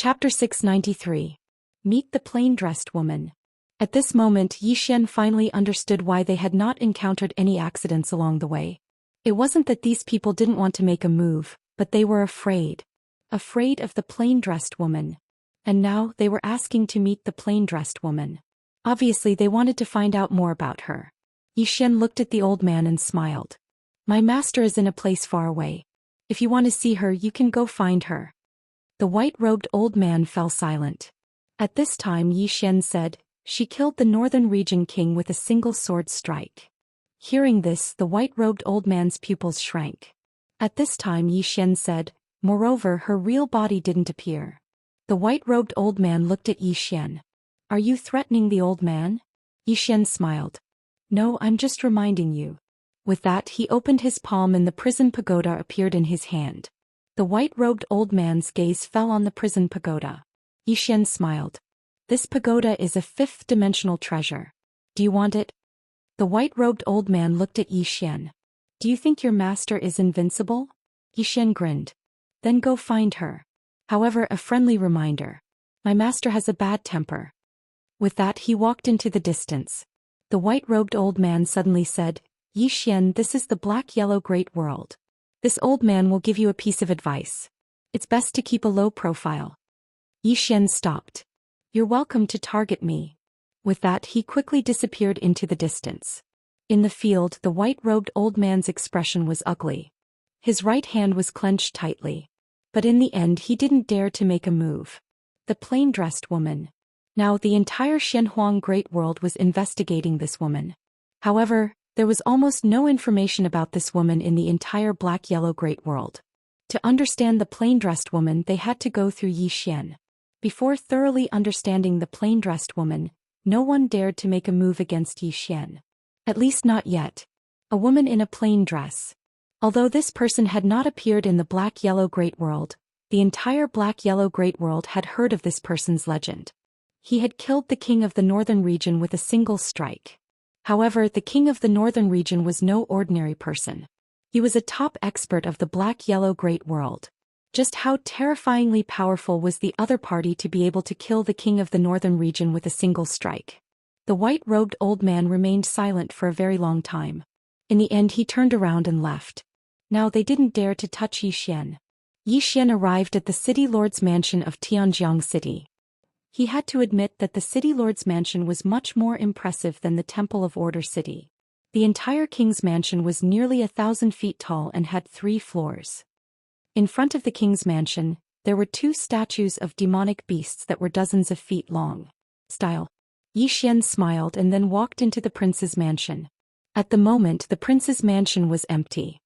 Chapter 693. Meet the Plain-Dressed Woman. At this moment Zhou Xian finally understood why they had not encountered any accidents along the way. It wasn't that these people didn't want to make a move, but they were afraid. Afraid of the plain-dressed woman. And now they were asking to meet the plain-dressed woman. Obviously they wanted to find out more about her. Zhou Xian looked at the old man and smiled. My master is in a place far away. If you want to see her you can go find her. The white-robed old man fell silent. At this time Zhou Xian said, she killed the northern region king with a single sword strike. Hearing this, the white-robed old man's pupils shrank. At this time Zhou Xian said, moreover her real body didn't appear. The white-robed old man looked at Zhou Xian. Are you threatening the old man? Zhou Xian smiled. No, I'm just reminding you. With that he opened his palm and the prison pagoda appeared in his hand. The white-robed old man's gaze fell on the prison pagoda. Zhou Xian smiled. This pagoda is a fifth-dimensional treasure. Do you want it? The white-robed old man looked at Zhou Xian. Do you think your master is invincible? Zhou Xian grinned. Then go find her. However, a friendly reminder. My master has a bad temper. With that he walked into the distance. The white-robed old man suddenly said, Zhou Xian, this is the black-yellow great world. This old man will give you a piece of advice. It's best to keep a low profile. Zhou Xian stopped. You're welcome to target me. With that he quickly disappeared into the distance. In the field the white-robed old man's expression was ugly. His right hand was clenched tightly. But in the end he didn't dare to make a move. The plain-dressed woman. Now the entire Shenhuang Great World was investigating this woman. However, there was almost no information about this woman in the entire black-yellow Great World. To understand the plain-dressed woman they had to go through Zhou Xian. Before thoroughly understanding the plain-dressed woman, no one dared to make a move against Zhou Xian. At least not yet. A woman in a plain dress. Although this person had not appeared in the black-yellow Great World, the entire black-yellow Great World had heard of this person's legend. He had killed the king of the northern region with a single strike. However, the king of the northern region was no ordinary person. He was a top expert of the black-yellow Great World. Just how terrifyingly powerful was the other party to be able to kill the king of the northern region with a single strike? The white-robed old man remained silent for a very long time. In the end he turned around and left. Now they didn't dare to touch Zhou Xian. Zhou Xian arrived at the city lord's mansion of Tianjiang City. He had to admit that the city lord's mansion was much more impressive than the Temple of Order City. The entire king's mansion was nearly 1,000 feet tall and had 3 floors. In front of the king's mansion, there were 2 statues of demonic beasts that were dozens of feet long. Zhou Xian smiled and then walked into the prince's mansion. At the moment the prince's mansion was empty.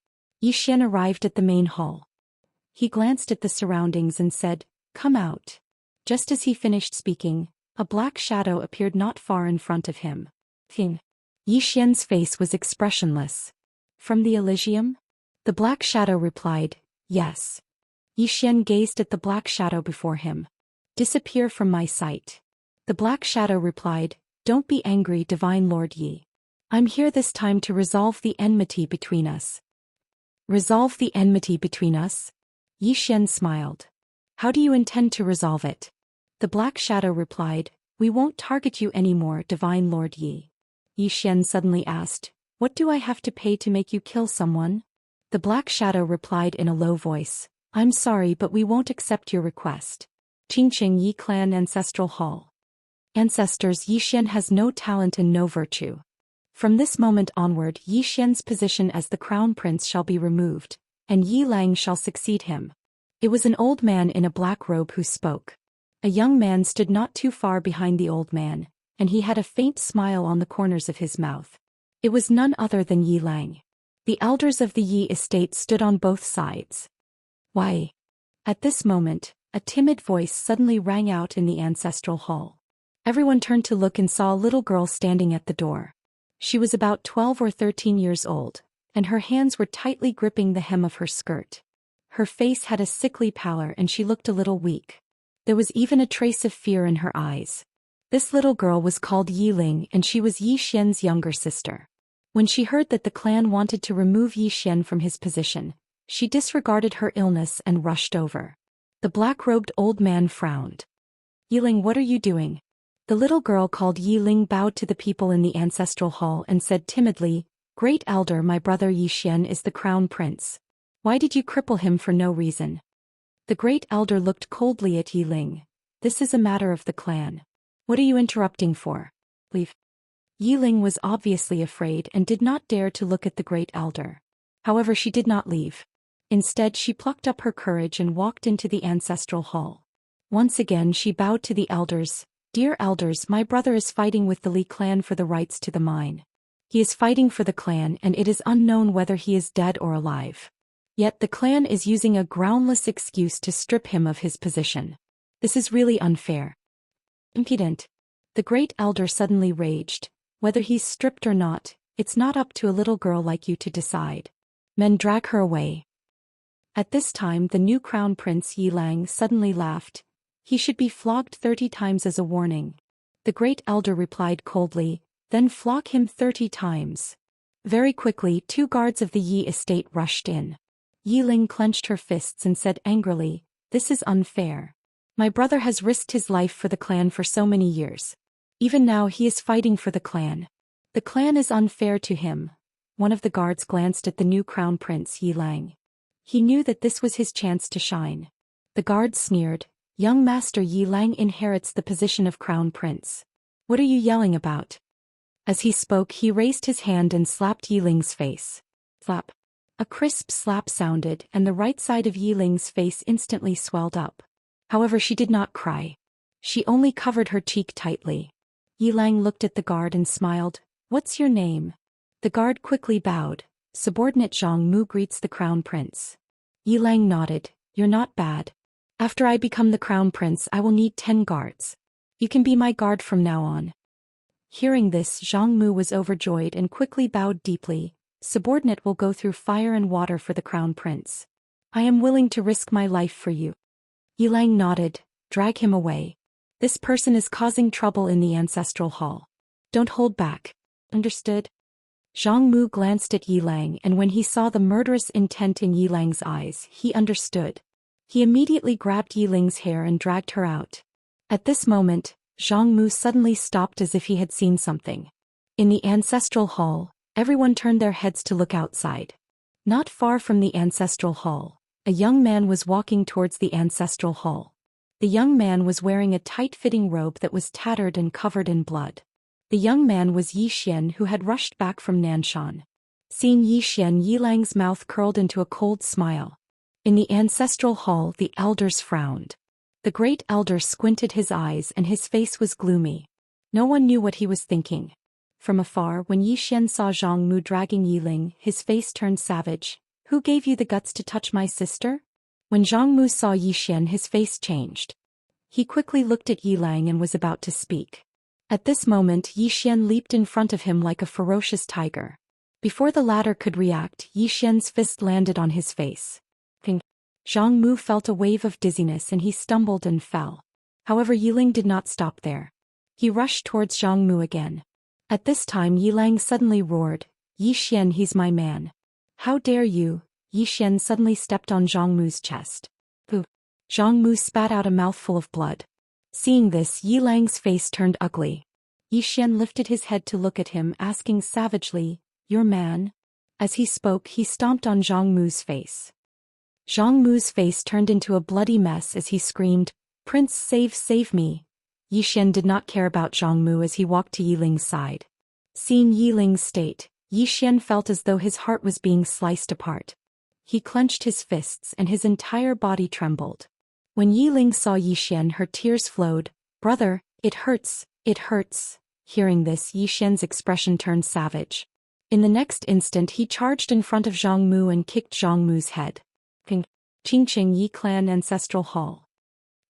Zhou Xian arrived at the main hall. He glanced at the surroundings and said, "Come out." Just as he finished speaking, a black shadow appeared not far in front of him. Zhou Xian's face was expressionless. From the Elysium? The black shadow replied, yes. Zhou Xian gazed at the black shadow before him. Disappear from my sight. The black shadow replied, don't be angry, Divine Lord Yi. I'm here this time to resolve the enmity between us. Resolve the enmity between us? Zhou Xian smiled. How do you intend to resolve it? The black shadow replied, we won't target you anymore, Divine Lord Yi. Zhou Xian suddenly asked, what do I have to pay to make you kill someone? The black shadow replied in a low voice, I'm sorry but we won't accept your request. Qingqing Yi Clan Ancestral Hall. Ancestors, Zhou Xian has no talent and no virtue. From this moment onward Zhou Xian's position as the crown prince shall be removed, and Yi Lang shall succeed him. It was an old man in a black robe who spoke. A young man stood not too far behind the old man, and he had a faint smile on the corners of his mouth. It was none other than Yi Lang. The elders of the Yi estate stood on both sides. Why? At this moment, a timid voice suddenly rang out in the ancestral hall. Everyone turned to look and saw a little girl standing at the door. She was about 12 or 13 years old, and her hands were tightly gripping the hem of her skirt. Her face had a sickly pallor and she looked a little weak. There was even a trace of fear in her eyes. This little girl was called Yi Ling and she was Zhou Xian's younger sister. When she heard that the clan wanted to remove Zhou Xian from his position, she disregarded her illness and rushed over. The black-robed old man frowned. Yiling, what are you doing? The little girl called Yiling bowed to the people in the ancestral hall and said timidly, Great Elder, my brother Zhou Xian is the crown prince. Why did you cripple him for no reason? The Great Elder looked coldly at Yiling. This is a matter of the clan. What are you interrupting for? Leave. Yiling was obviously afraid and did not dare to look at the Great Elder. However, she did not leave. Instead, she plucked up her courage and walked into the ancestral hall. Once again she bowed to the elders. Dear elders, my brother is fighting with the Li clan for the rights to the mine. He is fighting for the clan and it is unknown whether he is dead or alive. Yet the clan is using a groundless excuse to strip him of his position. This is really unfair. Impudent. The Great Elder suddenly raged. Whether he's stripped or not, it's not up to a little girl like you to decide. Men, drag her away. At this time the new crown prince Yilang suddenly laughed. He should be flogged 30 times as a warning. The Great Elder replied coldly, then flog him 30 times. Very quickly 2 guards of the Yi estate rushed in. Yiling clenched her fists and said angrily, This is unfair. My brother has risked his life for the clan for so many years. Even now he is fighting for the clan. The clan is unfair to him. One of the guards glanced at the new crown prince Yilang. He knew that this was his chance to shine. The guard sneered, Young Master Yilang inherits the position of crown prince. What are you yelling about? As he spoke he raised his hand and slapped Yiling's face. Slap. A crisp slap sounded and the right side of Yiling's face instantly swelled up. However, she did not cry. She only covered her cheek tightly. Yilang looked at the guard and smiled. What's your name? The guard quickly bowed. Subordinate Zhang Mu greets the crown prince. Yilang nodded. You're not bad. After I become the crown prince I will need 10 guards. You can be my guard from now on. Hearing this, Zhang Mu was overjoyed and quickly bowed deeply. Subordinate will go through fire and water for the crown prince. I am willing to risk my life for you. Yilang nodded. Drag him away. This person is causing trouble in the ancestral hall. Don't hold back. Understood? Zhang Mu glanced at Yilang and when he saw the murderous intent in Yilang's eyes, he understood. He immediately grabbed Yiling's hair and dragged her out. At this moment, Zhang Mu suddenly stopped as if he had seen something. In the ancestral hall, everyone turned their heads to look outside. Not far from the ancestral hall, a young man was walking towards the ancestral hall. The young man was wearing a tight-fitting robe that was tattered and covered in blood. The young man was Zhou Xian who had rushed back from Nanshan. Seeing Zhou Xian, Yilang's mouth curled into a cold smile. In the ancestral hall the elders frowned. The Great Elder squinted his eyes and his face was gloomy. No one knew what he was thinking. From afar, when Zhou Xian saw Zhang Mu dragging Yiling, his face turned savage. Who gave you the guts to touch my sister? When Zhang Mu saw Zhou Xian, his face changed. He quickly looked at Yilang and was about to speak. At this moment Zhou Xian leaped in front of him like a ferocious tiger. Before the latter could react, Zhou Xian's fist landed on his face. Zhang Mu felt a wave of dizziness and he stumbled and fell. However, Yiling did not stop there. He rushed towards Zhang Mu again. At this time Yilang suddenly roared, Zhou Xian, he's my man. How dare you? Zhou Xian suddenly stepped on Zhang Mu's chest. Pooh. Zhang Mu spat out a mouthful of blood. Seeing this, Yilang's face turned ugly. Zhou Xian lifted his head to look at him, asking savagely, Your man? As he spoke, he stomped on Zhang Mu's face. Zhang Mu's face turned into a bloody mess as he screamed, Prince, save me. Zhou Xian did not care about Zhang Mu as he walked to Yiling's side. Seeing Yiling's state, Zhou Xian felt as though his heart was being sliced apart. He clenched his fists and his entire body trembled. When Yiling saw Zhou Xian, her tears flowed. Brother, it hurts, it hurts. Hearing this, Zhou Xian's expression turned savage. In the next instant he charged in front of Zhang Mu and kicked Zhang Mu's head. Qingqing Yi Clan Ancestral Hall.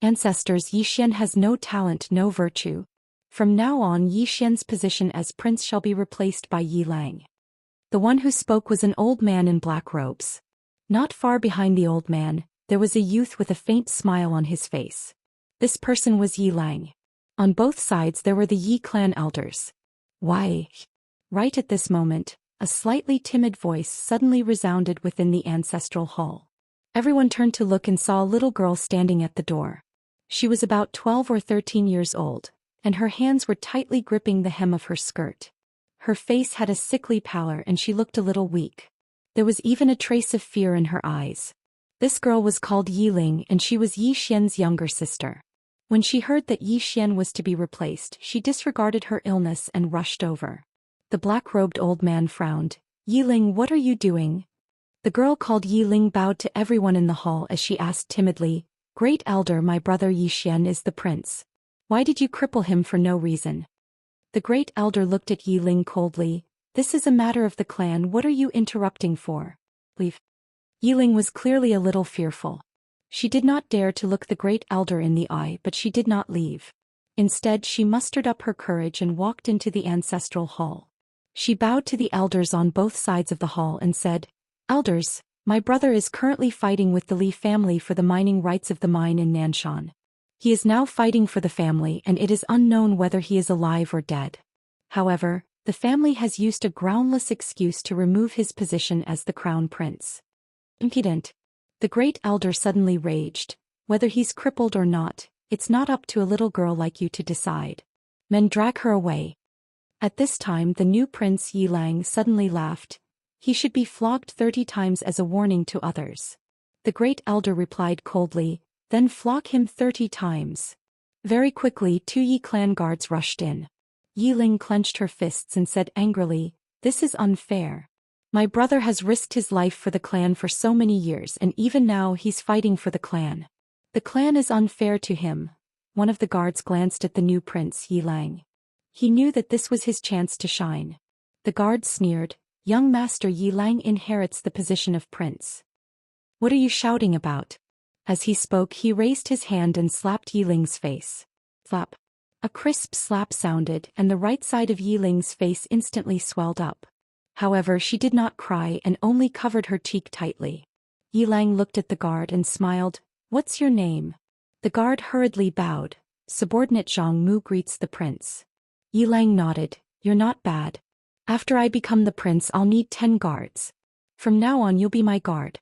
Ancestors, Zhou Xian has no talent, no virtue. From now on Zhou Xian's position as prince shall be replaced by Yilang. The one who spoke was an old man in black robes. Not far behind the old man, there was a youth with a faint smile on his face. This person was Yilang. On both sides there were the Yi clan elders. Why? Right at this moment, a slightly timid voice suddenly resounded within the ancestral hall. Everyone turned to look and saw a little girl standing at the door. She was about 12 or 13 years old, and her hands were tightly gripping the hem of her skirt. Her face had a sickly pallor and she looked a little weak. There was even a trace of fear in her eyes. This girl was called Yiling and she was Yi Xian's younger sister. When she heard that Yi Xian was to be replaced, she disregarded her illness and rushed over. The black-robed old man frowned. "Yiling, what are you doing?" The girl called Yiling bowed to everyone in the hall as she asked timidly, "Great Elder, my brother Yi Xian is the prince. Why did you cripple him for no reason?" The Great Elder looked at Yiling coldly. "This is a matter of the clan, what are you interrupting for? Leave." Yiling was clearly a little fearful. She did not dare to look the Great Elder in the eye, but she did not leave. Instead, she mustered up her courage and walked into the ancestral hall. She bowed to the elders on both sides of the hall and said, "Elders, my brother is currently fighting with the Li family for the mining rights of the mine in Nanshan. He is now fighting for the family and it is unknown whether he is alive or dead. However, the family has used a groundless excuse to remove his position as the crown prince." Impudent. The Great Elder suddenly raged. "Whether he's crippled or not, it's not up to a little girl like you to decide. Men, drag her away." At this time the new prince Yilang suddenly laughed. "He should be flogged 30 times as a warning to others." The Great Elder replied coldly, "Then flog him 30 times. Very quickly 2 Yi clan guards rushed in. Yiling clenched her fists and said angrily, "This is unfair. My brother has risked his life for the clan for so many years and even now he's fighting for the clan. The clan is unfair to him." One of the guards glanced at the new prince Yilang. He knew that this was his chance to shine. The guard sneered, "Young master Yilang inherits the position of prince. What are you shouting about?" As he spoke he raised his hand and slapped Yiling's face. Slap. A crisp slap sounded and the right side of Yiling's face instantly swelled up. However, she did not cry and only covered her cheek tightly. Yilang looked at the guard and smiled. "What's your name?" The guard hurriedly bowed. "Subordinate Zhang Mu greets the prince." Yilang nodded. "You're not bad. After I become the prince I'll need 10 guards. From now on you'll be my guard."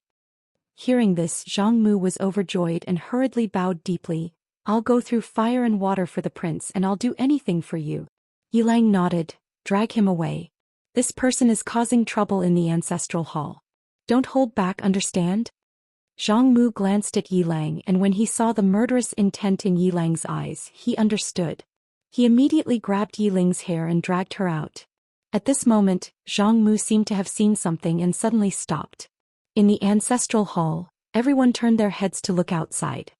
Hearing this, Zhang Mu was overjoyed and hurriedly bowed deeply. "I'll go through fire and water for the prince and I'll do anything for you." Yilang nodded. "Drag him away. This person is causing trouble in the ancestral hall. Don't hold back, understand?" Zhang Mu glanced at Yilang and when he saw the murderous intent in Yilang's eyes, he understood. He immediately grabbed Yiling's hair and dragged her out. At this moment, Zhang Mu seemed to have seen something and suddenly stopped. In the ancestral hall, everyone turned their heads to look outside.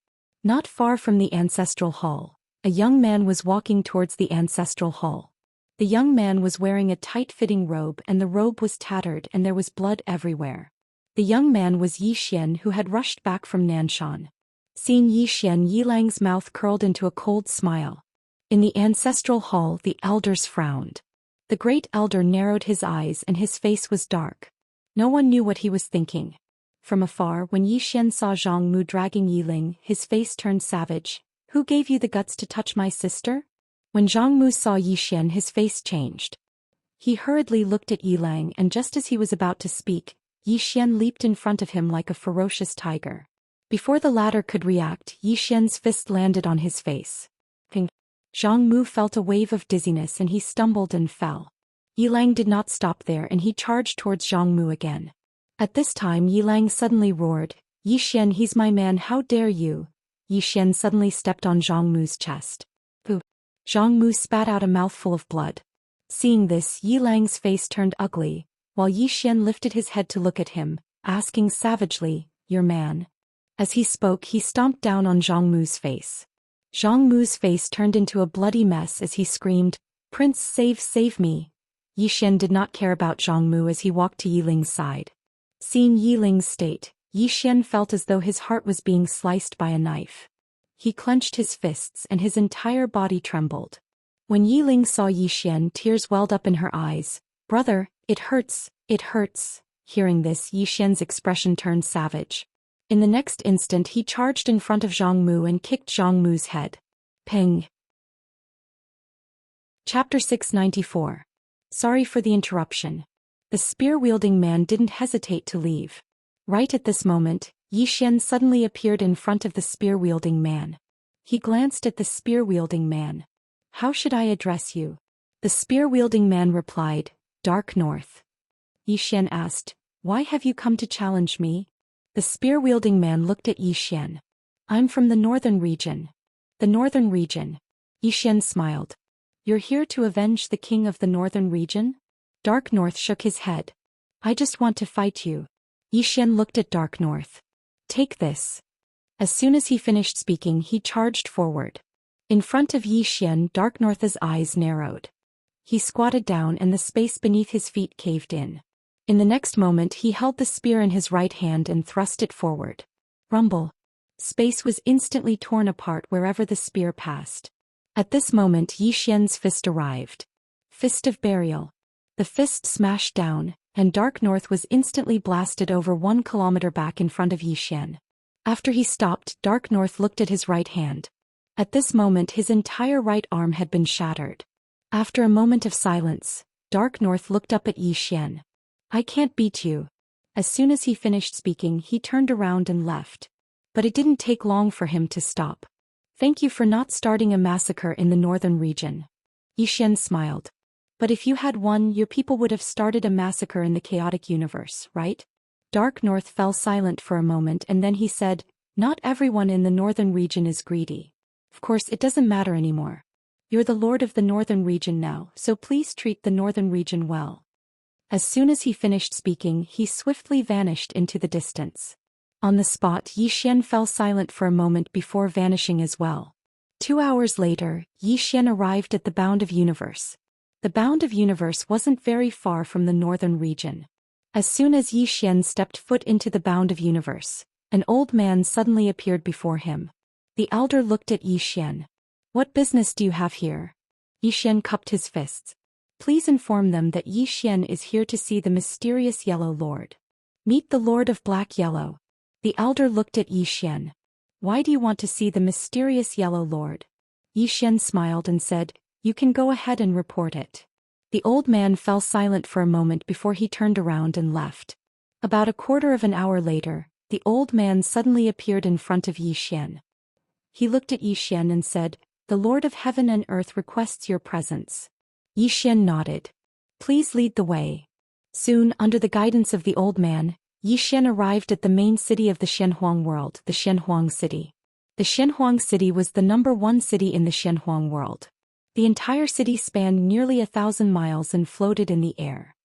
Not far from the ancestral hall, a young man was walking towards the ancestral hall. The young man was wearing a tight-fitting robe and the robe was tattered and there was blood everywhere. The young man was Yi Xian who had rushed back from Nanshan. Seeing Yi Xian, Yilang's mouth curled into a cold smile. In the ancestral hall the elders frowned. The Great Elder narrowed his eyes and his face was dark. No one knew what he was thinking. From afar, when Yi Xian saw Zhang Mu dragging Yiling, his face turned savage. "Who gave you the guts to touch my sister?" When Zhang Mu saw Yi Xian, his face changed. He hurriedly looked at Yilang and just as he was about to speak, Yi Xian leaped in front of him like a ferocious tiger. Before the latter could react, Yi Xian's fist landed on his face. Ping. Zhang Mu felt a wave of dizziness and he stumbled and fell. Yilang did not stop there and he charged towards Zhang Mu again. At this time Yilang suddenly roared, "Yi Xian, he's my man, how dare you!" Yi Xian suddenly stepped on Zhang Mu's chest. Pooh! Zhang Mu spat out a mouthful of blood. Seeing this, Yilang's face turned ugly, while Yi Xian lifted his head to look at him, asking savagely, "Your man?" As he spoke he stomped down on Zhang Mu's face. Zhang Mu's face turned into a bloody mess as he screamed, "Prince, save me!" Yi Xian did not care about Zhang Mu as he walked to Yiling's side. Seeing Yiling's state, Yi Xian felt as though his heart was being sliced by a knife. He clenched his fists and his entire body trembled. When Yiling saw Yi Xian, tears welled up in her eyes. "Brother, it hurts, it hurts." Hearing this, Yi Xian's expression turned savage. In the next instant he charged in front of Zhang Mu and kicked Zhang Mu's head. Ping! Chapter 694. Sorry for the interruption. The spear-wielding man didn't hesitate to leave. Right at this moment, Yi Xian suddenly appeared in front of the spear-wielding man. He glanced at the spear-wielding man. "How should I address you?" The spear-wielding man replied, "Dark North." Yi Xian asked, "Why have you come to challenge me?" The spear-wielding man looked at Yi Xian. "I'm from the northern region." "The northern region?" Yi Xian smiled. "You're here to avenge the king of the northern region?" Dark North shook his head. "I just want to fight you." Yi Xian looked at Dark North. "Take this." As soon as he finished speaking, he charged forward. In front of Yi Xian, Dark North's eyes narrowed. He squatted down and the space beneath his feet caved in. In the next moment he held the spear in his right hand and thrust it forward. Rumble. Space was instantly torn apart wherever the spear passed. At this moment Yi Xian's fist arrived. Fist of Burial. The fist smashed down, and Dark North was instantly blasted over 1 kilometer back in front of Yi Xian. After he stopped, Dark North looked at his right hand. At this moment his entire right arm had been shattered. After a moment of silence, Dark North looked up at Yi Xian. "I can't beat you." As soon as he finished speaking, he turned around and left. But it didn't take long for him to stop. "Thank you for not starting a massacre in the northern region." Yi Xian smiled. "But if you had won, your people would have started a massacre in the chaotic universe, right?" Dark North fell silent for a moment and then he said, "Not everyone in the northern region is greedy. Of course it doesn't matter anymore. You're the lord of the northern region now, so please treat the northern region well." As soon as he finished speaking, he swiftly vanished into the distance. On the spot, Yi Xian fell silent for a moment before vanishing as well. 2 hours later, Yi Xian arrived at the Bound of Universe. The Bound of Universe wasn't very far from the northern region. As soon as Yi Xian stepped foot into the Bound of Universe, an old man suddenly appeared before him. The elder looked at Yi Xian. "What business do you have here?" Yi Xian cupped his fists. "Please inform them that Yi Xian is here to see the mysterious Yellow Lord." "Meet the Lord of Black Yellow." The elder looked at Yi Xian. "Why do you want to see the mysterious Yellow Lord?" Yi Xian smiled and said, "You can go ahead and report it." The old man fell silent for a moment before he turned around and left. About a quarter of an hour later, the old man suddenly appeared in front of Yi Xian. He looked at Yi Xian and said, "The Lord of Heaven and Earth requests your presence." Yi Xian nodded. "Please lead the way." Soon, under the guidance of the old man, Yi Xian arrived at the main city of the Xianhuang world, the Xianhuang city. The Xianhuang city was the #1 city in the Xianhuang world. The entire city spanned nearly 1,000 miles and floated in the air.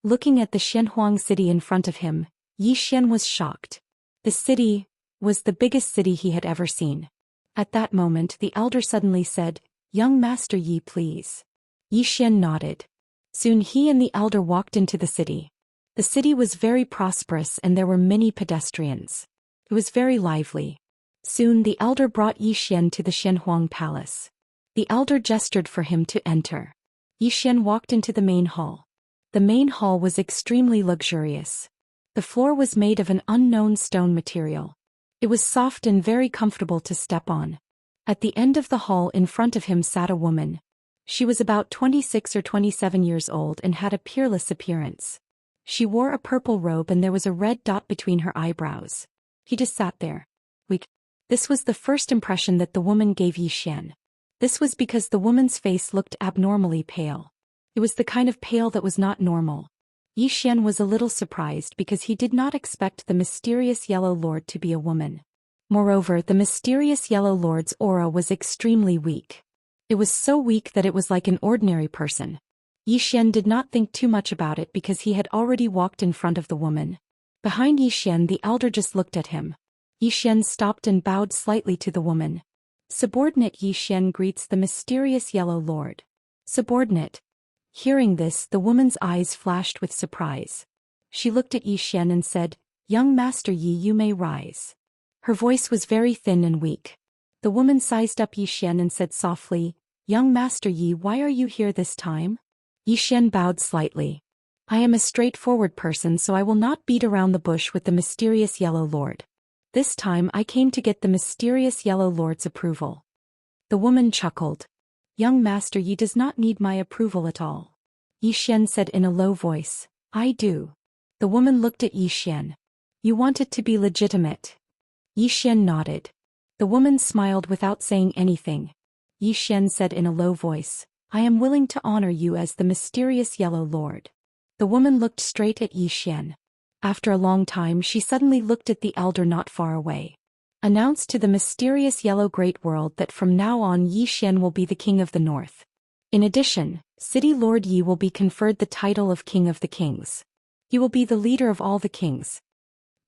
Looking at the Xianhuang city in front of him, Yi Xian was shocked. The city was the biggest city he had ever seen. At that moment the elder suddenly said, "Young Master Yi, please." Yi Xian nodded. Soon he and the elder walked into the city. The city was very prosperous and there were many pedestrians. It was very lively. Soon the elder brought Yi Xian to the Xianhuang palace. The elder gestured for him to enter. Yi Xian walked into the main hall. The main hall was extremely luxurious. The floor was made of an unknown stone material. It was soft and very comfortable to step on. At the end of the hall in front of him sat a woman. She was about 26 or 27 years old and had a peerless appearance. She wore a purple robe and there was a red dot between her eyebrows. He just sat there. Weak. This was the first impression that the woman gave Yi Xian. This was because the woman's face looked abnormally pale. It was the kind of pale that was not normal. Yi Xian was a little surprised because he did not expect the mysterious Yellow Lord to be a woman. Moreover, the mysterious Yellow Lord's aura was extremely weak. It was so weak that it was like an ordinary person. Yi Xian did not think too much about it because he had already walked in front of the woman. Behind Yi Xian, the elder just looked at him. Yi Xian stopped and bowed slightly to the woman. Subordinate Yi Xian greets the mysterious Yellow Lord. Subordinate. Hearing this, the woman's eyes flashed with surprise. She looked at Yi Xian and said, "Young Master Yi, you may rise." Her voice was very thin and weak. The woman sized up Yi Xian and said softly, "Young Master Yi, why are you here this time?" Yi Xian bowed slightly. "I am a straightforward person, so I will not beat around the bush with the mysterious Yellow Lord. This time I came to get the mysterious Yellow Lord's approval." The woman chuckled. "Young Master Yi does not need my approval at all." Yi Xian said in a low voice, "I do." The woman looked at Yi Xian. You want it to be legitimate. Yi Xian nodded. The woman smiled without saying anything. Yi Xian said in a low voice, I am willing to honor you as the mysterious Yellow Lord. The woman looked straight at Yi Xian. After a long time she suddenly looked at the elder not far away. Announced to the mysterious Yellow Great World that from now on Yi Xian will be the King of the North. In addition, City Lord Yi will be conferred the title of King of the Kings. He will be the leader of all the kings.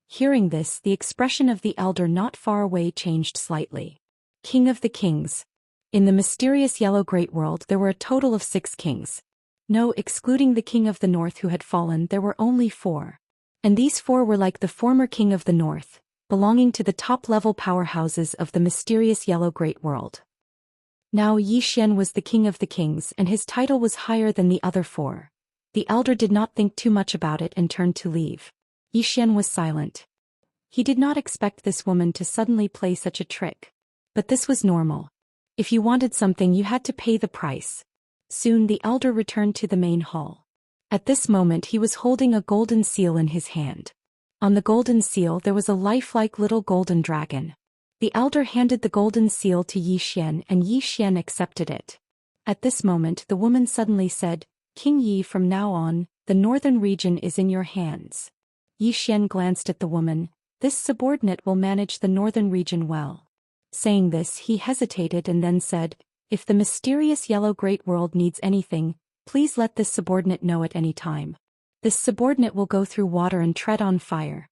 Hearing this, the expression of the elder not far away changed slightly. King of the Kings. In the mysterious Yellow Great World there were a total of 6 kings. No, excluding the King of the North who had fallen, there were only 4. And these 4 were like the former King of the North, belonging to the top-level powerhouses of the mysterious Yellow Great World. Now Yi Xian was the King of the Kings and his title was higher than the other 4. The elder did not think too much about it and turned to leave. Yi Xian was silent. He did not expect this woman to suddenly play such a trick. But this was normal. If you wanted something you had to pay the price. Soon the elder returned to the main hall. At this moment he was holding a golden seal in his hand. On the golden seal there was a lifelike little golden dragon. The elder handed the golden seal to Yi Xian and Yi Xian accepted it. At this moment the woman suddenly said, King Yi, from now on, the northern region is in your hands. Yi Xian glanced at the woman. This subordinate will manage the northern region well. Saying this he hesitated and then said, if the mysterious Yellow Great World needs anything, please let this subordinate know at any time. This subordinate will go through water and tread on fire.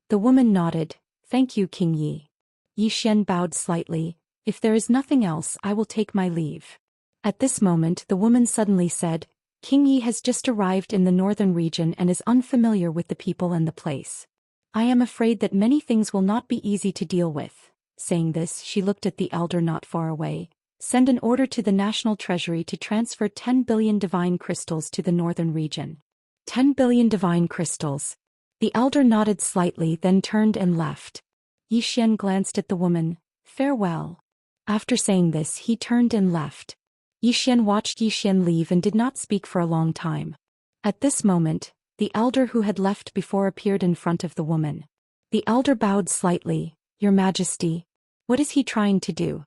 The woman nodded, thank you, King Yi. Yi Xian bowed slightly, if there is nothing else I will take my leave. At this moment the woman suddenly said, King Yi has just arrived in the northern region and is unfamiliar with the people and the place. I am afraid that many things will not be easy to deal with. Saying this she looked at the elder not far away. Send an order to the National Treasury to transfer 10 billion divine crystals to the northern region. 10 billion divine crystals. The elder nodded slightly then turned and left. Yi Xian glanced at the woman, farewell. After saying this he turned and left. Yi Xian watched Yi Xian leave and did not speak for a long time. At this moment, the elder who had left before appeared in front of the woman. The elder bowed slightly, Your Majesty. What is he trying to do?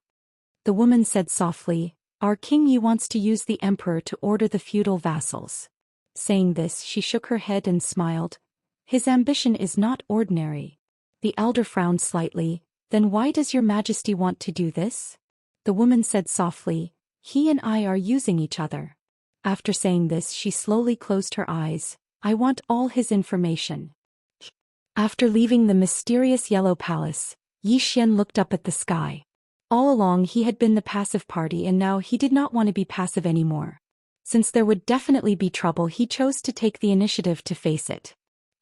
The woman said softly, Our King Yi wants to use the emperor to order the feudal vassals. Saying this she shook her head and smiled. His ambition is not ordinary. The elder frowned slightly, Then why does Your Majesty want to do this? The woman said softly, He and I are using each other. After saying this she slowly closed her eyes. I want all his information. After leaving the mysterious Yellow Palace, Yi Xian looked up at the sky. All along he had been the passive party and now he did not want to be passive anymore. Since there would definitely be trouble he chose to take the initiative to face it.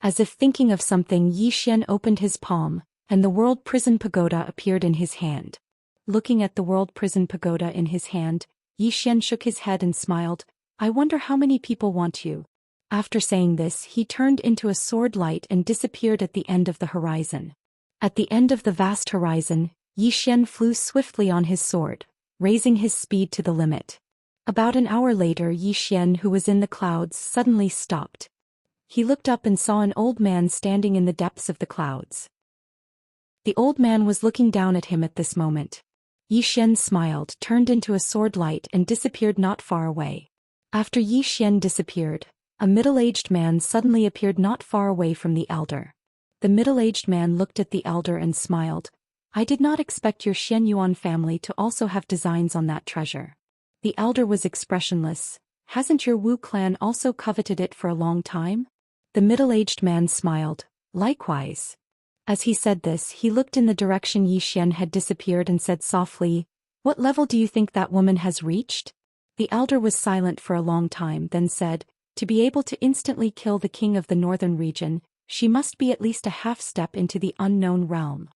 As if thinking of something Yi Xian opened his palm, and the World Prison Pagoda appeared in his hand. Looking at the World Prison Pagoda in his hand, Yi Xian shook his head and smiled, I wonder how many people want you. After saying this he turned into a sword light and disappeared at the end of the horizon. At the end of the vast horizon, Yi Xian flew swiftly on his sword, raising his speed to the limit. About an hour later Yi Xian, who was in the clouds, suddenly stopped. He looked up and saw an old man standing in the depths of the clouds. The old man was looking down at him at this moment. Yi Xian smiled, turned into a sword light and disappeared not far away. After Yi Xian disappeared, a middle-aged man suddenly appeared not far away from the elder. The middle-aged man looked at the elder and smiled. I did not expect your Xian Yuan family to also have designs on that treasure. The elder was expressionless. Hasn't your Wu clan also coveted it for a long time? The middle-aged man smiled. Likewise. As he said this he looked in the direction Yi Xian had disappeared and said softly, What level do you think that woman has reached? The elder was silent for a long time then said, To be able to instantly kill the king of the northern region, she must be at least a half step into the unknown realm.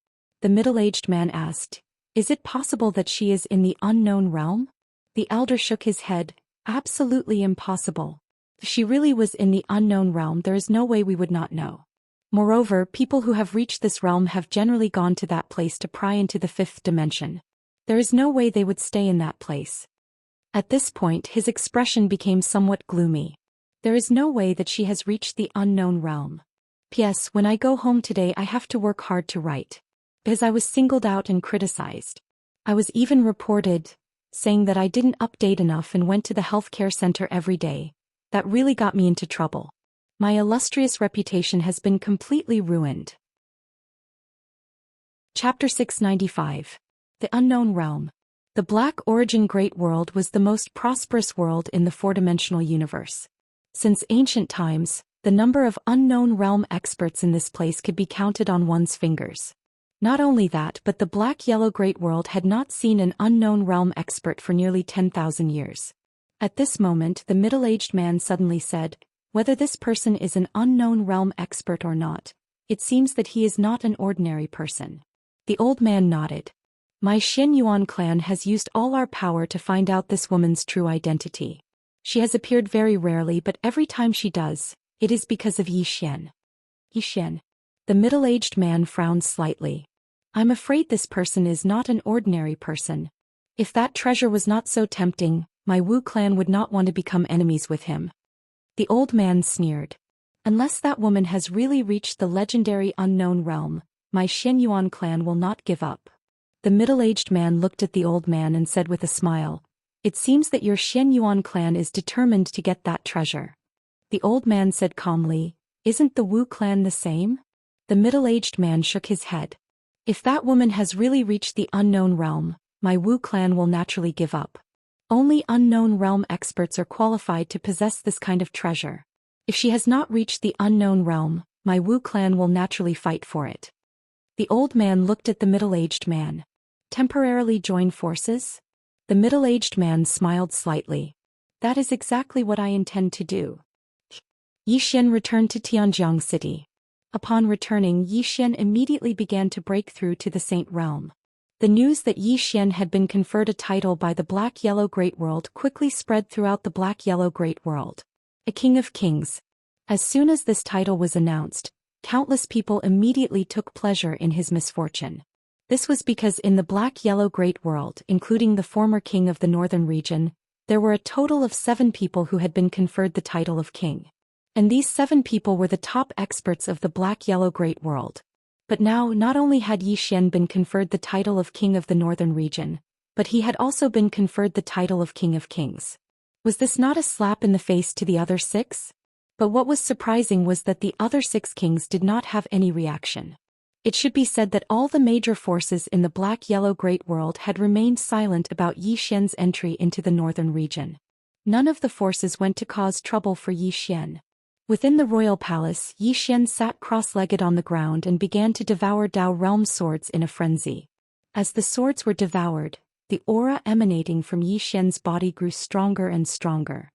The middle-aged man asked, Is it possible that she is in the unknown realm? The elder shook his head, Absolutely impossible. If she really was in the unknown realm there is no way we would not know. Moreover, people who have reached this realm have generally gone to that place to pry into the fifth dimension. There is no way they would stay in that place. At this point his expression became somewhat gloomy. There is no way that she has reached the unknown realm. P.S. When I go home today I have to work hard to write. Because I was singled out and criticized. I was even reported, saying that I didn't update enough and went to the healthcare center every day. That really got me into trouble. My illustrious reputation has been completely ruined. Chapter 695. The Unknown Realm. The Black Origin Great World was the most prosperous world in the four-dimensional universe. Since ancient times, the number of unknown realm experts in this place could be counted on one's fingers. Not only that, but the Black-Yellow Great World had not seen an unknown realm expert for nearly 10,000 years. At this moment, the middle-aged man suddenly said, "Whether this person is an unknown realm expert or not, it seems that he is not an ordinary person." The old man nodded. "My Xianyuan clan has used all our power to find out this woman's true identity. She has appeared very rarely, but every time she does, it is because of Yi Xian." Yi Xian. The middle-aged man frowned slightly. "I'm afraid this person is not an ordinary person. If that treasure was not so tempting, my Wu clan would not want to become enemies with him." The old man sneered. "Unless that woman has really reached the legendary unknown realm, my Xianyuan clan will not give up." The middle-aged man looked at the old man and said with a smile, "It seems that your Xianyuan clan is determined to get that treasure." The old man said calmly, "Isn't the Wu clan the same?" The middle-aged man shook his head. "If that woman has really reached the unknown realm, my Wu clan will naturally give up. Only unknown realm experts are qualified to possess this kind of treasure. If she has not reached the unknown realm, my Wu clan will naturally fight for it." The old man looked at the middle-aged man. "Temporarily join forces?" The middle-aged man smiled slightly. "That is exactly what I intend to do." Yi Xian returned to Tianjiang City. Upon returning, Yi Xian immediately began to break through to the Saint Realm. The news that Yi Xian had been conferred a title by the Black-Yellow Great World quickly spread throughout the Black-Yellow Great World. A King of Kings. As soon as this title was announced, countless people immediately took pleasure in his misfortune. This was because in the Black-Yellow Great World, including the former king of the northern region, there were a total of 7 people who had been conferred the title of king. And these 7 people were the top experts of the Black-Yellow Great World. But now, not only had Yi Xian been conferred the title of king of the northern region, but he had also been conferred the title of King of Kings. Was this not a slap in the face to the other 6? But what was surprising was that the other 6 kings did not have any reaction. It should be said that all the major forces in the Black-Yellow Great World had remained silent about Yi Xian's entry into the northern region. None of the forces went to cause trouble for Yi Xian. Within the royal palace, Yi Xian sat cross-legged on the ground and began to devour Dao realm swords in a frenzy. As the swords were devoured, the aura emanating from Yi Xian's body grew stronger and stronger.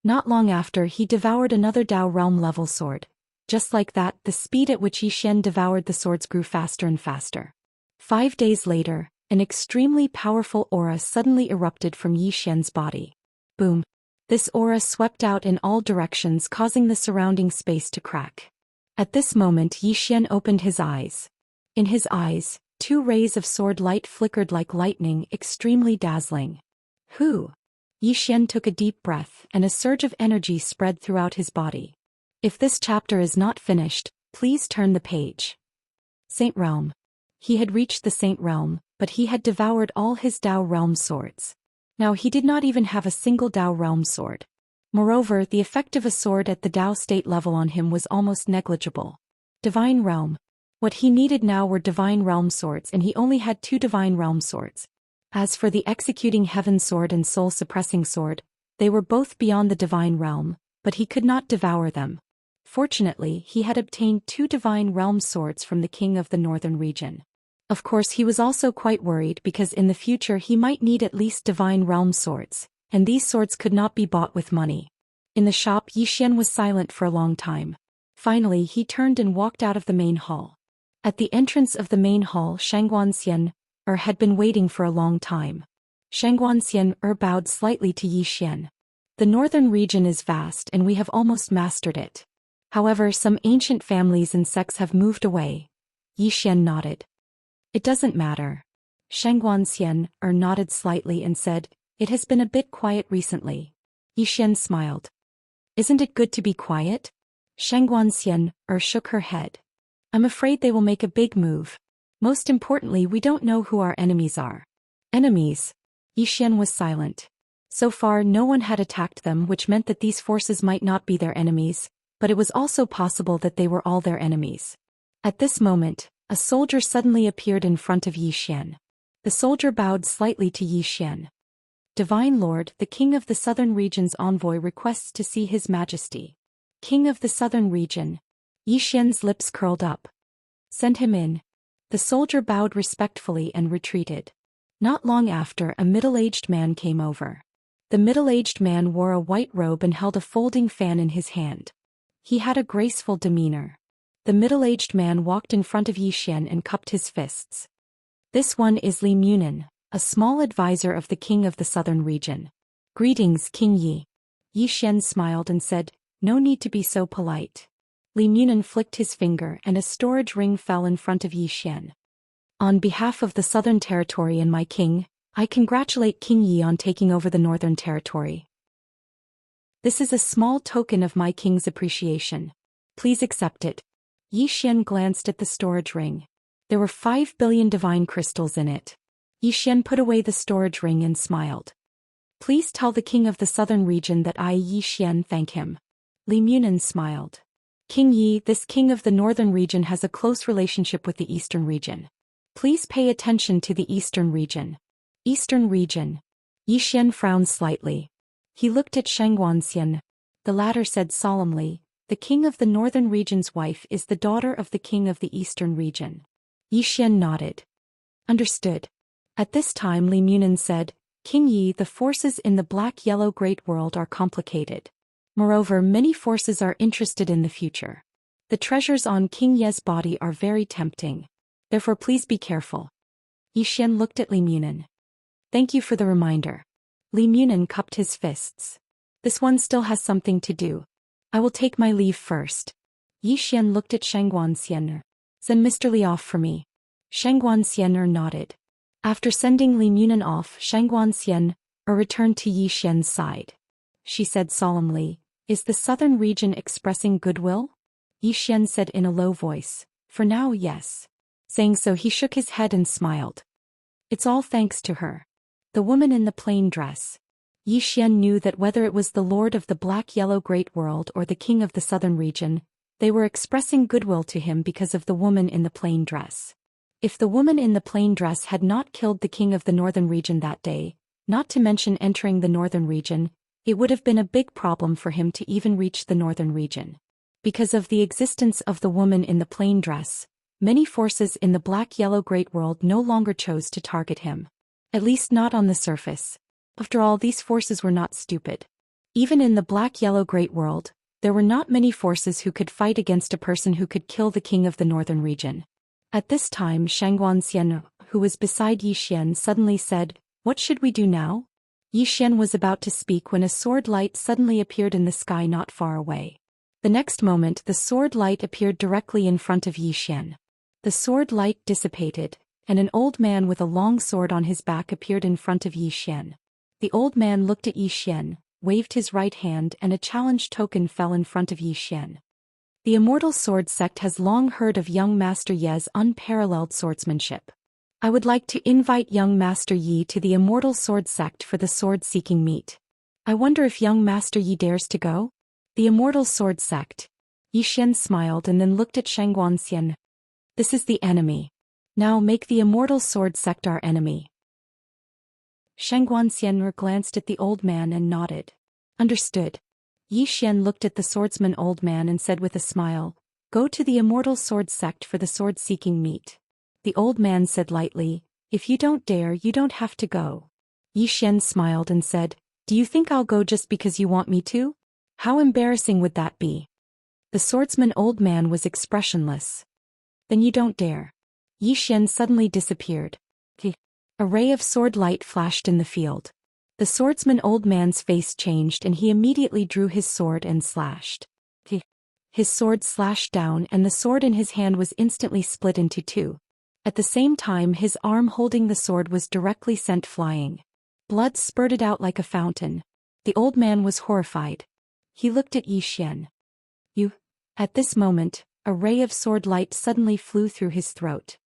Not long after, he devoured another Dao realm level sword. Just like that, the speed at which Yi Xian devoured the swords grew faster and faster. 5 days later, an extremely powerful aura suddenly erupted from Yi Xian's body. Boom! This aura swept out in all directions, causing the surrounding space to crack. At this moment, Yi Xian opened his eyes. In his eyes, 2 rays of sword light flickered like lightning, extremely dazzling. Who? Yi Xian took a deep breath, and a surge of energy spread throughout his body. If this chapter is not finished, please turn the page. Saint Realm. He had reached the Saint Realm, but he had devoured all his Dao realm swords. Now he did not even have a single Dao realm sword. Moreover, the effect of a sword at the Dao state level on him was almost negligible. Divine Realm. What he needed now were Divine Realm swords, and he only had 2 Divine Realm swords. As for the Executing Heaven sword and Soul Suppressing sword, they were both beyond the Divine Realm, but he could not devour them. Fortunately, he had obtained 2 Divine Realm swords from the king of the northern region. Of course, he was also quite worried because in the future he might need at least Divine Realm swords, and these swords could not be bought with money. In the shop, Yi Xian was silent for a long time. Finally, he turned and walked out of the main hall. At the entrance of the main hall, Xian had been waiting for a long time. Xian bowed slightly to Yi Xian. The northern region is vast and we have almost mastered it. However, some ancient families and sects have moved away. Yi Xian nodded. It doesn't matter. Xian nodded slightly and said, "It has been a bit quiet recently." Yi Xian smiled. "Isn't it good to be quiet?" Xianxia shook her head. I'm afraid they will make a big move. Most importantly, we don't know who our enemies are. Enemies? Xian was silent. So far no one had attacked them, which meant that these forces might not be their enemies, but it was also possible that they were all their enemies. At this moment, a soldier suddenly appeared in front of Xian. The soldier bowed slightly to Xian. Divine Lord, the King of the Southern Region's envoy requests to see His Majesty. King of the Southern Region. Xian's lips curled up. Send him in. The soldier bowed respectfully and retreated. Not long after, a middle-aged man came over. The middle-aged man wore a white robe and held a folding fan in his hand. He had a graceful demeanor. The middle-aged man walked in front of Xian and cupped his fists. This one is Li Munin, a small advisor of the King of the Southern Region. Greetings, King Yi. Xian smiled and said, no need to be so polite. Li Munin flicked his finger and a storage ring fell in front of Xian. On behalf of the Southern Territory and my king, I congratulate King Yi on taking over the Northern Territory. This is a small token of my king's appreciation. Please accept it. Xian glanced at the storage ring. There were 5 billion divine crystals in it. Xian put away the storage ring and smiled. Please tell the King of the Southern Region that I, Xian, thank him. Li Munin smiled. King Yi, this King of the Northern Region has a close relationship with the Eastern Region. Please pay attention to the Eastern Region. Eastern Region. Xian frowned slightly. He looked at Xianxia. The latter said solemnly, the King of the Northern Region's wife is the daughter of the King of the Eastern Region. Xian nodded. Understood. At this time Li Munin said, King Yi, the forces in the black-yellow Great World are complicated. Moreover, many forces are interested in the future. The treasures on King Ye's body are very tempting. Therefore please be careful. Xian looked at Li Munin. Thank you for the reminder. Li Munin cupped his fists. This one still has something to do. I will take my leave first. Xian looked at Xianxia. Send Mr. Li off for me. Xianxia nodded. After sending Li Munin off, Xianxia returned to Xian's side. She said solemnly, is the Southern Region expressing goodwill? Xian said in a low voice, for now, yes. Saying so, he shook his head and smiled. It's all thanks to her. The woman in the plain dress. Xian knew that whether it was the Lord of the Black-Yellow Great World or the King of the Southern Region, they were expressing goodwill to him because of the woman in the plain dress. If the woman in the plain dress had not killed the King of the Northern Region that day, not to mention entering the Northern Region, it would have been a big problem for him to even reach the Northern Region. Because of the existence of the woman in the plain dress, many forces in the Black-Yellow Great World no longer chose to target him. At least not on the surface. After all, these forces were not stupid. Even in the Black-Yellow Great World, there were not many forces who could fight against a person who could kill the King of the Northern Region. At this time Xianxia, who was beside Xian, suddenly said, what should we do now? Xian was about to speak when a sword light suddenly appeared in the sky not far away. The next moment the sword light appeared directly in front of Xian. The sword light dissipated, and an old man with a long sword on his back appeared in front of Xian. The old man looked at Xian, waved his right hand, and a challenge token fell in front of Xian. The Immortal Sword Sect has long heard of young Master Ye's unparalleled swordsmanship. I would like to invite young Master Yi to the Immortal Sword Sect for the sword-seeking meet. I wonder if young Master Yi dares to go? The Immortal Sword Sect. Xian smiled and then looked at Xianxia. This is the enemy. Now make the Immortal Sword Sect our enemy. Xianxia glanced at the old man and nodded. Understood. Xian looked at the swordsman old man and said with a smile, go to the Immortal Sword Sect for the sword-seeking meet. The old man said lightly, if you don't dare, you don't have to go. Xian smiled and said, do you think I'll go just because you want me to? How embarrassing would that be? The swordsman old man was expressionless. Then you don't dare. Xian suddenly disappeared. A ray of sword light flashed in the field. The swordsman old man's face changed and he immediately drew his sword and slashed. His sword slashed down and the sword in his hand was instantly split into two. At the same time his arm holding the sword was directly sent flying. Blood spurted out like a fountain. The old man was horrified. He looked at Xian. You At this moment, a ray of sword light suddenly flew through his throat.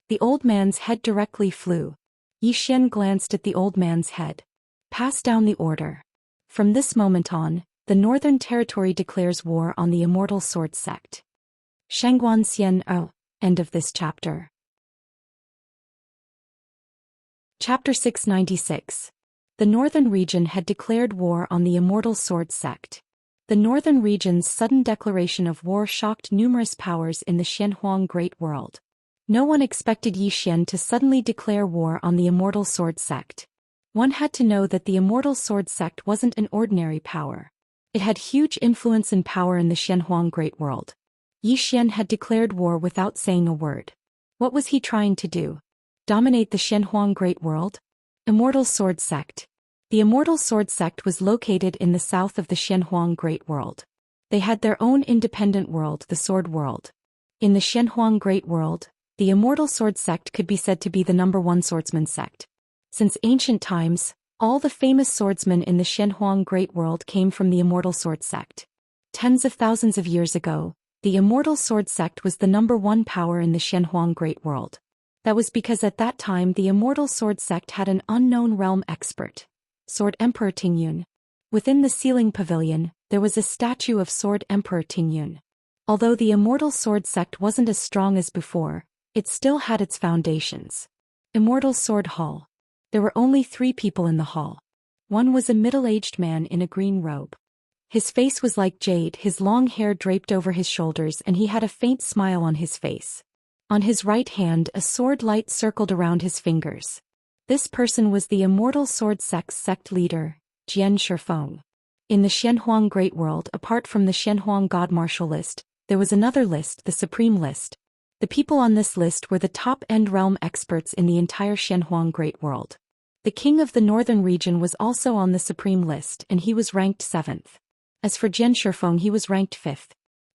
The old man's head directly flew. Yi Xian glanced at the old man's head. Pass down the order. From this moment on, the Northern Territory declares war on the Immortal Sword Sect. Shangguan Xian. End of this chapter. Chapter 696. The Northern Region had declared war on the Immortal Sword Sect. The Northern Region's sudden declaration of war shocked numerous powers in the Xianhuang Great World. No one expected Yi Xian to suddenly declare war on the Immortal Sword Sect. One had to know that the Immortal Sword Sect wasn't an ordinary power. It had huge influence and power in the Xianhuang Great World. Yi Xian had declared war without saying a word. What was he trying to do? Dominate the Xianhuang Great World? Immortal Sword Sect. The Immortal Sword Sect was located in the south of the Xianhuang Great World. They had their own independent world, the Sword World. In the Xianhuang Great World, the Immortal Sword Sect could be said to be the #1 swordsman sect. Since ancient times, all the famous swordsmen in the Xianhuang Great World came from the Immortal Sword Sect. Tens of thousands of years ago, the Immortal Sword Sect was the #1 power in the Xianhuang Great World. That was because at that time the Immortal Sword Sect had an unknown realm expert, Sword Emperor Tingyun. Within the ceiling pavilion, there was a statue of Sword Emperor Tingyun. Although the Immortal Sword Sect wasn't as strong as before, it still had its foundations. Immortal Sword Hall. There were only 3 people in the hall. One was a middle-aged man in a green robe. His face was like jade, his long hair draped over his shoulders, and he had a faint smile on his face. On his right hand, a sword light circled around his fingers. This person was the Immortal Sword Sect's sect leader, Jian Shifeng. In the Xianhuang Great World, apart from the Xianhuang God Martial List, there was another list, the Supreme List. The people on this list were the top-end realm experts in the entire Xianhuang Great World. The king of the Northern Region was also on the Supreme List, and he was ranked 7th. As for Jian Shifeng, he was ranked 5th.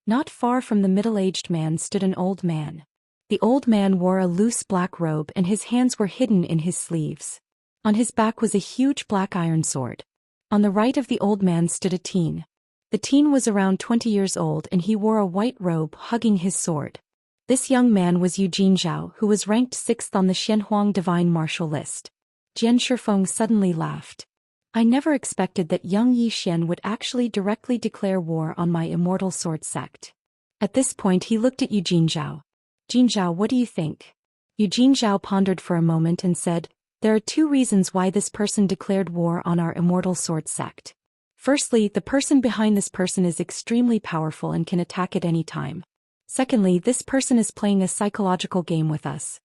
Not far from the middle-aged man stood an old man. The old man wore a loose black robe and his hands were hidden in his sleeves. On his back was a huge black iron sword. On the right of the old man stood a teen. The teen was around 20 years old and he wore a white robe hugging his sword. This young man was Yu Jinzhao, who was ranked 6th on the Xianhuang Divine Martial List. Jian Shifeng suddenly laughed. I never expected that young Yi Xian would actually directly declare war on my Immortal Sword Sect. At this point he looked at Yu Jinzhao. Jinzhao, what do you think? Yu Jinzhao pondered for a moment and said, there are 2 reasons why this person declared war on our Immortal Sword Sect. Firstly, the person behind this person is extremely powerful and can attack at any time. Secondly, this person is playing a psychological game with us.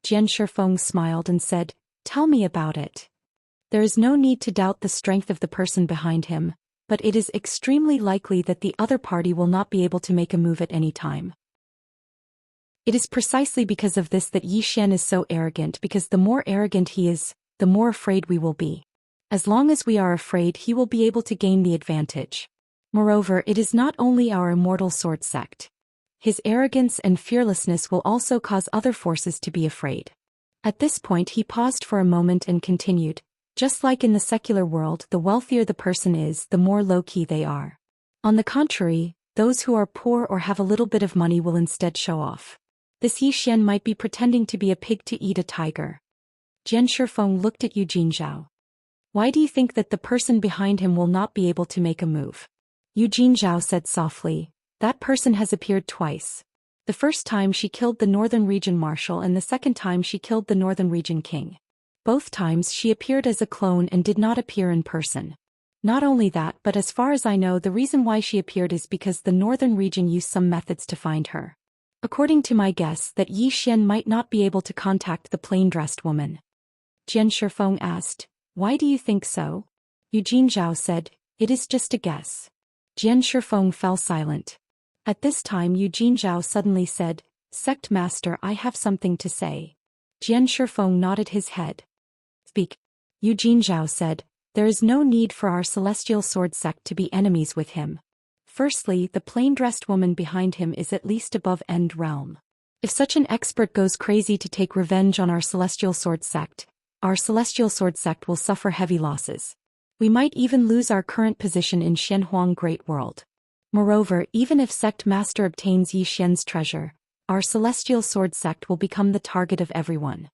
Jian Shifeng smiled and said, tell me about it. There is no need to doubt the strength of the person behind him, but it is extremely likely that the other party will not be able to make a move at any time. It is precisely because of this that Yi Xian is so arrogant, because the more arrogant he is, the more afraid we will be. As long as we are afraid, he will be able to gain the advantage. Moreover, it is not only our Immortal Sword Sect. His arrogance and fearlessness will also cause other forces to be afraid. At this point he paused for a moment and continued, just like in the secular world, the wealthier the person is, the more low-key they are. On the contrary, those who are poor or have a little bit of money will instead show off. This Yi Xian might be pretending to be a pig to eat a tiger. Jian Shifeng looked at Yu Jinzhao. Why do you think that the person behind him will not be able to make a move? Yu Jinzhao said softly, that person has appeared twice. The first time she killed the Northern Region Marshal and the second time she killed the Northern Region King. Both times she appeared as a clone and did not appear in person. Not only that, but as far as I know, the reason why she appeared is because the Northern Region used some methods to find her. According to my guess, that Yi Xian might not be able to contact the plain-dressed woman. Jian Shifeng asked, why do you think so? Yu Jinzhao said, it is just a guess. Jian Shifeng fell silent. At this time Yu Jinzhao suddenly said, Sect Master, I have something to say. Jian Shifeng nodded his head. Speak. Yu Jinzhao said, there is no need for our Celestial Sword Sect to be enemies with him. Firstly, the plain-dressed woman behind him is at least above end realm. If such an expert goes crazy to take revenge on our Celestial Sword Sect, our Celestial Sword Sect will suffer heavy losses. We might even lose our current position in Xianhuang Great World. Moreover, even if sect master obtains Yi Xian's treasure, our celestial sword sect will become the target of everyone.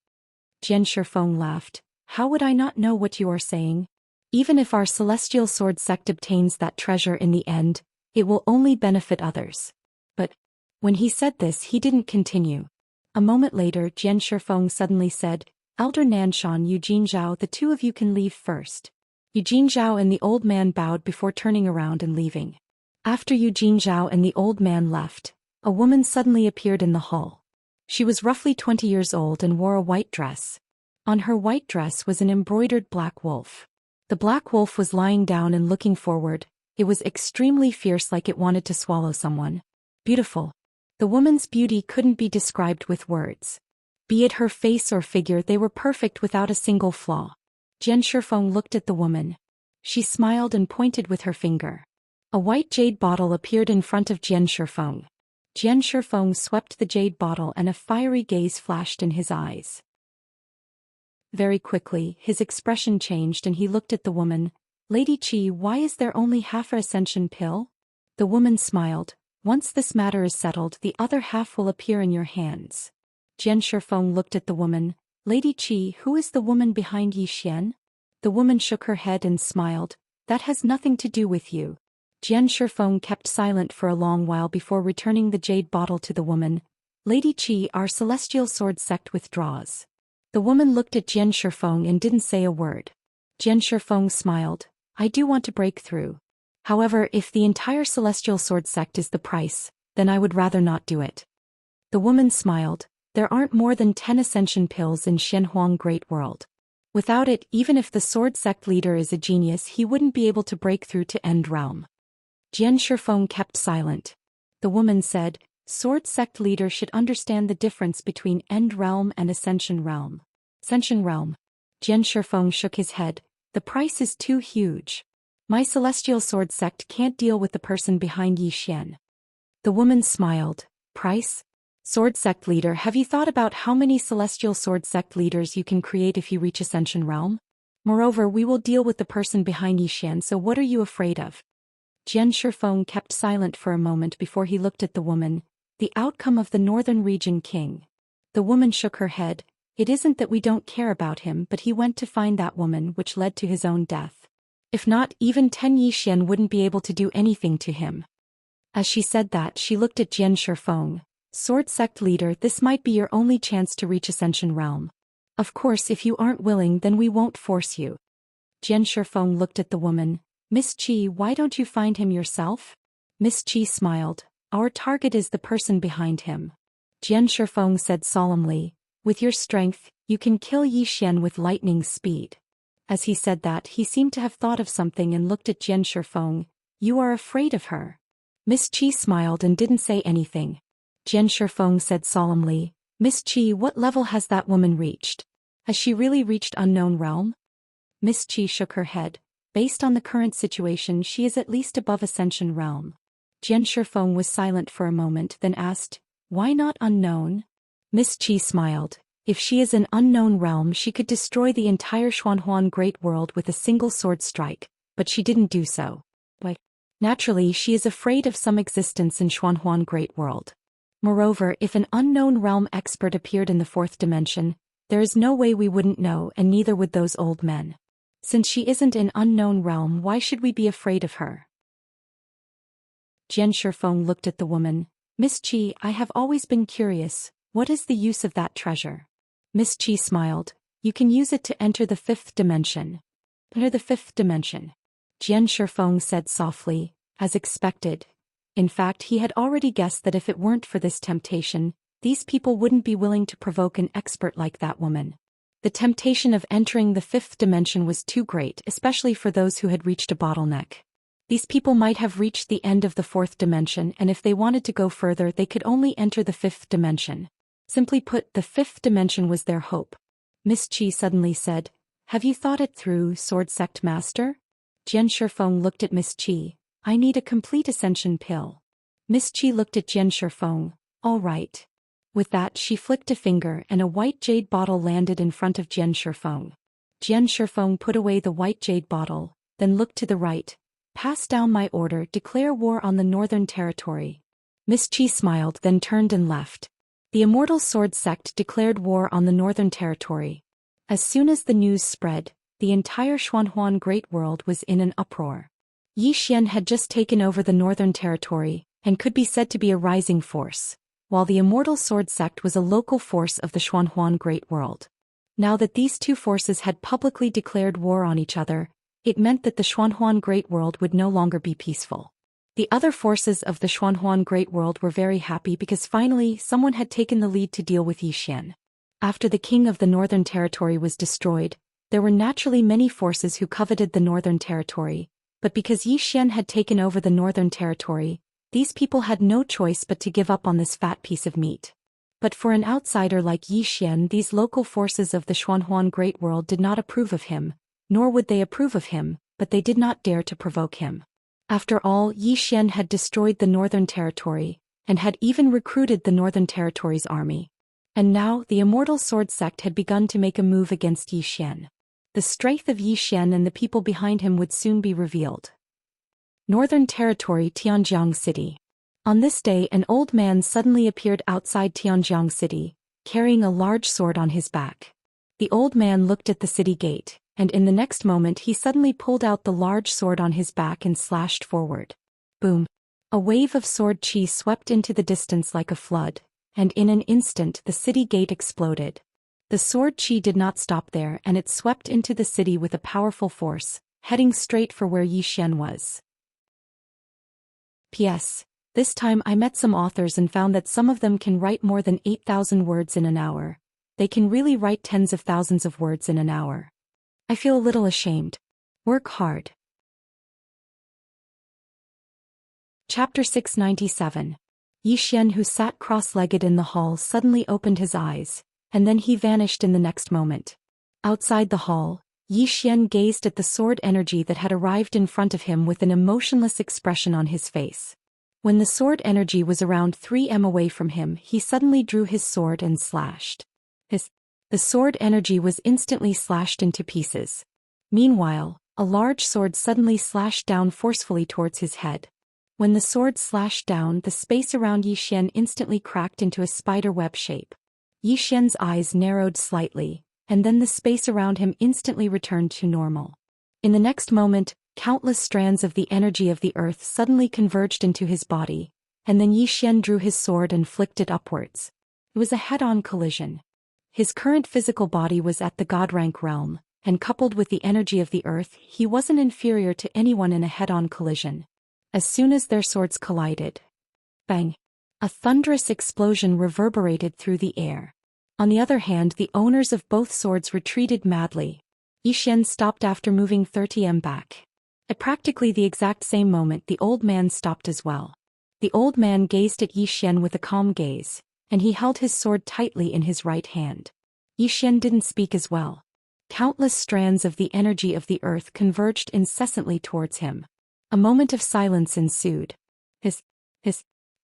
Jian Shifeng laughed. How would I not know what you are saying? Even if our celestial sword sect obtains that treasure in the end, it will only benefit others. But when he said this, he didn't continue. A moment later, Jian Shifeng suddenly said, Elder Nanshan, Eugene Zhao, the two of you can leave first. Eugene Zhao and the old man bowed before turning around and leaving. After Eugene Zhao and the old man left, a woman suddenly appeared in the hall. She was roughly 20 years old and wore a white dress. On her white dress was an embroidered black wolf. The black wolf was lying down and looking forward. It was extremely fierce, like it wanted to swallow someone. Beautiful. The woman's beauty couldn't be described with words. Be it her face or figure, they were perfect without a single flaw. Jian Shifeng looked at the woman. She smiled and pointed with her finger. A white jade bottle appeared in front of Jian Shifeng. Jian Shifeng swept the jade bottle and a fiery gaze flashed in his eyes. Very quickly, his expression changed and he looked at the woman. Lady Qi, why is there only half an ascension pill? The woman smiled. Once this matter is settled, the other half will appear in your hands. Jian Shifeng looked at the woman. Lady Qi, who is the woman behind Yi Xian? The woman shook her head and smiled. That has nothing to do with you. Jian Shifeng kept silent for a long while before returning the jade bottle to the woman. Lady Qi, our celestial sword sect withdraws. The woman looked at Jian Shifeng and didn't say a word. Jian Shifeng smiled. I do want to break through. However, if the entire celestial sword sect is the price, then I would rather not do it. The woman smiled. There aren't more than 10 ascension pills in Shenhuang Great World. Without it, even if the sword sect leader is a genius, he wouldn't be able to break through to End Realm. Jian Shifeng kept silent. The woman said, Sword sect leader should understand the difference between End Realm and Ascension Realm. Ascension Realm. Jian Shifeng shook his head. The price is too huge. My celestial sword sect can't deal with the person behind Yi Xian. The woman smiled. Price? Sword sect leader, have you thought about how many celestial sword sect leaders you can create if you reach Ascension Realm? Moreover, we will deal with the person behind Yi Xian, so what are you afraid of? Jian Shifeng kept silent for a moment before he looked at the woman. The outcome of the Northern Region King. The woman shook her head. It isn't that we don't care about him, but he went to find that woman, which led to his own death. If not, even 10 Yi Xian wouldn't be able to do anything to him. As she said that, she looked at Jian Shifeng. Sword sect leader, this might be your only chance to reach Ascension Realm. Of course, if you aren't willing, then we won't force you. Jian Shifeng looked at the woman. Miss Qi, why don't you find him yourself? Miss Qi smiled. Our target is the person behind him. Jian Shifeng said solemnly. With your strength, you can kill Yi Xian with lightning speed. As he said that, he seemed to have thought of something and looked at Jian Shifeng. You are afraid of her. Miss Qi smiled and didn't say anything. Jian Shifeng said solemnly, Miss Qi, what level has that woman reached? Has she really reached Unknown Realm? Miss Qi shook her head. Based on the current situation, she is at least above Ascension Realm. Jian Shifeng was silent for a moment, then asked, Why not Unknown? Miss Qi smiled. If she is in Unknown Realm, she could destroy the entire Xuanhuan Great World with a single sword strike, but she didn't do so. Why? Naturally, she is afraid of some existence in Xuanhuan Great World. Moreover, if an Unknown Realm expert appeared in the fourth dimension, there is no way we wouldn't know, and neither would those old men. Since she isn't in Unknown Realm, why should we be afraid of her? Jian Shifeng looked at the woman. Miss Qi, I have always been curious, what is the use of that treasure? Miss Qi smiled. You can use it to enter the fifth dimension. Enter the fifth dimension. Jian Shifeng said softly, as expected. In fact, he had already guessed that if it weren't for this temptation, these people wouldn't be willing to provoke an expert like that woman. The temptation of entering the fifth dimension was too great, especially for those who had reached a bottleneck. These people might have reached the end of the fourth dimension, and if they wanted to go further, they could only enter the fifth dimension. Simply put, the fifth dimension was their hope. Miss Qi suddenly said, Have you thought it through, Sword Sect Master? Jian Shifeng looked at Miss Qi. I need a complete ascension pill. Miss Qi looked at Jian Shifeng. All right. With that, she flicked a finger and a white jade bottle landed in front of Jian Shifeng. Jian Shifeng put away the white jade bottle, then looked to the right. pass down my order, declare war on the Northern Territory. Miss Qi smiled, then turned and left. The Immortal Sword Sect declared war on the Northern Territory. As soon as the news spread, the entire Xuanhuan Great World was in an uproar. Yi Xian had just taken over the Northern Territory, and could be said to be a rising force, while the Immortal Sword Sect was a local force of the Xuanhuan Great World. Now that these two forces had publicly declared war on each other, it meant that the Xuanhuan Great World would no longer be peaceful. The other forces of the Xuanhuan Great World were very happy because finally someone had taken the lead to deal with Yi Xian. After the king of the Northern Territory was destroyed, there were naturally many forces who coveted the Northern Territory, but because Yi Xian had taken over the Northern Territory, these people had no choice but to give up on this fat piece of meat. But for an outsider like Yi Xian, these local forces of the Xuanhuan Great World did not approve of him, nor would they approve of him, but they did not dare to provoke him. After all, Yi Xian had destroyed the Northern Territory, and had even recruited the Northern Territory's army. And now, the Immortal Sword Sect had begun to make a move against Yi Xian. The strength of Yi Xian and the people behind him would soon be revealed. Northern Territory, Tianjiang City. On this day, an old man suddenly appeared outside Tianjiang City, carrying a large sword on his back. The old man looked at the city gate, and in the next moment he suddenly pulled out the large sword on his back and slashed forward. Boom! A wave of sword chi swept into the distance like a flood, and in an instant the city gate exploded. The sword chi did not stop there, and it swept into the city with a powerful force, heading straight for where Yi Xian was. P.S. This time I met some authors and found that some of them can write more than 8,000 words in an hour. They can really write tens of thousands of words in an hour. I feel a little ashamed. Work hard. Chapter 697. Yi Xian, who sat cross-legged in the hall, suddenly opened his eyes, and then he vanished in the next moment. Outside the hall, Yi Xian gazed at the sword energy that had arrived in front of him with an emotionless expression on his face. When the sword energy was around 3 m away from him, he suddenly drew his sword and slashed. The sword energy was instantly slashed into pieces. Meanwhile, a large sword suddenly slashed down forcefully towards his head. When the sword slashed down, the space around Yi Xian instantly cracked into a spider web shape. Yi Xian's eyes narrowed slightly, and then the space around him instantly returned to normal. In the next moment, countless strands of the energy of the earth suddenly converged into his body, and then Yi Xian drew his sword and flicked it upwards. It was a head-on collision. His current physical body was at the god rank realm, and coupled with the energy of the earth, he wasn't inferior to anyone in a head-on collision. As soon as their swords collided, bang! A thunderous explosion reverberated through the air. On the other hand, the owners of both swords retreated madly. Yi Xian stopped after moving 30 m back. At practically the exact same moment, the old man stopped as well. The old man gazed at Yi Xian with a calm gaze, and he held his sword tightly in his right hand. Yi Xian didn't speak as well. Countless strands of the energy of the earth converged incessantly towards him. A moment of silence ensued.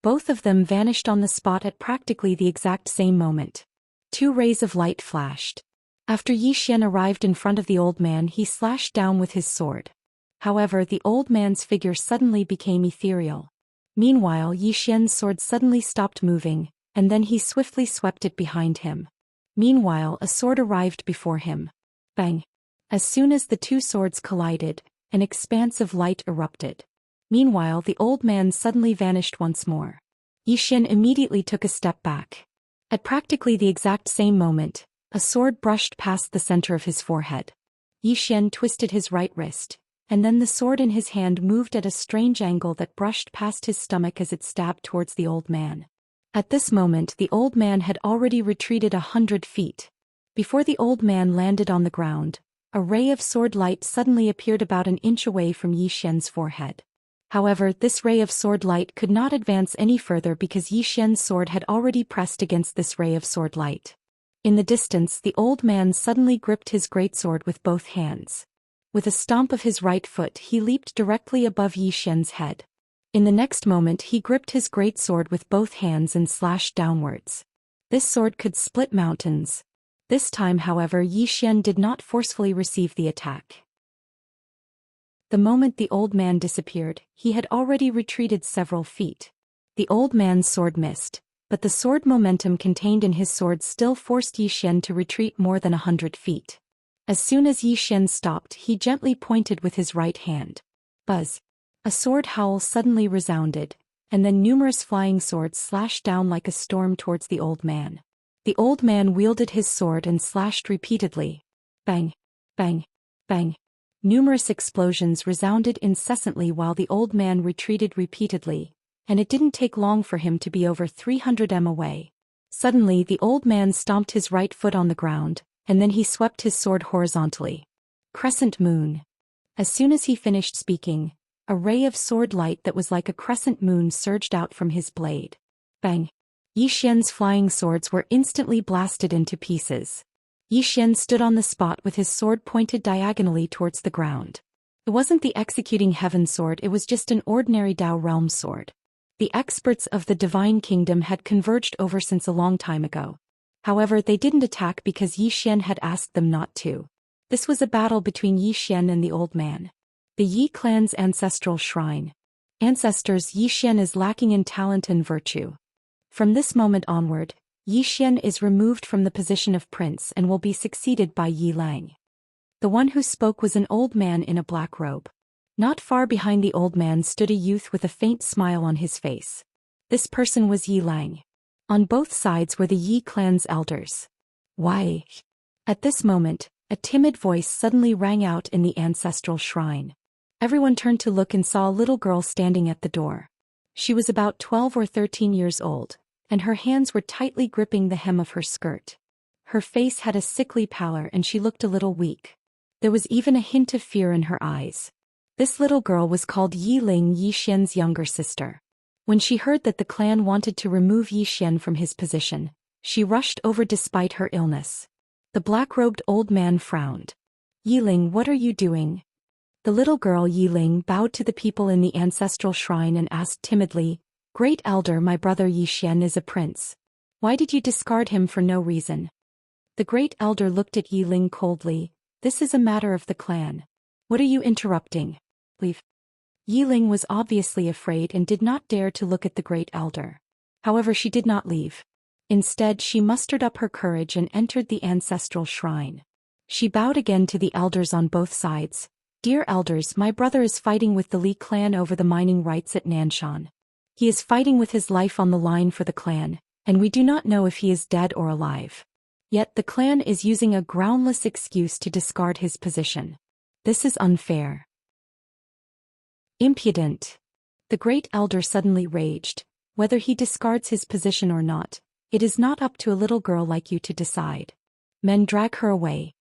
Both of them vanished on the spot at practically the exact same moment. 2 rays of light flashed. After Yi Xian arrived in front of the old man, he slashed down with his sword. However, the old man's figure suddenly became ethereal. Meanwhile, Yi Xian's sword suddenly stopped moving, and then he swiftly swept it behind him. Meanwhile, a sword arrived before him. Bang! As soon as the two swords collided, an expanse of light erupted. Meanwhile, the old man suddenly vanished once more. Yi Xian immediately took a step back. At practically the exact same moment, a sword brushed past the center of his forehead. Yi Xian twisted his right wrist, and then the sword in his hand moved at a strange angle that brushed past his stomach as it stabbed towards the old man. At this moment, the old man had already retreated 100 feet. Before the old man landed on the ground, a ray of sword light suddenly appeared about an inch away from Yi Xian's forehead. However, this ray of sword light could not advance any further because Yi Xian's sword had already pressed against this ray of sword light. In the distance, the old man suddenly gripped his greatsword with both hands. With a stomp of his right foot, he leaped directly above Yi Xian's head. In the next moment, he gripped his greatsword with both hands and slashed downwards. This sword could split mountains. This time, however, Yi Xian did not forcefully receive the attack. The moment the old man disappeared, he had already retreated several feet. The old man's sword missed, but the sword momentum contained in his sword still forced Yi Xian to retreat more than 100 feet. As soon as Yi Xian stopped, he gently pointed with his right hand. Buzz! A sword howl suddenly resounded, and then numerous flying swords slashed down like a storm towards the old man. The old man wielded his sword and slashed repeatedly. Bang! Bang! Bang! Numerous explosions resounded incessantly while the old man retreated repeatedly, and it didn't take long for him to be over 300 m away. Suddenly the old man stomped his right foot on the ground, and then he swept his sword horizontally. Crescent moon. As soon as he finished speaking, a ray of sword light that was like a crescent moon surged out from his blade. Bang! Yi Xian's flying swords were instantly blasted into pieces. Yi Xian stood on the spot with his sword pointed diagonally towards the ground. It wasn't the executing heaven sword, it was just an ordinary Dao realm sword. The experts of the divine kingdom had converged over since a long time ago. However, they didn't attack because Yi Xian had asked them not to. This was a battle between Yi Xian and the old man. The Yi clan's ancestral shrine. Ancestors, Yi Xian is lacking in talent and virtue. From this moment onward, Yi Xian is removed from the position of prince and will be succeeded by Yi Lang. The one who spoke was an old man in a black robe. Not far behind the old man stood a youth with a faint smile on his face. This person was Yi Lang. On both sides were the Yi clan's elders. Why? At this moment, a timid voice suddenly rang out in the ancestral shrine. Everyone turned to look and saw a little girl standing at the door. She was about 12 or 13 years old, and her hands were tightly gripping the hem of her skirt. Her face had a sickly pallor and she looked a little weak. There was even a hint of fear in her eyes. This little girl was called Yi Ling, Yi Xian's younger sister. When she heard that the clan wanted to remove Yi Xian from his position, she rushed over despite her illness. The black-robed old man frowned. Yi Ling, what are you doing? The little girl Yi Ling bowed to the people in the ancestral shrine and asked timidly, Great Elder, my brother Yi Xian is a prince. Why did you discard him for no reason? The Great Elder looked at Yi Ling coldly. This is a matter of the clan. What are you interrupting? Leave. Yi Ling was obviously afraid and did not dare to look at the Great Elder. However, she did not leave. Instead, she mustered up her courage and entered the ancestral shrine. She bowed again to the elders on both sides. Dear elders, my brother is fighting with the Li clan over the mining rights at Nanshan. He is fighting with his life on the line for the clan, and we do not know if he is dead or alive. Yet the clan is using a groundless excuse to discard his position. This is unfair. Impudent. The Great Elder suddenly raged. Whether he discards his position or not, it is not up to a little girl like you to decide. Men, drag her away.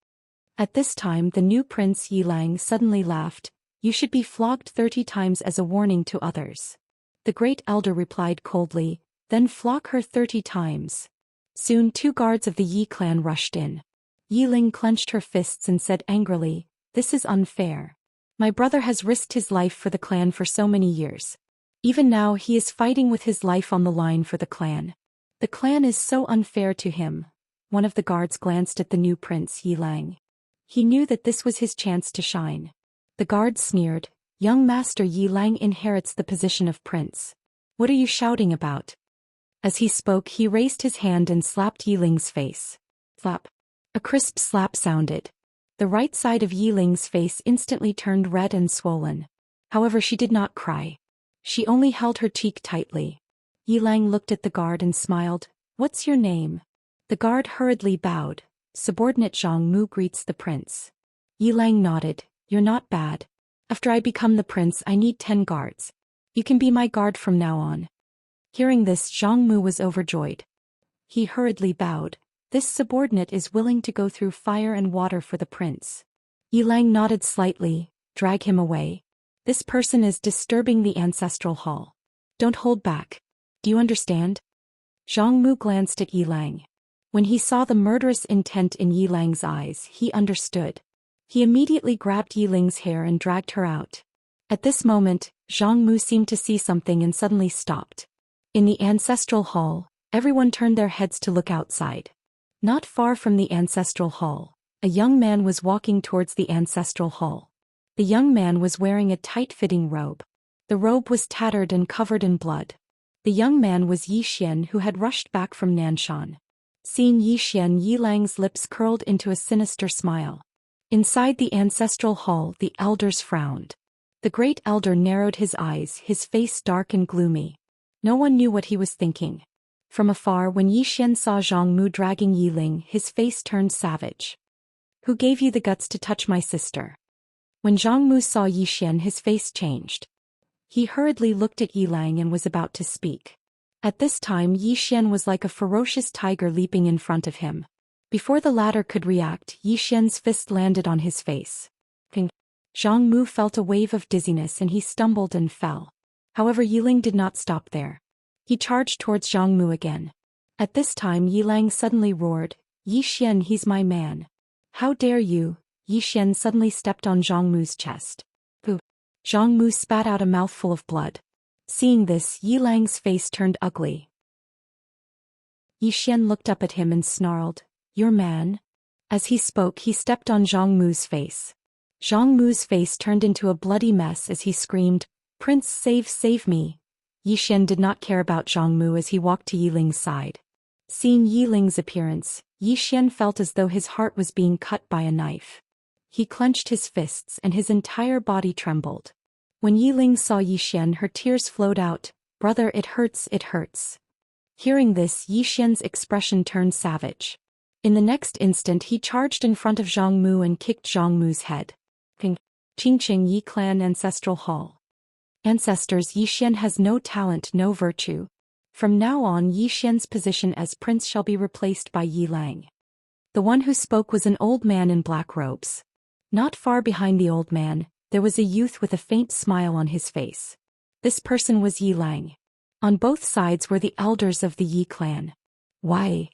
At this time the new prince Yi Lang suddenly laughed. You should be flogged 30 times as a warning to others. The Great Elder replied coldly, then flog her 30 times. Soon 2 guards of the Yi clan rushed in. Yi Ling clenched her fists and said angrily, This is unfair. My brother has risked his life for the clan for so many years. Even now he is fighting with his life on the line for the clan. The clan is so unfair to him. One of the guards glanced at the new prince Yi Lang. He knew that this was his chance to shine. The guard sneered, Young master Yi Lang inherits the position of prince. What are you shouting about? As he spoke he raised his hand and slapped Yi Ling's face. Slap. A crisp slap sounded. The right side of Yi Ling's face instantly turned red and swollen. However, she did not cry. She only held her cheek tightly. Yi Lang looked at the guard and smiled. What's your name? The guard hurriedly bowed. Subordinate Zhang Mu greets the prince. Yi Lang nodded. You're not bad. After I become the prince I need 10 guards. You can be my guard from now on. Hearing this, Zhang Mu was overjoyed. He hurriedly bowed. This subordinate is willing to go through fire and water for the prince. Yi Lang nodded slightly. Drag him away. This person is disturbing the ancestral hall. Don't hold back. Do you understand? Zhang Mu glanced at Yi Lang. When he saw the murderous intent in Yi Lang's eyes, he understood. He immediately grabbed Yi Ling's hair and dragged her out. At this moment, Zhang Mu seemed to see something and suddenly stopped. In the ancestral hall, everyone turned their heads to look outside. Not far from the ancestral hall, a young man was walking towards the ancestral hall. The young man was wearing a tight-fitting robe. The robe was tattered and covered in blood. The young man was Zhou Xian, who had rushed back from Nanshan. Seeing Zhou Xian, Yilang's lips curled into a sinister smile. Inside the ancestral hall, the elders frowned. The great elder narrowed his eyes, his face dark and gloomy. No one knew what he was thinking. From afar, when Zhou Xian saw Zhang Mu dragging Yiling, his face turned savage. "Who gave you the guts to touch my sister?" When Zhang Mu saw Zhou Xian, his face changed. He hurriedly looked at Yilang and was about to speak. At this time, Zhou Xian was like a ferocious tiger leaping in front of him. Before the latter could react, Zhou Xian's fist landed on his face. Zhang Mu felt a wave of dizziness and he stumbled and fell. However, Yiling did not stop there. He charged towards Zhang Mu again. At this time, Yilang suddenly roared, "Zhou Xian, he's my man. How dare you?" Zhou Xian suddenly stepped on Zhang Mu's chest. Pooh! Zhang Mu spat out a mouthful of blood. Seeing this, Yilang's face turned ugly. Zhou Xian looked up at him and snarled, "Your man?" As he spoke, he stepped on Zhang Mu's face. Zhang Mu's face turned into a bloody mess as he screamed, "Prince, save me!" Zhou Xian did not care about Zhang Mu as he walked to Yiling's side. Seeing Yiling's appearance, Zhou Xian felt as though his heart was being cut by a knife. He clenched his fists and his entire body trembled. When Yiling saw Zhou Xian, her tears flowed out, "Brother, it hurts, it hurts." Hearing this, Zhou Xian's expression turned savage. In the next instant, he charged in front of Zhang Mu and kicked Zhang Mu's head. Qingqing Yi Clan Ancestral Hall. Ancestors, Zhou Xian has no talent, no virtue. From now on, Zhou Xian's position as prince shall be replaced by Yilang. The one who spoke was an old man in black robes. Not far behind the old man, there was a youth with a faint smile on his face. This person was Yilang. On both sides were the elders of the Yi clan. "Why?"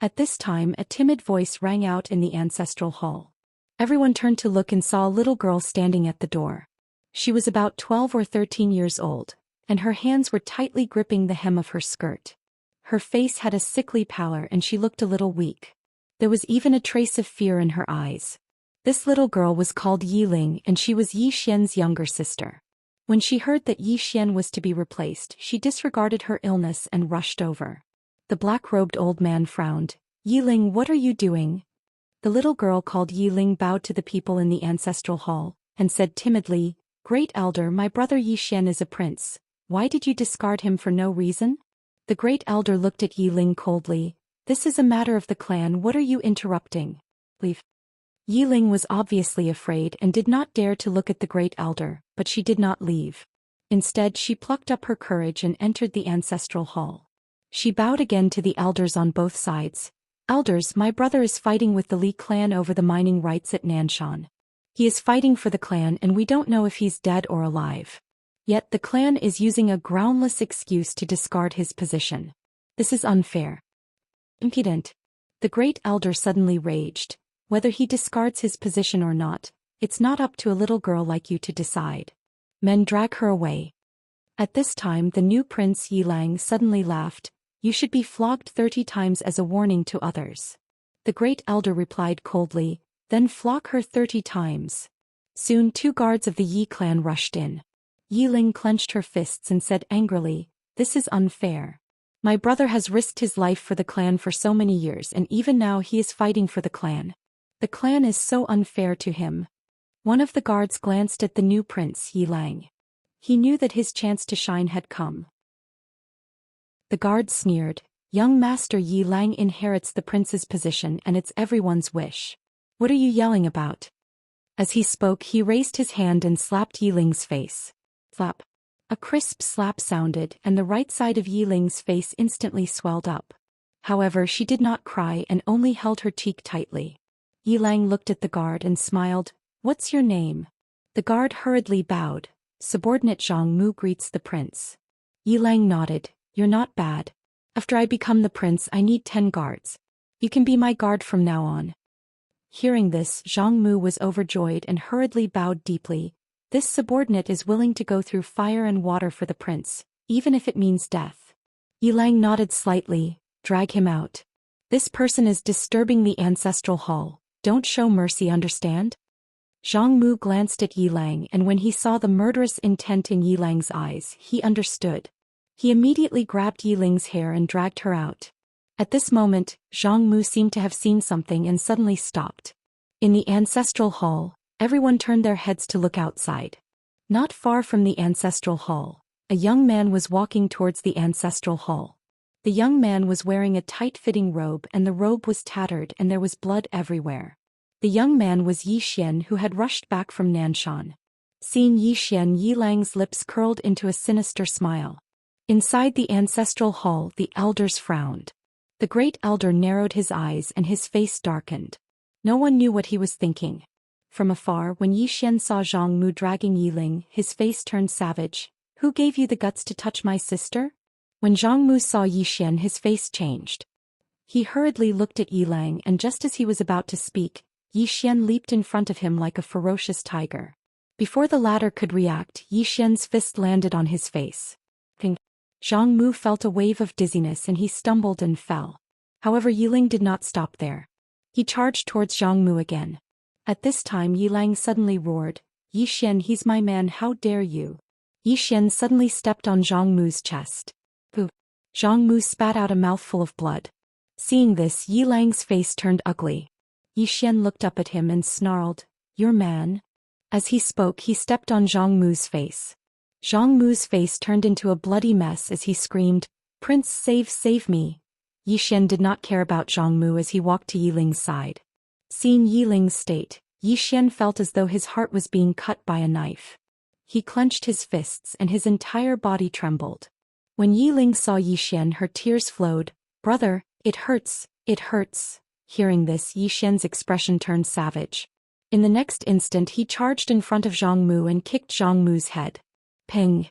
At this time, a timid voice rang out in the ancestral hall. Everyone turned to look and saw a little girl standing at the door. She was about 12 or 13 years old, and her hands were tightly gripping the hem of her skirt. Her face had a sickly pallor and she looked a little weak. There was even a trace of fear in her eyes. This little girl was called Yiling and she was Zhou Xian's younger sister. When she heard that Zhou Xian was to be replaced, she disregarded her illness and rushed over. The black-robed old man frowned. "Yiling, what are you doing?" The little girl called Yiling bowed to the people in the ancestral hall, and said timidly, "Great elder, my brother Zhou Xian is a prince. Why did you discard him for no reason?" The great elder looked at Yiling coldly. "This is a matter of the clan, what are you interrupting? Leave." Yiling was obviously afraid and did not dare to look at the great elder, but she did not leave. Instead, she plucked up her courage and entered the ancestral hall. She bowed again to the elders on both sides. "Elders, my brother is fighting with the Li clan over the mining rights at Nanshan. He is fighting for the clan and we don't know if he's dead or alive. Yet the clan is using a groundless excuse to discard his position. This is unfair. Impudent." The great elder suddenly raged. "Whether he discards his position or not, it's not up to a little girl like you to decide. Men, drag her away." At this time, the new prince Yilang suddenly laughed. "You should be flogged 30 times as a warning to others." The great elder replied coldly, "Then flog her 30 times. Soon 2 guards of the Yi clan rushed in. Yiling clenched her fists and said angrily, "This is unfair. My brother has risked his life for the clan for so many years and even now he is fighting for the clan. The clan is so unfair to him." One of the guards glanced at the new prince Yilang. He knew that his chance to shine had come. The guard sneered, "Young master Yilang inherits the prince's position and it's everyone's wish. What are you yelling about?" As he spoke, he raised his hand and slapped Yiling's face. Slap. A crisp slap sounded and the right side of Yiling's face instantly swelled up. However, she did not cry and only held her cheek tightly. Yilang looked at the guard and smiled. "What's your name?" The guard hurriedly bowed. "Subordinate Zhang Mu greets the prince." Yilang nodded. "You're not bad. After I become the prince, I need 10 guards. You can be my guard from now on." Hearing this, Zhang Mu was overjoyed and hurriedly bowed deeply. "This subordinate is willing to go through fire and water for the prince, even if it means death." Yilang nodded slightly. "Drag him out. This person is disturbing the ancestral hall. Don't show mercy, understand?" Zhang Mu glanced at Yilang, and when he saw the murderous intent in Yilang's eyes, he understood. He immediately grabbed Yiling's hair and dragged her out. At this moment, Zhang Mu seemed to have seen something and suddenly stopped. In the ancestral hall, everyone turned their heads to look outside. Not far from the ancestral hall, a young man was walking towards the ancestral hall. The young man was wearing a tight-fitting robe, and the robe was tattered and there was blood everywhere. The young man was Yi Xian, who had rushed back from Nanshan. Seeing Yi Xian, Yilang's lips curled into a sinister smile. Inside the ancestral hall, the elders frowned. The great elder narrowed his eyes and his face darkened. No one knew what he was thinking. From afar, when Yi Xian saw Zhang Mu dragging Yiling, his face turned savage. "Who gave you the guts to touch my sister?" When Zhang Mu saw Yi Xian, his face changed. He hurriedly looked at Yilang, and just as he was about to speak, Yi Xian leaped in front of him like a ferocious tiger. Before the latter could react, Yi Xian's fist landed on his face. Zhang Mu felt a wave of dizziness and he stumbled and fell. However, Yiling did not stop there. He charged towards Zhang Mu again. At this time, Yilang suddenly roared, "Yi Xian, he's my man, how dare you!" Yi Xian suddenly stepped on Zhang Mu's chest. Pooh! Zhang Mu spat out a mouthful of blood. Seeing this, Yilang's face turned ugly. Yi Xian looked up at him and snarled, "Your man?" As he spoke, he stepped on Zhang Mu's face. Zhang Mu's face turned into a bloody mess as he screamed, "Prince, save me!" Yi Xian did not care about Zhang Mu as he walked to Yiling's side. Seeing Yiling's state, Yi Xian felt as though his heart was being cut by a knife. He clenched his fists and his entire body trembled. When Yiling saw Yi Xian, her tears flowed. "Brother, it hurts, it hurts." Hearing this, Yi Xian's expression turned savage. In the next instant, he charged in front of Zhang Mu and kicked Zhang Mu's head. Ping.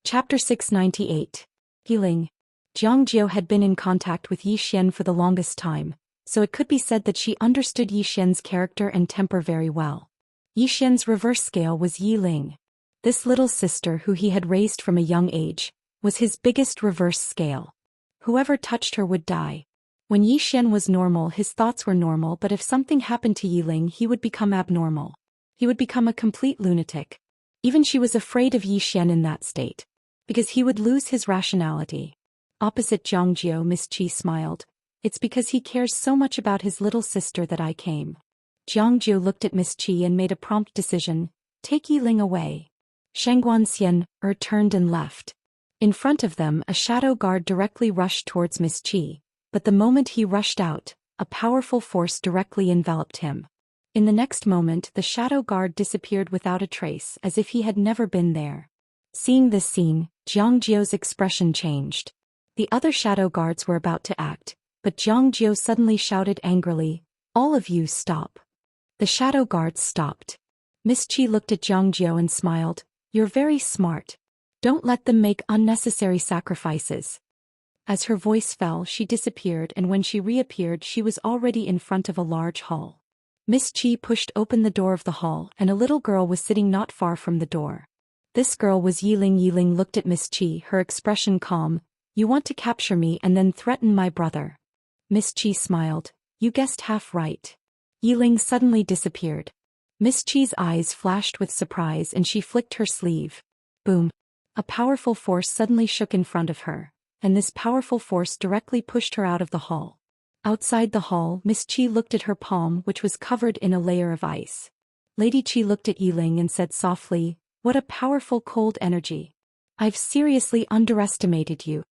Chapter 698. Healing. Jiang Jiao had been in contact with Yi Xian for the longest time, so it could be said that she understood Yi Xian's character and temper very well. Yi Xian's reverse scale was Yi Ling. This little sister, who he had raised from a young age, was his biggest reverse scale. Whoever touched her would die. When Yi Xian was normal, his thoughts were normal, but if something happened to Yi Ling, he would become abnormal. He would become a complete lunatic. Even she was afraid of Yi Xian in that state, because he would lose his rationality. Opposite Jiang Jiao, Miss Qi smiled. "It's because he cares so much about his little sister that I came." Jiang Jiao looked at Miss Qi and made a prompt decision. "Take Yi Ling away." Xian turned and left. In front of them, a shadow guard directly rushed towards Miss Qi, but the moment he rushed out, a powerful force directly enveloped him. In the next moment, the shadow guard disappeared without a trace, as if he had never been there. Seeing this scene, Jiang Jiao's expression changed. The other shadow guards were about to act, but Jiang Jiao suddenly shouted angrily, "All of you stop." The shadow guards stopped. Miss Qi looked at Jiang Jiao and smiled, "You're very smart. Don't let them make unnecessary sacrifices." As her voice fell, she disappeared, and when she reappeared, she was already in front of a large hall. Miss Qi pushed open the door of the hall, and a little girl was sitting not far from the door. This girl was Yiling. Yiling looked at Miss Qi, her expression calm. "You want to capture me and then threaten my brother." Miss Qi smiled. "You guessed half right." Yiling suddenly disappeared. Miss Qi's eyes flashed with surprise and she flicked her sleeve. Boom! A powerful force suddenly shook in front of her, and this powerful force directly pushed her out of the hall. Outside the hall, Miss Qi looked at her palm, which was covered in a layer of ice. Lady Qi looked at Yiling and said softly, "What a powerful cold energy. I've seriously underestimated you."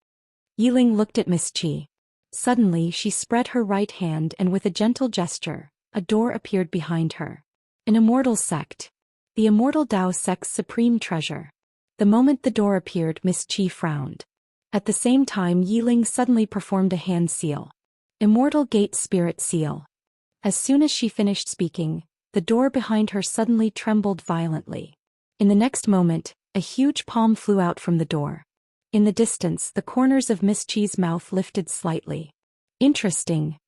Yiling looked at Miss Qi. Suddenly, she spread her right hand and with a gentle gesture, a door appeared behind her. An immortal sect. The immortal Dao sect's supreme treasure. The moment the door appeared, Miss Qi frowned. At the same time, Yiling suddenly performed a hand seal. Immortal Gate Spirit Seal. As soon as she finished speaking, the door behind her suddenly trembled violently. In the next moment, a huge palm flew out from the door. In the distance, the corners of Miss Qi's mouth lifted slightly. Interesting.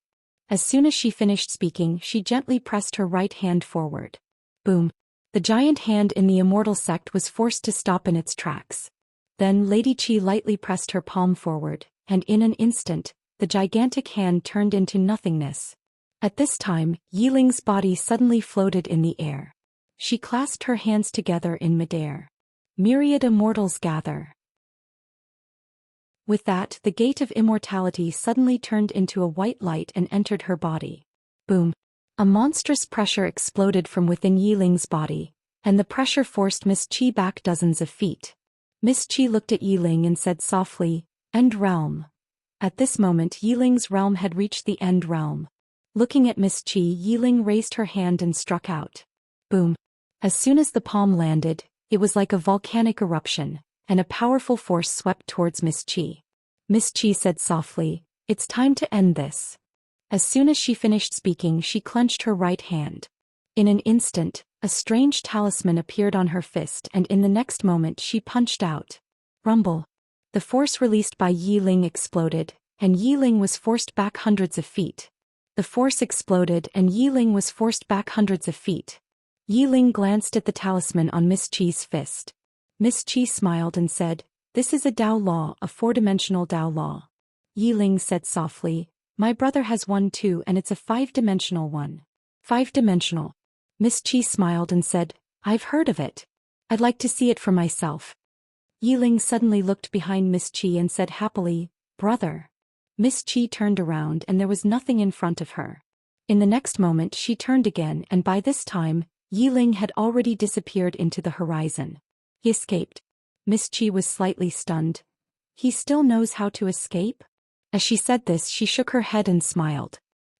As soon as she finished speaking, she gently pressed her right hand forward. Boom. The giant hand in the immortal sect was forced to stop in its tracks. Then Lady Qi lightly pressed her palm forward, and in an instant, the gigantic hand turned into nothingness. At this time, Yiling's body suddenly floated in the air. She clasped her hands together in midair. Myriad immortals gather. With that, the gate of immortality suddenly turned into a white light and entered her body. Boom! A monstrous pressure exploded from within Yiling's body, and the pressure forced Miss Qi back dozens of feet. Miss Qi looked at Yiling and said softly, "End realm." At this moment Yiling's realm had reached the end realm. Looking at Miss Qi, Yiling raised her hand and struck out. Boom! As soon as the palm landed, it was like a volcanic eruption, and a powerful force swept towards Miss Qi. Miss Qi said softly, "It's time to end this." As soon as she finished speaking, she clenched her right hand. In an instant, a strange talisman appeared on her fist, and in the next moment she punched out. Rumble! The force released by Yiling exploded, and Yiling was forced back hundreds of feet. The force exploded and Yiling was forced back hundreds of feet. Yiling glanced at the talisman on Miss Qi's fist. Miss Qi smiled and said, "This is a Dao law, a four-dimensional Dao law." Yiling said softly, "My brother has one too, and it's a five-dimensional one." Five-dimensional. Miss Qi smiled and said, "I've heard of it. I'd like to see it for myself." Yiling suddenly looked behind Miss Qi and said happily, "Brother." Miss Qi turned around and there was nothing in front of her. In the next moment she turned again, and by this time, Yiling had already disappeared into the horizon. He escaped. Miss Qi was slightly stunned. He still knows how to escape? As she said this, she shook her head and smiled.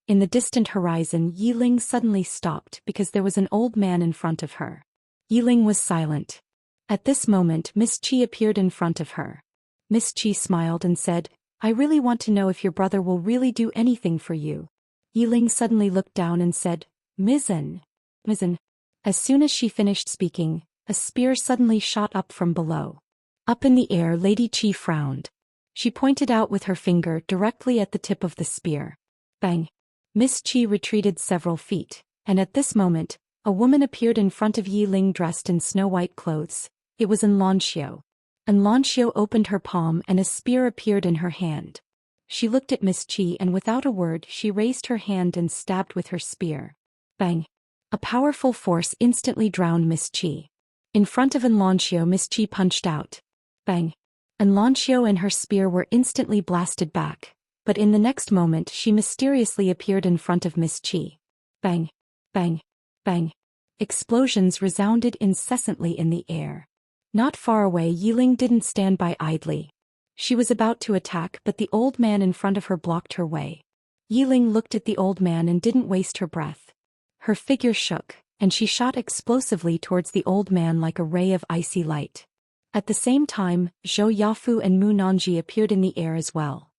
In the distant horizon, Yiling suddenly stopped because there was an old man in front of her. Yiling was silent. At this moment, Miss Qi appeared in front of her. Miss Qi smiled and said, "I really want to know if your brother will really do anything for you." Yiling suddenly looked down and said, "Mizzen." Mizzen. As soon as she finished speaking, a spear suddenly shot up from below. Up in the air, Lady Qi frowned. She pointed out with her finger directly at the tip of the spear. Bang! Miss Qi retreated several feet, and at this moment, a woman appeared in front of Yiling dressed in snow-white clothes. It was Xianxia. Xianxia opened her palm and a spear appeared in her hand. She looked at Miss Qi and without a word she raised her hand and stabbed with her spear. Bang! A powerful force instantly drowned Miss Qi. In front of Xianxia, Miss Qi punched out. Bang! Xianxia and her spear were instantly blasted back, but in the next moment she mysteriously appeared in front of Miss Qi. Bang! Bang! Bang! Explosions resounded incessantly in the air. Not far away, Yiling didn't stand by idly. She was about to attack, but the old man in front of her blocked her way. Yiling looked at the old man and didn't waste her breath. Her figure shook, and she shot explosively towards the old man like a ray of icy light. At the same time, Zhou Yafu and Mu Nanji appeared in the air as well.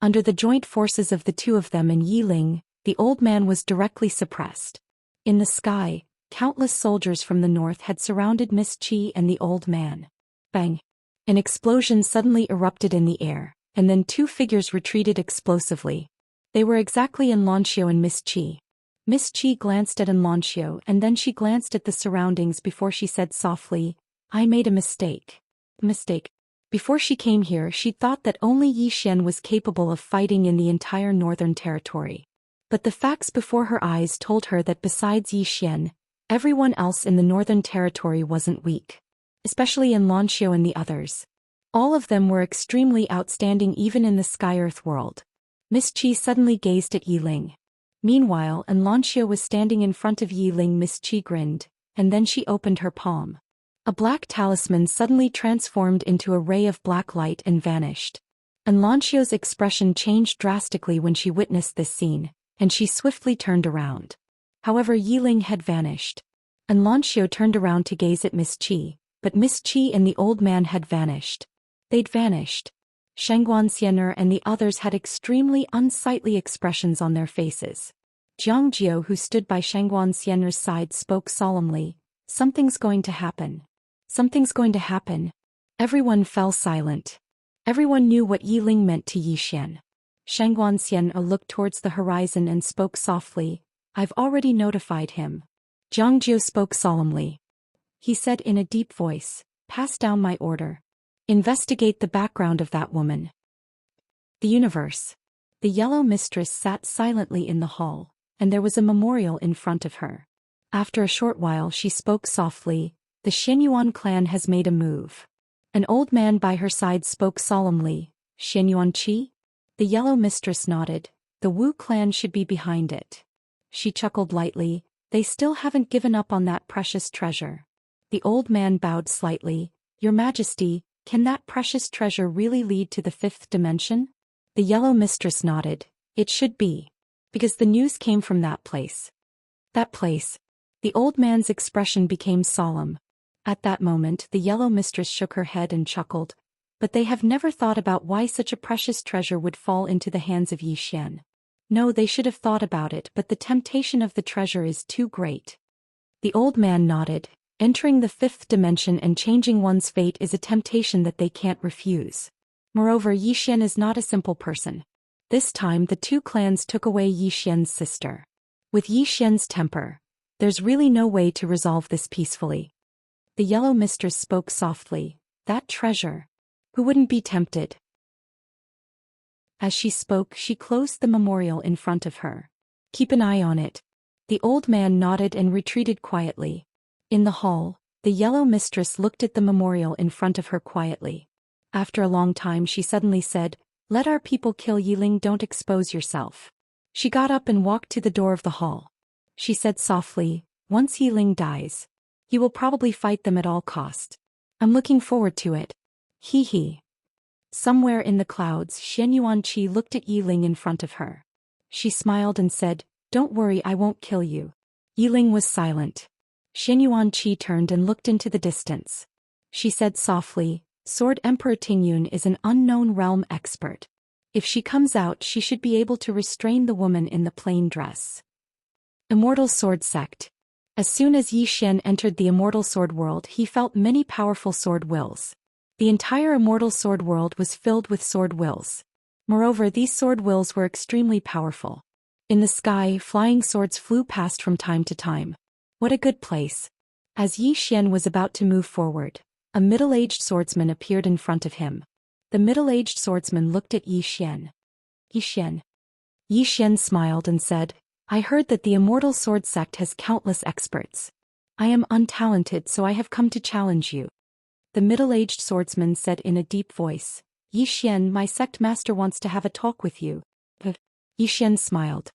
Under the joint forces of the two of them and Yiling, the old man was directly suppressed. In the sky, countless soldiers from the north had surrounded Miss Qi and the old man. Bang! An explosion suddenly erupted in the air, and then two figures retreated explosively. They were exactly Xianxia and Miss Qi. Miss Qi glanced at Xianxia and then she glanced at the surroundings before she said softly, "I made a mistake." Mistake. Before she came here, she thought that only Zhou Xian was capable of fighting in the entire northern territory. But the facts before her eyes told her that besides Zhou Xian, everyone else in the northern territory wasn't weak. Especially Xianxia and the others. All of them were extremely outstanding even in the Sky-Earth world. Miss Qi suddenly gazed at Yiling. Meanwhile, Xianxia was standing in front of Yiling. Miss Qi grinned, and then she opened her palm. A black talisman suddenly transformed into a ray of black light and vanished. Xianxia's expression changed drastically when she witnessed this scene, and she swiftly turned around. However, Yiling had vanished. Xianxia turned around to gaze at Miss Qi, but Miss Qi and the old man had vanished. They'd vanished. Xianxia and the others had extremely unsightly expressions on their faces. Jiang Jiu, who stood by Xianxia's side, spoke solemnly, "Something's going to happen. Something's going to happen." Everyone fell silent. Everyone knew what Yiling meant to Zhou Xian. Xianxia looked towards the horizon and spoke softly, "I've already notified him." Jiang Jiu spoke solemnly. He said in a deep voice, "Pass down my order. Investigate the background of that woman." The universe. The yellow mistress sat silently in the hall, and there was a memorial in front of her. After a short while she spoke softly, "The Xianyuan clan has made a move." An old man by her side spoke solemnly, "Xianyuan Qi?" The yellow mistress nodded, "The Wu clan should be behind it." She chuckled lightly, "They still haven't given up on that precious treasure." The old man bowed slightly, "Your Majesty, can that precious treasure really lead to the fifth dimension?" The yellow mistress nodded, "It should be. Because the news came from that place." That place. The old man's expression became solemn. At that moment the yellow mistress shook her head and chuckled, "But they have never thought about why such a precious treasure would fall into the hands of Zhou Xian. No, they should have thought about it, but the temptation of the treasure is too great." The old man nodded, "Entering the fifth dimension and changing one's fate is a temptation that they can't refuse. Moreover, Zhou Xian is not a simple person." This time the two clans took away Zhou Xian's sister. With Zhou Xian's temper, there's really no way to resolve this peacefully. The yellow mistress spoke softly, "That treasure. Who wouldn't be tempted?" As she spoke, she closed the memorial in front of her. "Keep an eye on it." The old man nodded and retreated quietly. In the hall, the yellow mistress looked at the memorial in front of her quietly. After a long time she suddenly said, "Let our people kill Yiling, don't expose yourself." She got up and walked to the door of the hall. She said softly, "Once Yiling dies, he will probably fight them at all cost. I'm looking forward to it. Hee hee." Somewhere in the clouds Xianyuan Qi looked at Yiling in front of her. She smiled and said, "Don't worry, I won't kill you." Yiling was silent. Xianyuan Qi turned and looked into the distance. She said softly, "Sword Emperor Tingyun is an unknown realm expert. If she comes out she should be able to restrain the woman in the plain dress." Immortal Sword Sect. As soon as Zhou Xian entered the Immortal Sword World he felt many powerful sword wills. The entire Immortal Sword World was filled with sword wills. Moreover, these sword wills were extremely powerful. In the sky, flying swords flew past from time to time. What a good place. As Zhou Xian was about to move forward, a middle-aged swordsman appeared in front of him. The middle-aged swordsman looked at Zhou Xian. "Zhou Xian." Zhou Xian smiled and said, "I heard that the Immortal Sword Sect has countless experts. I am untalented, so I have come to challenge you." The middle-aged swordsman said in a deep voice, "Zhou Xian, my sect master wants to have a talk with you." Zhou Xian smiled.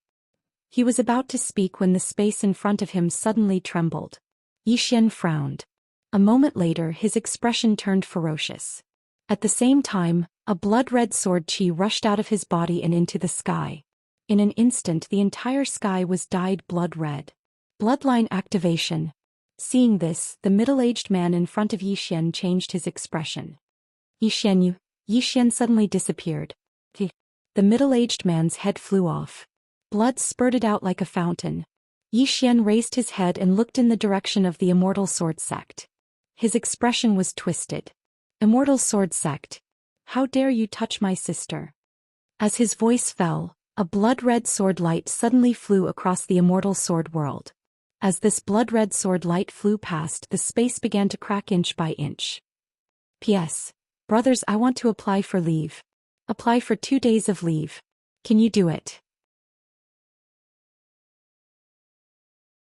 He was about to speak when the space in front of him suddenly trembled. Zhou Xian frowned. A moment later his expression turned ferocious. At the same time, a blood-red sword chi rushed out of his body and into the sky. In an instant the entire sky was dyed blood red. Bloodline activation. Seeing this, the middle-aged man in front of Zhou Xian changed his expression. Zhou Xian suddenly disappeared. The middle-aged man's head flew off. Blood spurted out like a fountain. Zhou Xian raised his head and looked in the direction of the Immortal Sword Sect. His expression was twisted. "Immortal Sword Sect. How dare you touch my sister?" As his voice fell, a blood-red sword light suddenly flew across the Immortal Sword World. As this blood-red sword light flew past, the space began to crack inch by inch. "P.S. Brothers, I want to apply for leave. Apply for 2 days of leave. Can you do it?"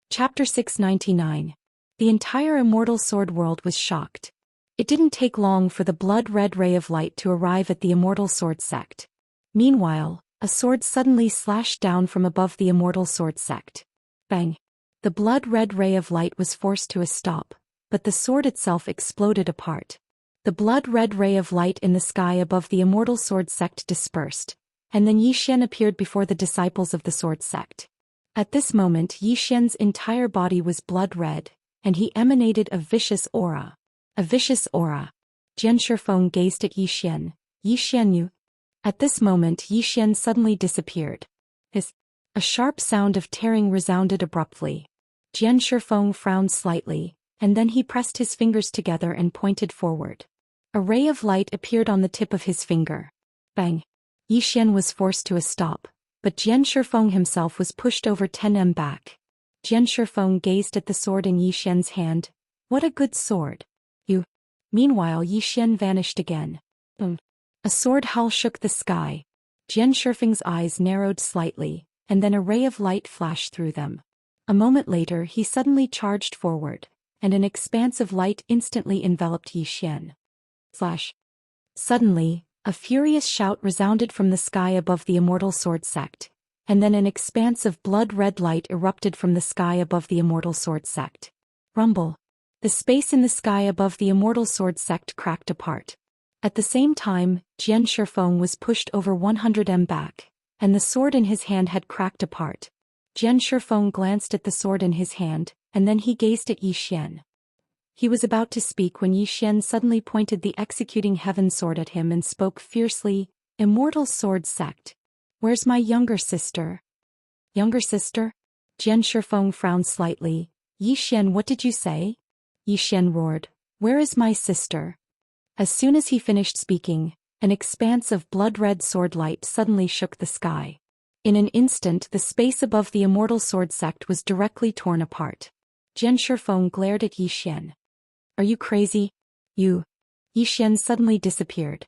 Chapter 699. The entire Immortal Sword World was shocked. It didn't take long for the blood-red ray of light to arrive at the Immortal Sword Sect. Meanwhile, a sword suddenly slashed down from above the Immortal Sword Sect. Bang! The blood-red ray of light was forced to a stop, but the sword itself exploded apart. The blood-red ray of light in the sky above the Immortal Sword Sect dispersed, and then Zhou Xian appeared before the disciples of the Sword Sect. At this moment Zhou Xian's entire body was blood-red, and he emanated a vicious aura. A vicious aura. Jian Shifeng gazed at Zhou Xian. "Zhou Xian, you..." At this moment Zhou Xian suddenly disappeared. A sharp sound of tearing resounded abruptly. Jian Shifeng frowned slightly, and then he pressed his fingers together and pointed forward. A ray of light appeared on the tip of his finger. Bang! Zhou Xian was forced to a stop, but Jian Shifeng himself was pushed over 10 back. Jian Shifeng gazed at the sword in Zhou Xian's hand. "What a good sword. You..." Meanwhile Zhou Xian vanished again. A sword howl shook the sky. Jian Shifeng's eyes narrowed slightly, and then a ray of light flashed through them. A moment later he suddenly charged forward, and an expanse of light instantly enveloped Yi Xian. Flash. Suddenly, a furious shout resounded from the sky above the Immortal Sword Sect, and then an expanse of blood-red light erupted from the sky above the Immortal Sword Sect. Rumble. The space in the sky above the Immortal Sword Sect cracked apart. At the same time, Jian Shifeng was pushed over 100 m back, and the sword in his hand had cracked apart. Jian Shifeng glanced at the sword in his hand, and then he gazed at Yi Xian. He was about to speak when Yi Xian suddenly pointed the executing heaven sword at him and spoke fiercely, "Immortal Sword Sect. Where's my younger sister?" "Younger sister?" Jian Shifeng frowned slightly. "Yi Xian, what did you say?" Yi Xian roared, "Where is my sister?" As soon as he finished speaking, an expanse of blood-red sword light suddenly shook the sky. In an instant the space above the Immortal Sword Sect was directly torn apart. Jian Shifeng glared at Yi Xian. "Are you crazy? You..." Yi Xian suddenly disappeared.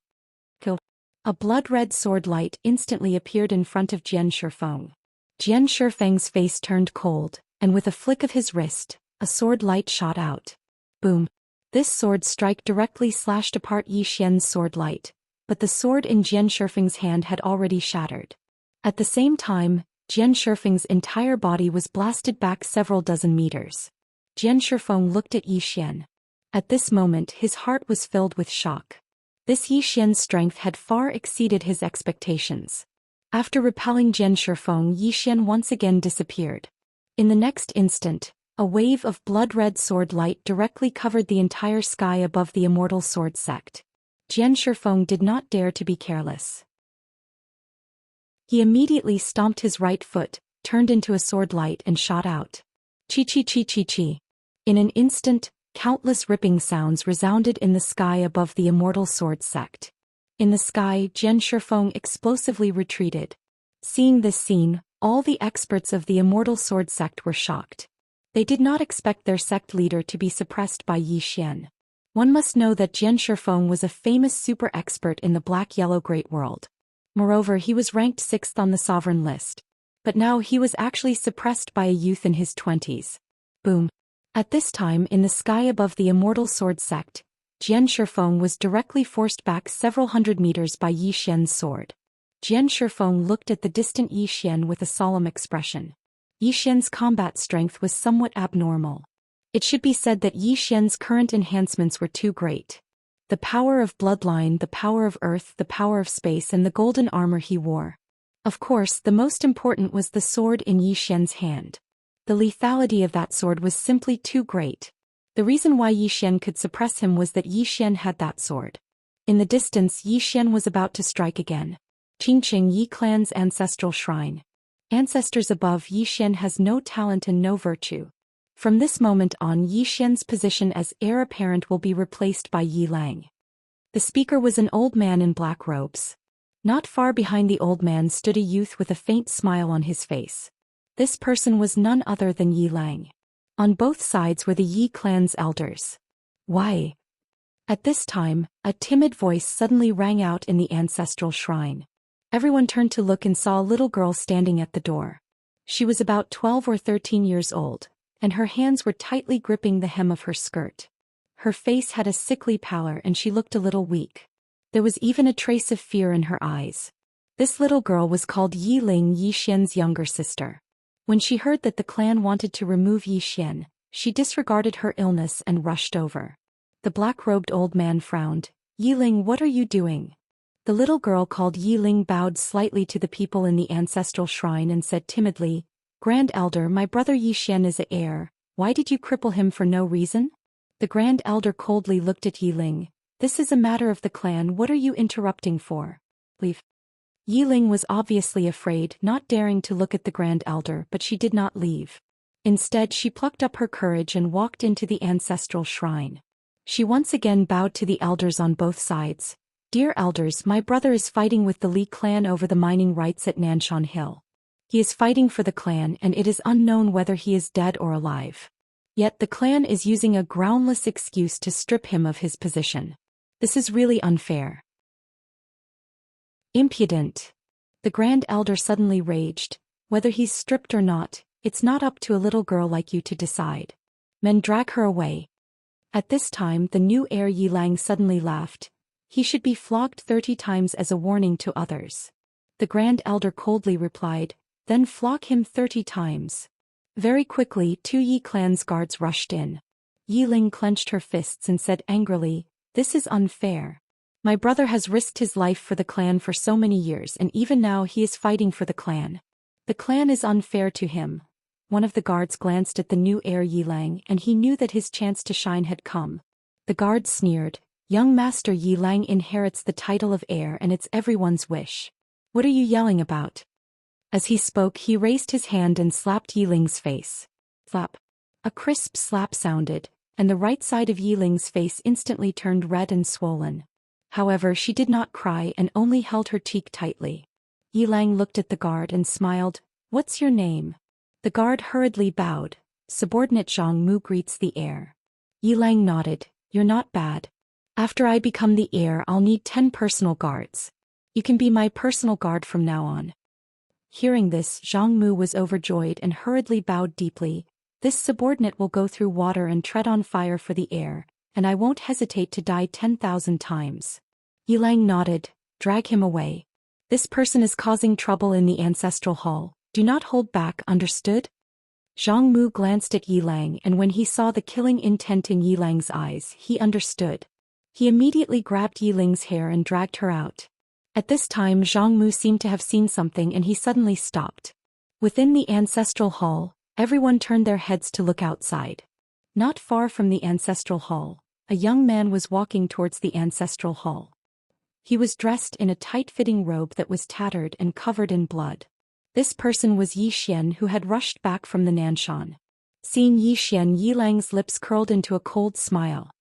Kill. A blood-red sword light instantly appeared in front of Jian Shifeng. Jian Shifeng's face turned cold, and with a flick of his wrist, a sword light shot out. Boom. This sword strike directly slashed apart Yi Xian's sword light, but the sword in Jian Shifeng's hand had already shattered. At the same time, Jian Shifeng's entire body was blasted back several dozen meters. Jian Shifeng looked at Yi Xian. At this moment his heart was filled with shock. This Yi Xian's strength had far exceeded his expectations. After repelling Jian Shifeng, Yi Xian once again disappeared. In the next instant, a wave of blood-red sword light directly covered the entire sky above the Immortal Sword Sect. Jian Shifeng did not dare to be careless. He immediately stomped his right foot, turned into a sword light and shot out. Chi-chi-chi-chi-chi. In an instant, countless ripping sounds resounded in the sky above the Immortal Sword Sect. In the sky, Jian Shifeng explosively retreated. Seeing this scene, all the experts of the Immortal Sword Sect were shocked. They did not expect their sect leader to be suppressed by Yi Xian. One must know that Jian Shifeng was a famous super expert in the Black-Yellow Great World. Moreover, he was ranked 6th on the sovereign list. But now he was actually suppressed by a youth in his 20s. Boom. At this time in the sky above the Immortal Sword Sect, Jian Shifeng was directly forced back several hundred meters by Yi Xian's sword. Jian Shifeng looked at the distant Yi Xian with a solemn expression. Yi Xian's combat strength was somewhat abnormal. It should be said that Yi Xian's current enhancements were too great. The power of bloodline, the power of earth, the power of space, and the golden armor he wore. Of course, the most important was the sword in Yi Xian's hand. The lethality of that sword was simply too great. The reason why Yi Xian could suppress him was that Yi Xian had that sword. In the distance, Yi Xian was about to strike again. Qingqing Yi clan's ancestral shrine. Ancestors above, Yi Xian has no talent and no virtue. From this moment on, Yi Xian's position as heir apparent will be replaced by Yi Lang. The speaker was an old man in black robes. Not far behind the old man stood a youth with a faint smile on his face. This person was none other than Yi Lang. On both sides were the Yi clan's elders. Why? At this time, a timid voice suddenly rang out in the ancestral shrine. Everyone turned to look and saw a little girl standing at the door. She was about 12 or 13 years old, and her hands were tightly gripping the hem of her skirt. Her face had a sickly pallor and she looked a little weak. There was even a trace of fear in her eyes. This little girl was called Yi Ling, Yi Xian's younger sister. When she heard that the clan wanted to remove Yi Xian, she disregarded her illness and rushed over. The black-robed old man frowned. "Yi Ling, what are you doing?" The little girl called Yi Ling bowed slightly to the people in the ancestral shrine and said timidly, "Grand Elder, my brother Yi Xian is a heir. Why did you cripple him for no reason?" The Grand Elder coldly looked at Yi Ling. "This is a matter of the clan, what are you interrupting for? Leave." Yi Ling was obviously afraid, not daring to look at the Grand Elder, but she did not leave. Instead, she plucked up her courage and walked into the ancestral shrine. She once again bowed to the elders on both sides. "Dear elders, my brother is fighting with the Li clan over the mining rights at Nanshan Hill. He is fighting for the clan and it is unknown whether he is dead or alive. Yet the clan is using a groundless excuse to strip him of his position. This is really unfair." "Impudent." The Grand Elder suddenly raged. Whether he's stripped or not, it's not up to a little girl like you to decide. Men, drag her away. At this time the new heir Yilang suddenly laughed. He should be flogged 30 times as a warning to others. The Grand Elder coldly replied, then flog him 30 times. Very quickly 2 Yi clan's guards rushed in. Yiling clenched her fists and said angrily, this is unfair. My brother has risked his life for the clan for so many years and even now he is fighting for the clan. The clan is unfair to him. One of the guards glanced at the new heir Yilang and he knew that his chance to shine had come. The guard sneered, young master Yilang inherits the title of heir and it's everyone's wish. What are you yelling about? As he spoke he raised his hand and slapped Yiling's face. Slap. A crisp slap sounded, and the right side of Yiling's face instantly turned red and swollen. However, she did not cry and only held her cheek tightly. Yilang looked at the guard and smiled, what's your name? The guard hurriedly bowed. Subordinate Zhang Mu greets the heir. Yilang nodded, you're not bad. After I become the heir I'll need 10 personal guards. You can be my personal guard from now on. Hearing this, Zhang Mu was overjoyed and hurriedly bowed deeply. This subordinate will go through water and tread on fire for the heir, and I won't hesitate to die 10,000 times. Yilang nodded, drag him away. This person is causing trouble in the ancestral hall. Do not hold back, understood? Zhang Mu glanced at Yilang and when he saw the killing intent in Yilang's eyes, he understood. He immediately grabbed Yiling's hair and dragged her out. At this time Zhang Mu seemed to have seen something and he suddenly stopped. Within the ancestral hall, everyone turned their heads to look outside. Not far from the ancestral hall, a young man was walking towards the ancestral hall. He was dressed in a tight-fitting robe that was tattered and covered in blood. This person was Zhou Xian who had rushed back from the Nanshan. Seeing Zhou Xian, Yilang's lips curled into a cold smile.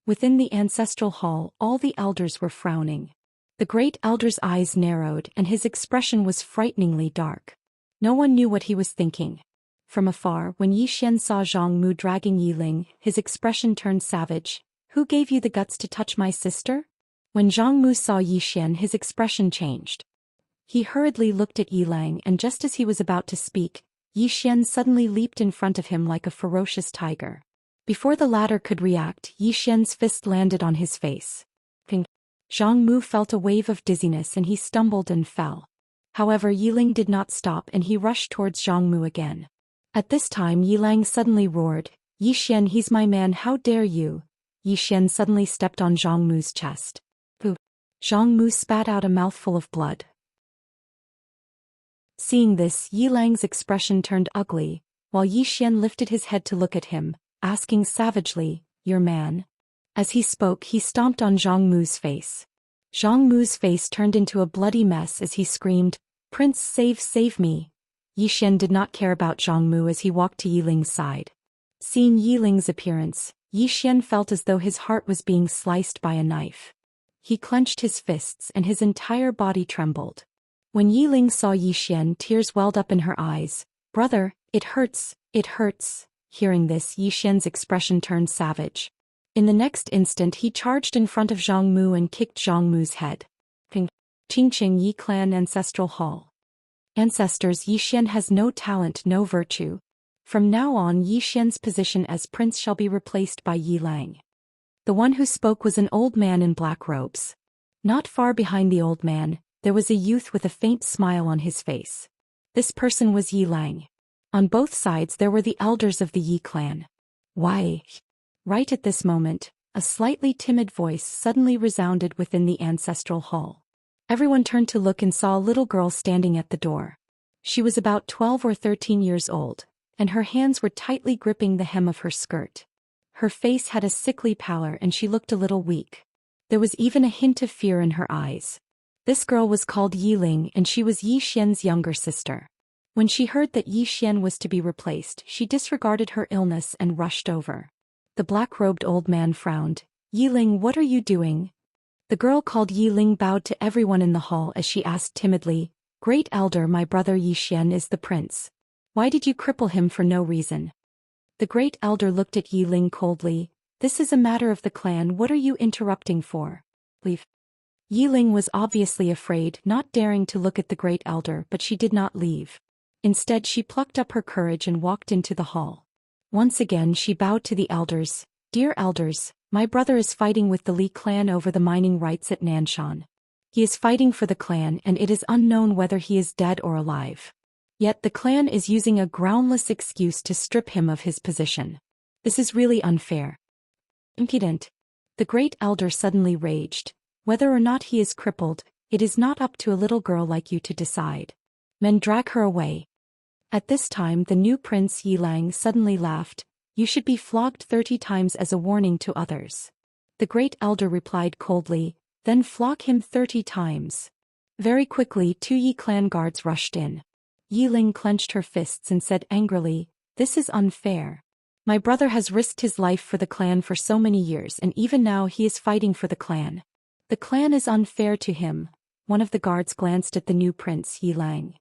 Within the ancestral hall, all the elders were frowning. The great elder's eyes narrowed and his expression was frighteningly dark. No one knew what he was thinking. From afar, when Zhou Xian saw Zhang Mu dragging Yiling, his expression turned savage. Who gave you the guts to touch my sister? When Zhang Mu saw Zhou Xian, his expression changed. He hurriedly looked at Yilang and just as he was about to speak, Zhou Xian suddenly leaped in front of him like a ferocious tiger. Before the latter could react, Zhou Xian's fist landed on his face. Ping. Zhang Mu felt a wave of dizziness and he stumbled and fell. However, Yiling did not stop and he rushed towards Zhang Mu again. At this time Yilang suddenly roared, Zhou Xian, he's my man, how dare you? Zhou Xian suddenly stepped on Zhang Mu's chest. Pooh. Zhang Mu spat out a mouthful of blood. Seeing this, Yilang's expression turned ugly, while Zhou Xian lifted his head to look at him, asking savagely, your man? As he spoke he stomped on Zhang Mu's face. Zhang Mu's face turned into a bloody mess as he screamed, Prince, save me. Zhou Xian did not care about Zhang Mu as he walked to Yiling's side. Seeing Yiling's appearance, Zhou Xian felt as though his heart was being sliced by a knife. He clenched his fists and his entire body trembled. When Yiling saw Zhou Xian, tears welled up in her eyes. Brother, it hurts, it hurts. Hearing this, Zhou Xian's expression turned savage. In the next instant he charged in front of Zhang Mu and kicked Zhang Mu's head. Ping. Qingqing Yi Clan Ancestral Hall. Ancestors, Zhou Xian has no talent, no virtue. From now on Zhou Xian's position as prince shall be replaced by Yilang. The one who spoke was an old man in black robes. Not far behind the old man, there was a youth with a faint smile on his face. This person was Yilang. On both sides there were the elders of the Yi clan. Why? Right at this moment, a slightly timid voice suddenly resounded within the ancestral hall. Everyone turned to look and saw a little girl standing at the door. She was about 12 or 13 years old, and her hands were tightly gripping the hem of her skirt. Her face had a sickly pallor and she looked a little weak. There was even a hint of fear in her eyes. This girl was called Yiling and she was Zhou Xian's younger sister. When she heard that Zhou Xian was to be replaced, she disregarded her illness and rushed over. The black-robed old man frowned. Yiling, what are you doing? The girl called Yiling bowed to everyone in the hall as she asked timidly, Great Elder, my brother Zhou Xian is the prince. Why did you cripple him for no reason? The Great Elder looked at Yiling coldly. This is a matter of the clan, what are you interrupting for? Leave. Yiling was obviously afraid, not daring to look at the great elder, but she did not leave. Instead she plucked up her courage and walked into the hall. Once again she bowed to the elders. "Dear elders, my brother is fighting with the Li clan over the mining rights at Nanshan. He is fighting for the clan and it is unknown whether he is dead or alive. Yet the clan is using a groundless excuse to strip him of his position. This is really unfair." Impudent. The great elder suddenly raged. "Whether or not he is crippled, it is not up to a little girl like you to decide. Men, drag her away." At this time the new prince Yilang suddenly laughed. "You should be flogged 30 times as a warning to others." The great elder replied coldly, "Then flog him 30 times. Very quickly 2 Yi clan guards rushed in. Yiling clenched her fists and said angrily, "This is unfair. My brother has risked his life for the clan for so many years and even now he is fighting for the clan. The clan is unfair to him." One of the guards glanced at the new prince Yilang.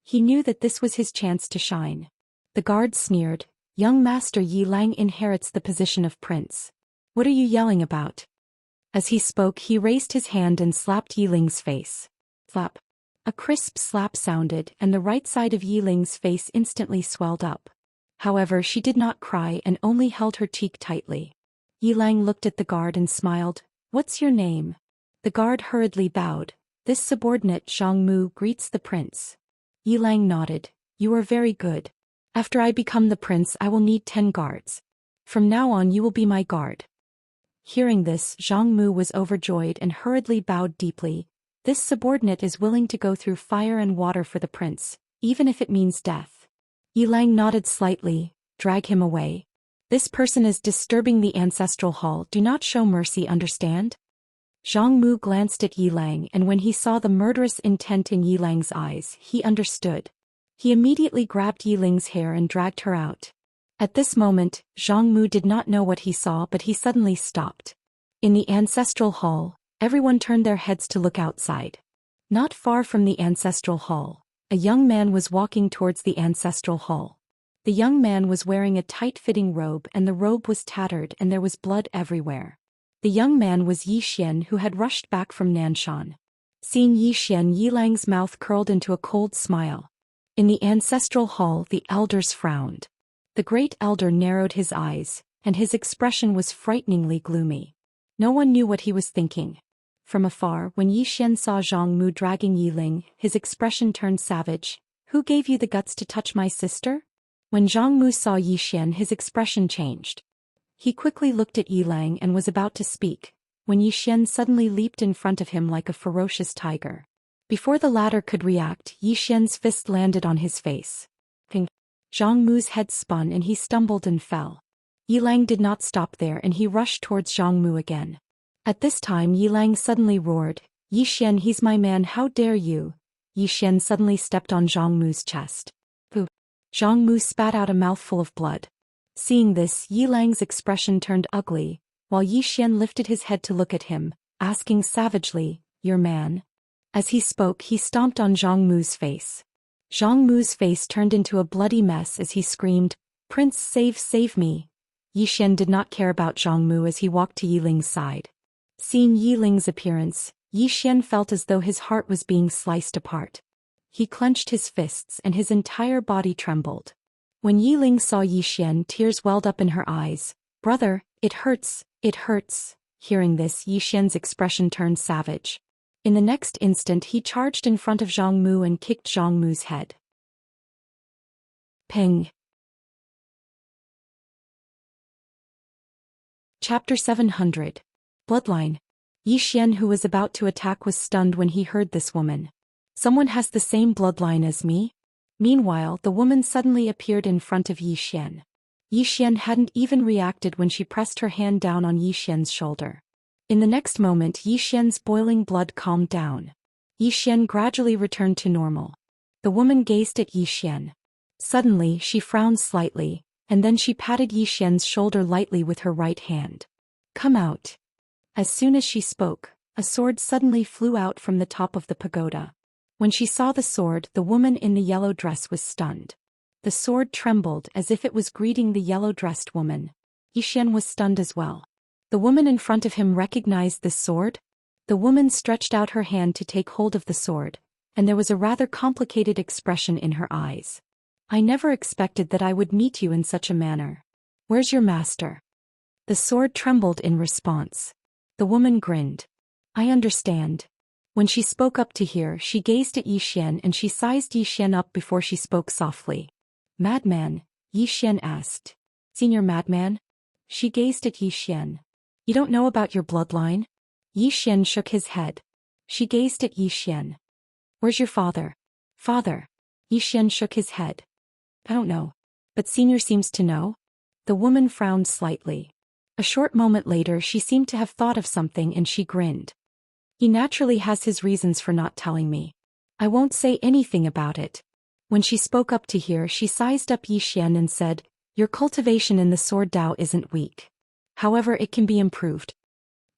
He knew that this was his chance to shine. The guard sneered, "Young master Yilang inherits the position of prince. What are you yelling about?" As he spoke he raised his hand and slapped Yiling's face. Slap. A crisp slap sounded and the right side of Yiling's face instantly swelled up. However, she did not cry and only held her cheek tightly. Yilang looked at the guard and smiled. "What's your name?" The guard hurriedly bowed. "This subordinate Zhang Mu greets the prince." Yilang nodded. "You are very good. After I become the prince I will need 10 guards. From now on you will be my guard." Hearing this, Zhang Mu was overjoyed and hurriedly bowed deeply. "This subordinate is willing to go through fire and water for the prince, even if it means death." Yilang nodded slightly. "Drag him away. This person is disturbing the ancestral hall. Do not show mercy, understand?" Zhang Mu glanced at Yilang and when he saw the murderous intent in Yilang's eyes, he understood. He immediately grabbed Yiling's hair and dragged her out. At this moment, Zhang Mu did not know what he saw, but he suddenly stopped. In the ancestral hall, everyone turned their heads to look outside. Not far from the ancestral hall, a young man was walking towards the ancestral hall. The young man was wearing a tight-fitting robe and the robe was tattered and there was blood everywhere. The young man was Zhou Xian who had rushed back from Nanshan. Seeing Zhou Xian, Yilang's mouth curled into a cold smile. In the ancestral hall the elders frowned. The great elder narrowed his eyes, and his expression was frighteningly gloomy. No one knew what he was thinking. From afar, when Zhou Xian saw Zhang Mu dragging Yiling, his expression turned savage. "Who gave you the guts to touch my sister?" When Zhang Mu saw Zhou Xian, his expression changed. He quickly looked at Yilang and was about to speak, when Zhou Xian suddenly leaped in front of him like a ferocious tiger. Before the latter could react, Zhou Xian's fist landed on his face. Ping. Zhang Mu's head spun and he stumbled and fell. Yilang did not stop there and he rushed towards Zhang Mu again. At this time Yilang suddenly roared, "Zhou Xian, he's my man, how dare you!" Zhou Xian suddenly stepped on Zhang Mu's chest. Pooh! Zhang Mu spat out a mouthful of blood. Seeing this, Yilang's expression turned ugly, while Zhou Xian lifted his head to look at him, asking savagely, "Your man?" As he spoke he stomped on Zhang Mu's face. Zhang Mu's face turned into a bloody mess as he screamed, "Prince, save me!" Zhou Xian did not care about Zhang Mu as he walked to Yiling's side. Seeing Yiling's appearance, Zhou Xian felt as though his heart was being sliced apart. He clenched his fists and his entire body trembled. When Yiling saw Zhou Xian, tears welled up in her eyes. "Brother, it hurts, it hurts." Hearing this, Zhou Xian's expression turned savage. In the next instant he charged in front of Zhang Mu and kicked Zhang Mu's head. Ping. Chapter 700. Bloodline. Zhou Xian, who was about to attack, was stunned when he heard this woman. "Someone has the same bloodline as me?" Meanwhile, the woman suddenly appeared in front of Zhou Xian. Zhou Xian hadn't even reacted when she pressed her hand down on Zhou Xian's shoulder. In the next moment Zhou Xian's boiling blood calmed down. Zhou Xian gradually returned to normal. The woman gazed at Zhou Xian. Suddenly she frowned slightly, and then she patted Zhou Xian's shoulder lightly with her right hand. "Come out." As soon as she spoke, a sword suddenly flew out from the top of the pagoda. When she saw the sword, the woman in the yellow dress was stunned. The sword trembled as if it was greeting the yellow-dressed woman. Zhou Xian was stunned as well. The woman in front of him recognized this sword? The woman stretched out her hand to take hold of the sword, and there was a rather complicated expression in her eyes. I never expected that I would meet you in such a manner. Where's your master? The sword trembled in response. The woman grinned. I understand. When she spoke up to hear, she gazed at Zhou Xian and she sized Zhou Xian up before she spoke softly. Madman? Zhou Xian asked. Senior madman? She gazed at Zhou Xian. You don't know about your bloodline? Zhou Xian shook his head. She gazed at Zhou Xian. Where's your father? Father? Zhou Xian shook his head. I don't know. But Senior seems to know? The woman frowned slightly. A short moment later she seemed to have thought of something and she grinned. He naturally has his reasons for not telling me. I won't say anything about it. When she spoke up to hear, she sized up Zhou Xian and said, Your cultivation in the sword Dao isn't weak. However, it can be improved.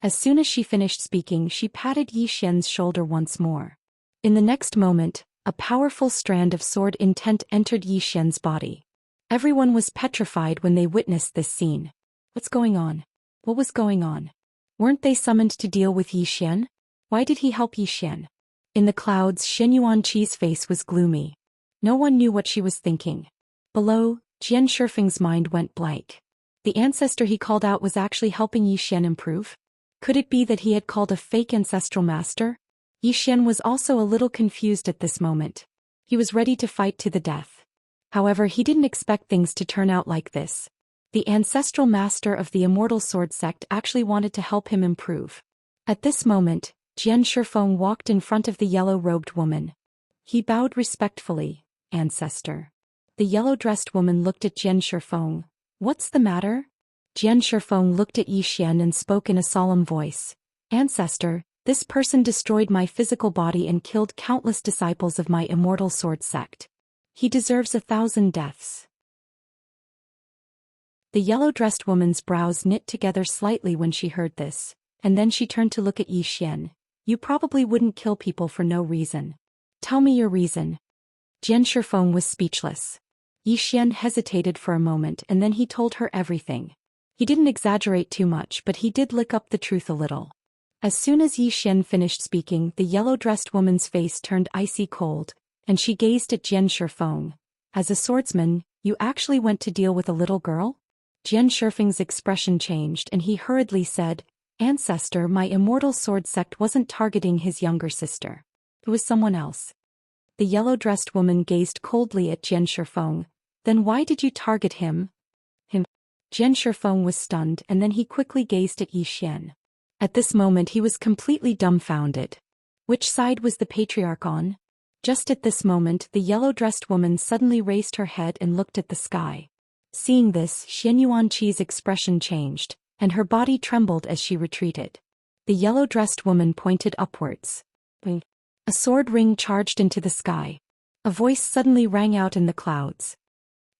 As soon as she finished speaking, she patted Zhou Xian's shoulder once more. In the next moment, a powerful strand of sword intent entered Zhou Xian's body. Everyone was petrified when they witnessed this scene. What's going on? What was going on? Weren't they summoned to deal with Zhou Xian? Why did he help Zhou Xian? In the clouds, Shen Yuanqi's face was gloomy. No one knew what she was thinking. Below, Jian Shifeng's mind went blank. The ancestor he called out was actually helping Zhou Xian improve? Could it be that he had called a fake ancestral master? Zhou Xian was also a little confused at this moment. He was ready to fight to the death. However, he didn't expect things to turn out like this. The ancestral master of the immortal sword sect actually wanted to help him improve. At this moment, Jian Shifeng walked in front of the yellow-robed woman. He bowed respectfully. Ancestor. The yellow-dressed woman looked at Jian Shifeng. What's the matter? Jian Shifeng looked at Zhou Xian and spoke in a solemn voice. Ancestor, this person destroyed my physical body and killed countless disciples of my immortal sword sect. He deserves 1,000 deaths. The yellow-dressed woman's brows knit together slightly when she heard this, and then she turned to look at Zhou Xian. You probably wouldn't kill people for no reason. Tell me your reason. Jian Shifeng was speechless. Zhou Xian hesitated for a moment and then he told her everything. He didn't exaggerate too much, but he did lick up the truth a little. As soon as Zhou Xian finished speaking, the yellow-dressed woman's face turned icy cold, and she gazed at Jian Shifeng. As a swordsman, you actually went to deal with a little girl? Jian Shifeng's expression changed and he hurriedly said, Ancestor, my immortal sword sect wasn't targeting his younger sister. It was someone else. The yellow-dressed woman gazed coldly at Jian Shifeng. Then why did you target him? Him. Jian Shifeng was stunned and then he quickly gazed at Zhou Xian. At this moment he was completely dumbfounded. Which side was the patriarch on? Just at this moment the yellow-dressed woman suddenly raised her head and looked at the sky. Seeing this, Shen Yuanqi's expression changed, and her body trembled as she retreated. The yellow-dressed woman pointed upwards. A sword ring charged into the sky. A voice suddenly rang out in the clouds.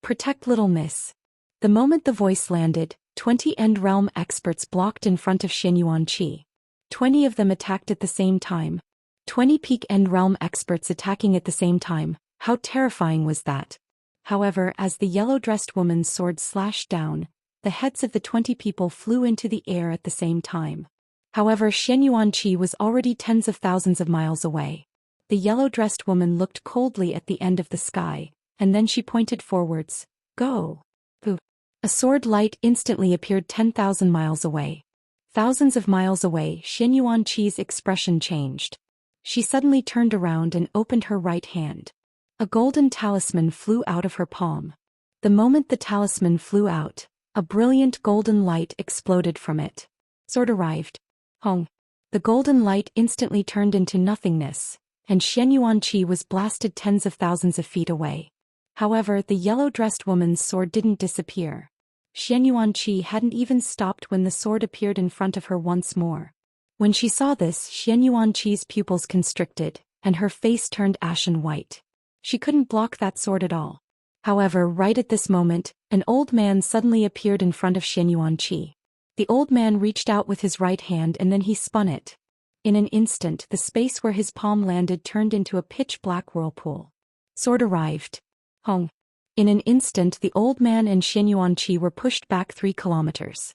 Protect little miss. The moment the voice landed, 20 End Realm experts blocked in front of Shen Yuanqi. 20 of them attacked at the same time. 20 peak End Realm experts attacking at the same time. How terrifying was that? However, as the yellow-dressed woman's sword slashed down, the heads of the 20 people flew into the air at the same time. However, Shen Yuanqi was already tens of thousands of miles away. The yellow-dressed woman looked coldly at the end of the sky, and then she pointed forwards. Go! Pooh! A sword light instantly appeared 10,000 miles away. Thousands of miles away, Shen Yuanqi's expression changed. She suddenly turned around and opened her right hand. A golden talisman flew out of her palm. The moment the talisman flew out, a brilliant golden light exploded from it. Sword arrived. Hong. The golden light instantly turned into nothingness, and Shen Yuanqi was blasted tens of thousands of feet away. However, the yellow-dressed woman's sword didn't disappear. Shen Yuanqi hadn't even stopped when the sword appeared in front of her once more. When she saw this, Shen Yuanqi's pupils constricted, and her face turned ashen white. She couldn't block that sword at all. However, right at this moment, an old man suddenly appeared in front of Shen Yuanqi. The old man reached out with his right hand and then he spun it. In an instant, the space where his palm landed turned into a pitch-black whirlpool. Sword arrived. Hong. In an instant, the old man and Shen Yuanqi were pushed back 3 kilometers.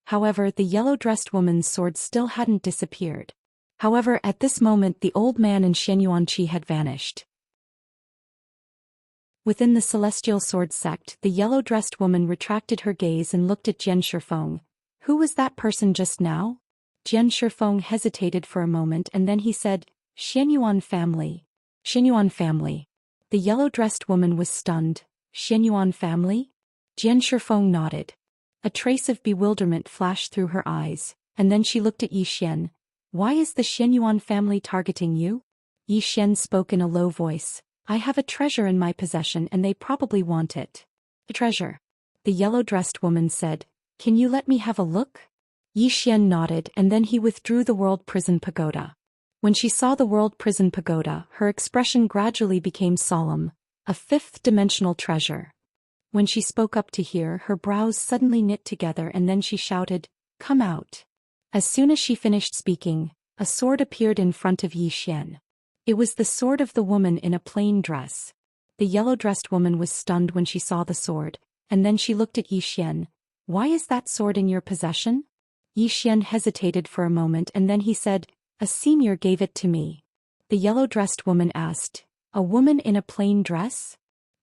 However, the yellow-dressed woman's sword still hadn't disappeared. However, at this moment the old man and Xianxia had vanished. Within the celestial sword sect, the yellow-dressed woman retracted her gaze and looked at Jian Shifeng. Who was that person just now? Jian Shifeng hesitated for a moment and then he said, Xianyuan family. Xianyuan family. The yellow-dressed woman was stunned. Xianyuan family? Jian Shifeng nodded. A trace of bewilderment flashed through her eyes, and then she looked at Yi Xian. Why is the Xianyuan family targeting you? Yi Xian spoke in a low voice. I have a treasure in my possession and they probably want it. A treasure? The yellow-dressed woman said. Can you let me have a look? Yi Xian nodded and then he withdrew the World Prison Pagoda. When she saw the World Prison Pagoda, her expression gradually became solemn. A fifth-dimensional treasure. When she spoke up to hear, her brows suddenly knit together and then she shouted, Come out. As soon as she finished speaking, a sword appeared in front of Yi Xian. It was the sword of the woman in a plain dress. The yellow-dressed woman was stunned when she saw the sword, and then she looked at Yi Xian. Why is that sword in your possession? Yi Xian hesitated for a moment and then he said, A senior gave it to me. The yellow-dressed woman asked, A woman in a plain dress?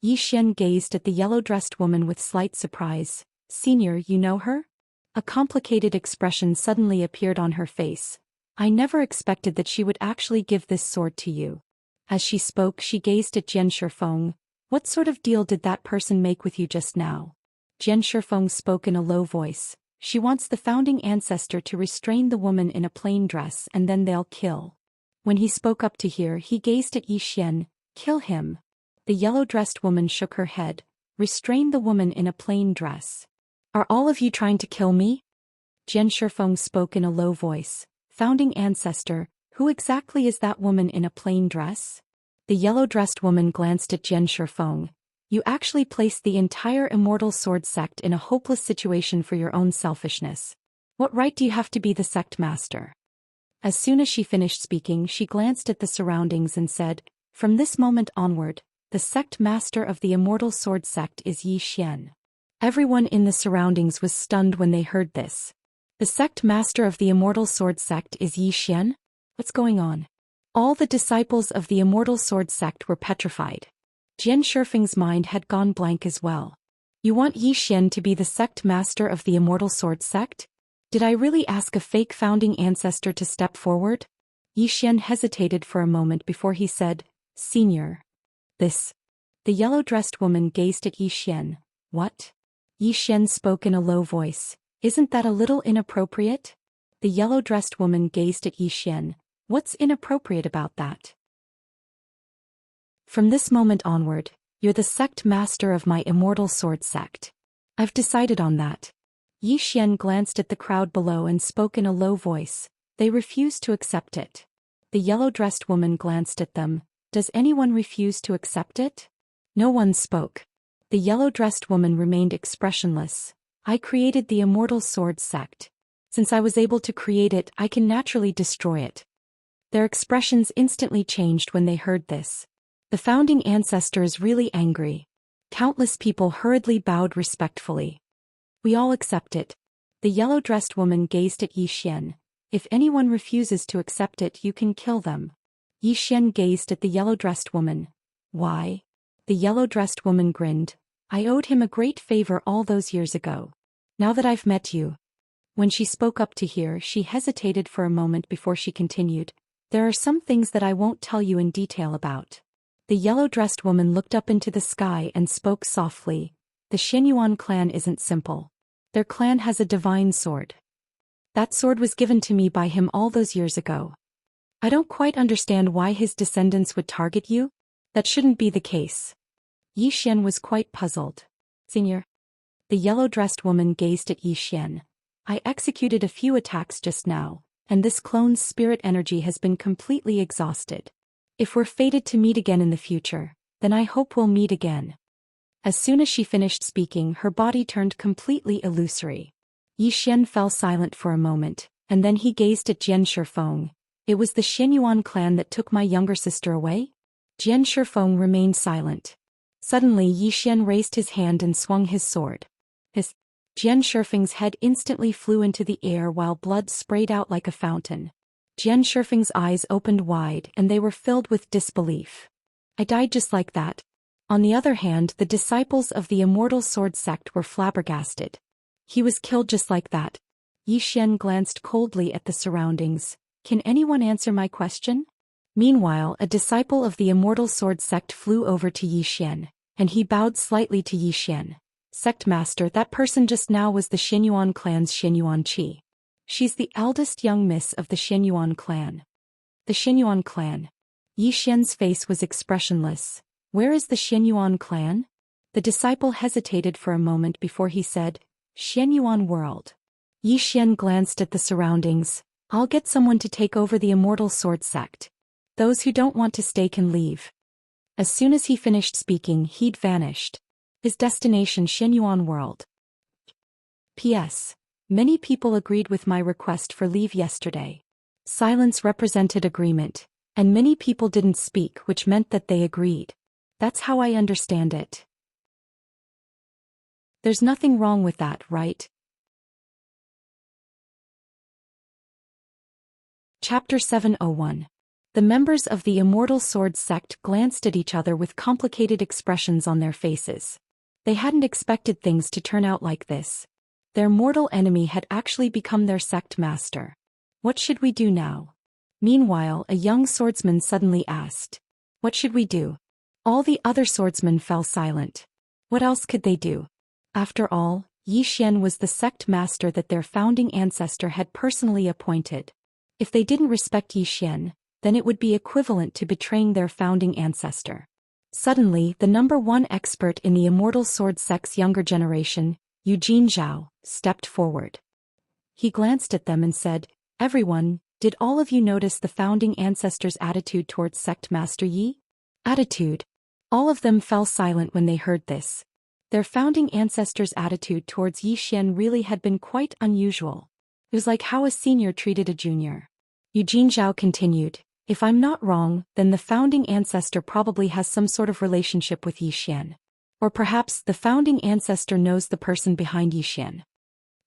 Yi Xian gazed at the yellow-dressed woman with slight surprise. Senior, you know her? A complicated expression suddenly appeared on her face. I never expected that she would actually give this sword to you. As she spoke, she gazed at Jian Shifeng. What sort of deal did that person make with you just now? Jian Shifeng spoke in a low voice. She wants the founding ancestor to restrain the woman in a plain dress and then they'll kill. When he spoke up to hear, he gazed at Yi Xian. Kill him. The yellow-dressed woman shook her head. Restrain the woman in a plain dress. Are all of you trying to kill me? Jian Shifeng spoke in a low voice. Founding ancestor, who exactly is that woman in a plain dress? The yellow-dressed woman glanced at Jian Shifeng. You actually placed the entire immortal sword sect in a hopeless situation for your own selfishness. What right do you have to be the sect master? As soon as she finished speaking, she glanced at the surroundings and said, From this moment onward, the sect master of the immortal sword sect is Yi Xian. Everyone in the surroundings was stunned when they heard this. The sect master of the immortal sword sect is Yi Xian? What's going on? All the disciples of the immortal sword sect were petrified. Jian Shifeng's mind had gone blank as well. You want Yi Xian to be the sect master of the immortal sword sect? Did I really ask a fake founding ancestor to step forward? Yi Xian hesitated for a moment before he said, Senior. This. The yellow-dressed woman gazed at Yi Xian. What? Yi Xian spoke in a low voice. Isn't that a little inappropriate? The yellow-dressed woman gazed at Yi Xian. What's inappropriate about that? From this moment onward, you're the sect master of my immortal sword sect. I've decided on that. Yi Xian glanced at the crowd below and spoke in a low voice. They refused to accept it. The yellow-dressed woman glanced at them. Does anyone refuse to accept it? No one spoke. The yellow-dressed woman remained expressionless. I created the immortal sword sect. Since I was able to create it, I can naturally destroy it. Their expressions instantly changed when they heard this. The founding ancestor is really angry. Countless people hurriedly bowed respectfully. We all accept it. The yellow-dressed woman gazed at Yi Xian. If anyone refuses to accept it, you can kill them. Yi Xian gazed at the yellow-dressed woman. Why? The yellow-dressed woman grinned. I owed him a great favor all those years ago. Now that I've met you. When she spoke up to hear, she hesitated for a moment before she continued. There are some things that I won't tell you in detail about. The yellow-dressed woman looked up into the sky and spoke softly. The Xianyuan clan isn't simple. Their clan has a divine sword. That sword was given to me by him all those years ago. I don't quite understand why his descendants would target you. That shouldn't be the case. Yi Xian was quite puzzled. Senior. The yellow-dressed woman gazed at Yi Xian. I executed a few attacks just now, and this clone's spirit energy has been completely exhausted. If we're fated to meet again in the future, then I hope we'll meet again. As soon as she finished speaking, her body turned completely illusory. Yi Xian fell silent for a moment, and then he gazed at Jian Shifeng. It was the Xianyuan clan that took my younger sister away? Jian Shifeng remained silent. Suddenly Yi Xian raised his hand and swung his sword. Jian Shifeng's head instantly flew into the air while blood sprayed out like a fountain. Jian Shifeng's eyes opened wide and they were filled with disbelief. I died just like that. On the other hand, the disciples of the Immortal Sword sect were flabbergasted. He was killed just like that. Yi Xian glanced coldly at the surroundings. Can anyone answer my question? Meanwhile, a disciple of the Immortal Sword sect flew over to Yi Xian, and he bowed slightly to Yi Xian. Sect master, that person just now was the Xianyuan clan's Xianyuan Qi. She's the eldest young miss of the Xianyuan clan. The Xianyuan clan. Yi Xian's face was expressionless. Where is the Xianyuan clan? The disciple hesitated for a moment before he said, Xianyuan world. Yi Xian glanced at the surroundings. I'll get someone to take over the Immortal Sword sect. Those who don't want to stay can leave. As soon as he finished speaking, he'd vanished. His destination Xianyuan world. P.S. Many people agreed with my request for leave yesterday. Silence represented agreement, and many people didn't speak, which meant that they agreed. That's how I understand it. There's nothing wrong with that, right? Chapter 701. The members of the Immortal Sword sect glanced at each other with complicated expressions on their faces. They hadn't expected things to turn out like this. Their mortal enemy had actually become their sect master. What should we do now? Meanwhile, a young swordsman suddenly asked. What should we do? All the other swordsmen fell silent. What else could they do? After all, Yi Xian was the sect master that their founding ancestor had personally appointed. If they didn't respect Yi Xian, then it would be equivalent to betraying their founding ancestor. Suddenly, the #1 expert in the Immortal Sword sect's younger generation, Eugene Zhao, stepped forward. He glanced at them and said, Everyone, did all of you notice the founding ancestor's attitude towards sect master Yi? Attitude. All of them fell silent when they heard this. Their founding ancestor's attitude towards Yi Xian really had been quite unusual. It was like how a senior treated a junior. Eugene Zhao continued, If I'm not wrong, then the founding ancestor probably has some sort of relationship with Yi Xian. Or perhaps the founding ancestor knows the person behind Yi Xian.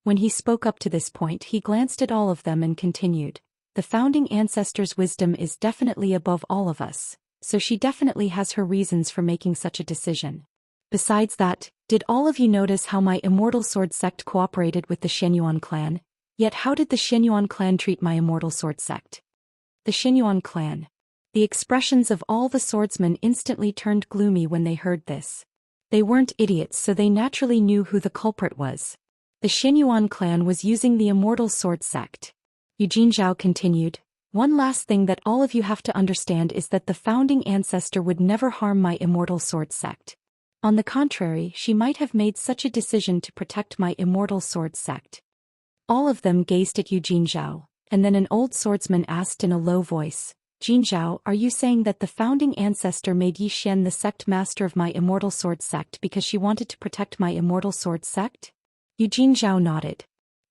When he spoke up to this point, he glanced at all of them and continued, The founding ancestor's wisdom is definitely above all of us, so she definitely has her reasons for making such a decision. Besides that, did all of you notice how my Immortal Sword sect cooperated with the Xianyuan clan? Yet how did the Xianyuan clan treat my Immortal Sword sect? The Xianyuan clan. The expressions of all the swordsmen instantly turned gloomy when they heard this. They weren't idiots, so they naturally knew who the culprit was. The Xianyuan clan was using the Immortal Sword sect. Eugene Zhao continued, One last thing that all of you have to understand is that the founding ancestor would never harm my Immortal Sword sect. On the contrary, she might have made such a decision to protect my Immortal Sword sect. All of them gazed at Eugene Zhao, and then an old swordsman asked in a low voice, Jin Zhao, are you saying that the founding ancestor made Yi Xian the sect master of my Immortal Sword sect because she wanted to protect my Immortal Sword sect? Eugene Zhao nodded.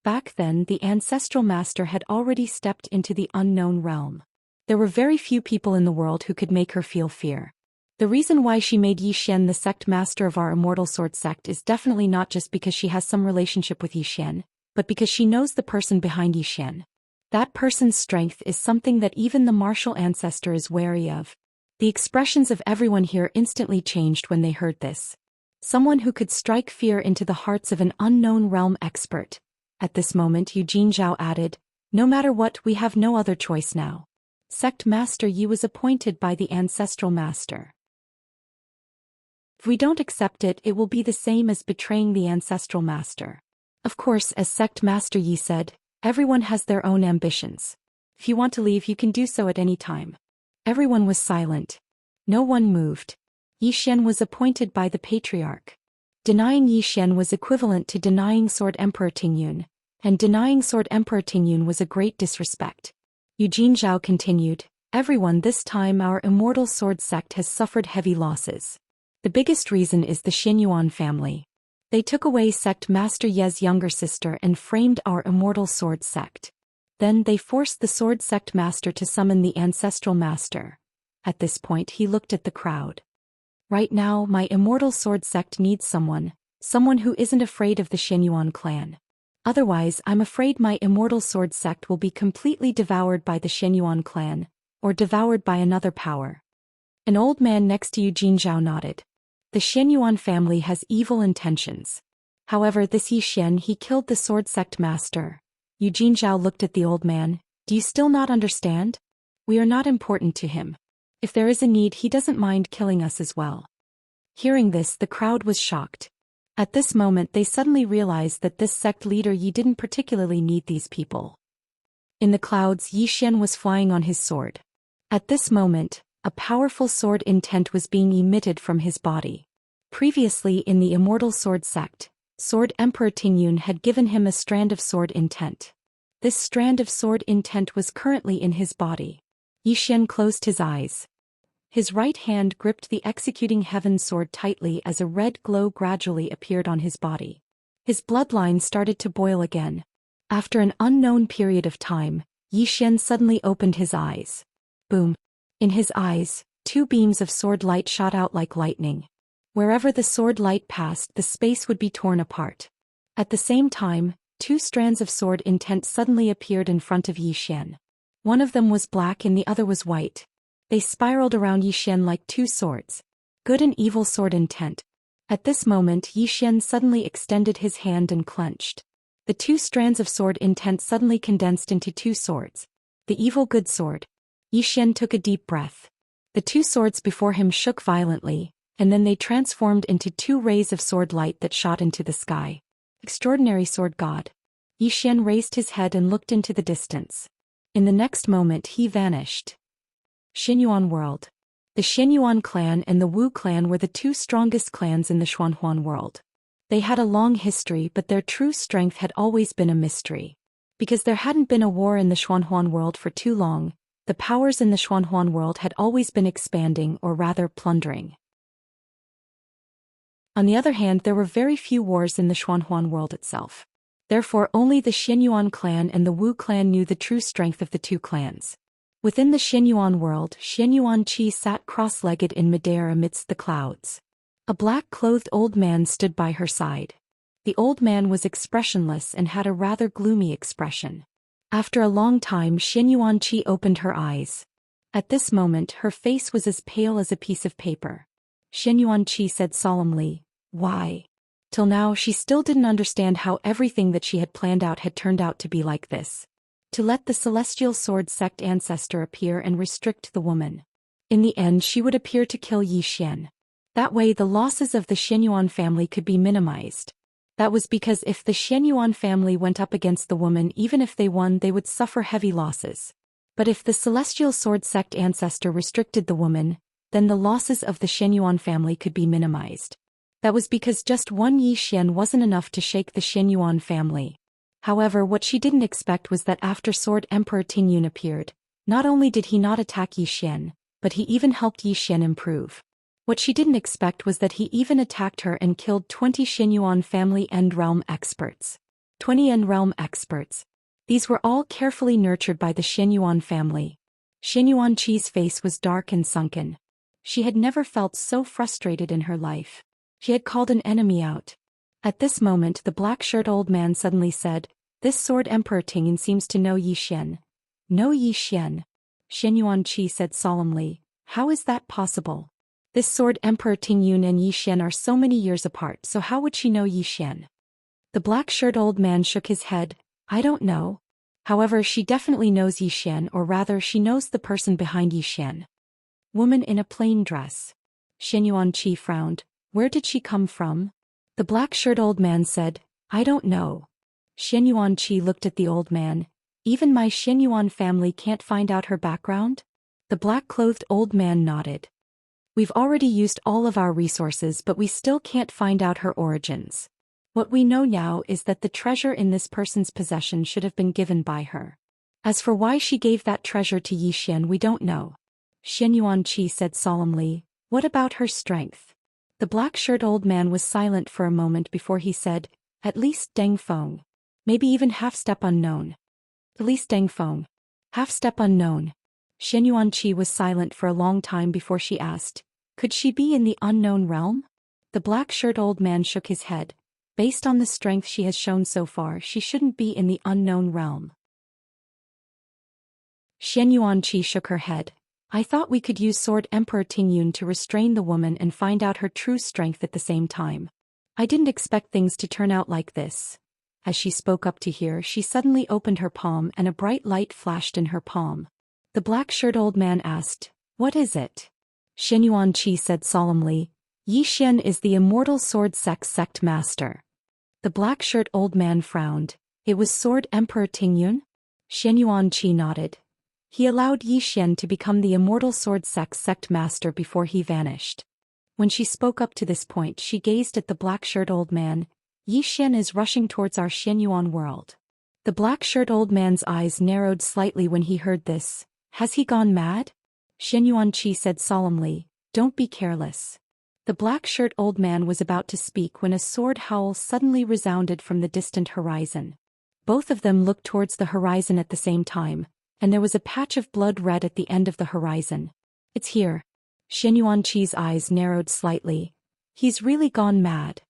Back then, the ancestral master had already stepped into the unknown realm. There were very few people in the world who could make her feel fear. The reason why she made Yi Xian the sect master of our Immortal Sword sect is definitely not just because she has some relationship with Yi Xian, but because she knows the person behind Yi Xian. That person's strength is something that even the martial ancestor is wary of. The expressions of everyone here instantly changed when they heard this. Someone who could strike fear into the hearts of an unknown realm expert. At this moment, Eugene Zhao added, No matter what, we have no other choice now. Sect Master Yi was appointed by the ancestral master. If we don't accept it, it will be the same as betraying the ancestral master. Of course, as Sect Master Yi said, everyone has their own ambitions. If you want to leave, you can do so at any time. Everyone was silent. No one moved. Yi Xian was appointed by the patriarch. Denying Yi Xian was equivalent to denying Sword Emperor Tingyun, and denying Sword Emperor Tingyun was a great disrespect. Eugene Zhao continued, Everyone, this time our Immortal Sword sect has suffered heavy losses. The biggest reason is the Xianyuan family. They took away Sect Master Ye's younger sister and framed our Immortal Sword sect. Then they forced the Sword Sect Master to summon the Ancestral Master. At this point he looked at the crowd. Right now my Immortal Sword sect needs someone, Someone who isn't afraid of the Xianyuan clan. Otherwise, I'm afraid my immortal sword sect will be completely devoured by the Xianyuan clan, or devoured by another power. An old man next to Eugene Zhao nodded. The Xianyuan family has evil intentions. However, this Yi Xian, he killed the sword sect master. Eugene Zhao looked at the old man. Do you still not understand? We are not important to him. If there is a need, he doesn't mind killing us as well. Hearing this, the crowd was shocked. At this moment they suddenly realized that this sect leader Yi didn't particularly need these people. In the clouds, Yi Xian was flying on his sword. At this moment, a powerful sword intent was being emitted from his body. Previously in the immortal sword sect, Sword Emperor Tingyun had given him a strand of sword intent. This strand of sword intent was currently in his body. Yi Xian closed his eyes. His right hand gripped the executing heaven sword tightly as a red glow gradually appeared on his body. His bloodline started to boil again. After an unknown period of time, Yi Xian suddenly opened his eyes. Boom! In his eyes, two beams of sword light shot out like lightning. Wherever the sword light passed, the space would be torn apart. At the same time, two strands of sword intent suddenly appeared in front of Yi Xian. One of them was black and the other was white. They spiraled around Yi Xian like two swords. Good and evil sword intent. At this moment Yi Xian suddenly extended his hand and clenched. The two strands of sword intent suddenly condensed into two swords. The evil good sword. Yi Xian took a deep breath. The two swords before him shook violently, and then they transformed into two rays of sword light that shot into the sky. Extraordinary sword god. Yi Xian raised his head and looked into the distance. In the next moment he vanished. Xianyuan world. The Xianyuan clan and the Wu clan were the two strongest clans in the Xuanhuan world. They had a long history, but their true strength had always been a mystery. Because there hadn't been a war in the Xuanhuan world for too long, the powers in the Xuanhuan world had always been expanding, or rather plundering. On the other hand, there were very few wars in the Xuanhuan world itself. Therefore, only the Xianyuan clan and the Wu clan knew the true strength of the two clans. Within the Xianyuan world, Xianyuan Qi sat cross-legged in midair amidst the clouds. A black-clothed old man stood by her side. The old man was expressionless and had a rather gloomy expression. After a long time, Xianyuan Qi opened her eyes. At this moment, her face was as pale as a piece of paper. Xianyuan Qi said solemnly, "Why?" Till now, she still didn't understand how everything that she had planned out had turned out to be like this. To let the celestial sword sect ancestor appear and restrict the woman. In the end, she would appear to kill Yi Xian. That way the losses of the Xianyuan family could be minimized. That was because if the Xianyuan family went up against the woman, even if they won, they would suffer heavy losses. But if the celestial sword sect ancestor restricted the woman, then the losses of the Xianyuan family could be minimized. That was because just one Yi Xian wasn't enough to shake the Xianyuan family. However, what she didn't expect was that after Sword Emperor Tingyun appeared, not only did he not attack Yi Xian, but he even helped Yi Xian improve. What she didn't expect was that he even attacked her and killed 20 Xianyuan family End Realm experts. 20 End Realm experts. These were all carefully nurtured by the Xianyuan family. Xianyuan Qi's face was dark and sunken. She had never felt so frustrated in her life. She had called an enemy out. At this moment the black-shirt old man suddenly said, "This Sword Emperor Tingyun seems to know Yi Xian." "Know Yi Xian?" Xianyuan Qi said solemnly. "How is that possible? This Sword Emperor Tingyun and Yi Xian are so many years apart, so how would she know Yi Xian?" The black-shirt old man shook his head. "I don't know. However, she definitely knows Yi Xian, or rather she knows the person behind Yi Xian." Woman in a plain dress. Xianyuan Qi frowned. "Where did she come from?" The black-shirt old man said, "I don't know." Xianyuan Qi looked at the old man. "Even my Xianyuan family can't find out her background?" The black-clothed old man nodded. "We've already used all of our resources, but we still can't find out her origins. What we know now is that the treasure in this person's possession should have been given by her. As for why she gave that treasure to Yi Xian, we don't know." Xianyuan Qi said solemnly, "What about her strength?" The black-shirt old man was silent for a moment before he said, "At least Deng Feng. Maybe even half-step unknown." "At least Deng Feng. Half-step unknown." Xianyuan Qi was silent for a long time before she asked, "Could she be in the unknown realm?" The black-shirt old man shook his head. Based on the strength she has shown so far, she shouldn't be in the unknown realm. Xianxia shook her head. I thought we could use Sword Emperor Tingyun to restrain the woman and find out her true strength at the same time. I didn't expect things to turn out like this. As she spoke up to hear, she suddenly opened her palm and a bright light flashed in her palm. The black-shirt old man asked, "What is it?" Xianxia said solemnly, "Yixian is the immortal sword sect master." The black-shirt old man frowned. It was Sword Emperor Tingyun? Xianxia nodded. He allowed Yixian to become the immortal sword sect master before he vanished. When she spoke up to this point, she gazed at the black-shirt old man. Yixian is rushing towards our Xianyuan world. The black-shirt old man's eyes narrowed slightly when he heard this. Has he gone mad? Xianxia said solemnly, "Don't be careless." The black-shirt old man was about to speak when a sword howl suddenly resounded from the distant horizon. Both of them looked towards the horizon at the same time, and there was a patch of blood red at the end of the horizon. It's here. Xianxia's eyes narrowed slightly. He's really gone mad.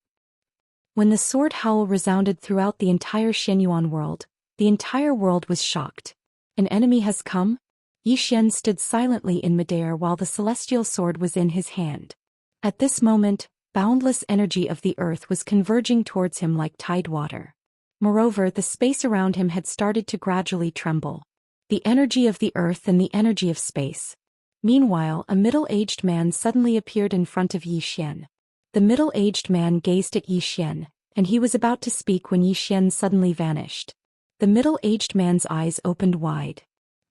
When the sword howl resounded throughout the entire Xianyuan world, the entire world was shocked. An enemy has come? Yixian stood silently in midair while the celestial sword was in his hand. At this moment, boundless energy of the earth was converging towards him like tide water. Moreover, the space around him had started to gradually tremble. The energy of the earth and the energy of space. Meanwhile, a middle-aged man suddenly appeared in front of Yixian. The middle-aged man gazed at Yixian, and he was about to speak when Yixian suddenly vanished. The middle-aged man's eyes opened wide.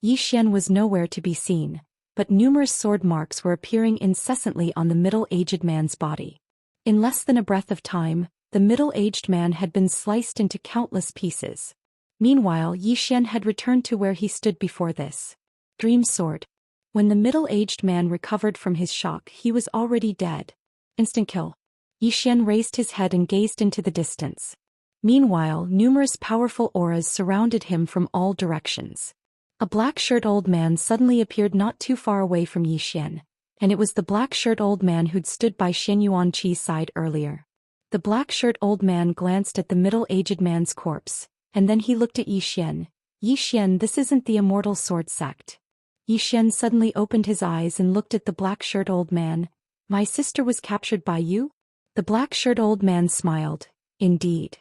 Yixian was nowhere to be seen, but numerous sword marks were appearing incessantly on the middle-aged man's body. In less than a breath of time, the middle-aged man had been sliced into countless pieces. Meanwhile, Yixian had returned to where he stood before this dream sword. When the middle-aged man recovered from his shock, he was already dead. Instant kill. Yixian raised his head and gazed into the distance. Meanwhile, numerous powerful auras surrounded him from all directions. A black-shirt old man suddenly appeared not too far away from Yixian, and it was the black-shirt old man who'd stood by Xianxia's side earlier. The black-shirt old man glanced at the middle-aged man's corpse, and then he looked at Yixian. Yixian, this isn't the immortal sword sect. Yixian suddenly opened his eyes and looked at the black-shirt old man. My sister was captured by you? The black-shirt old man smiled. Indeed.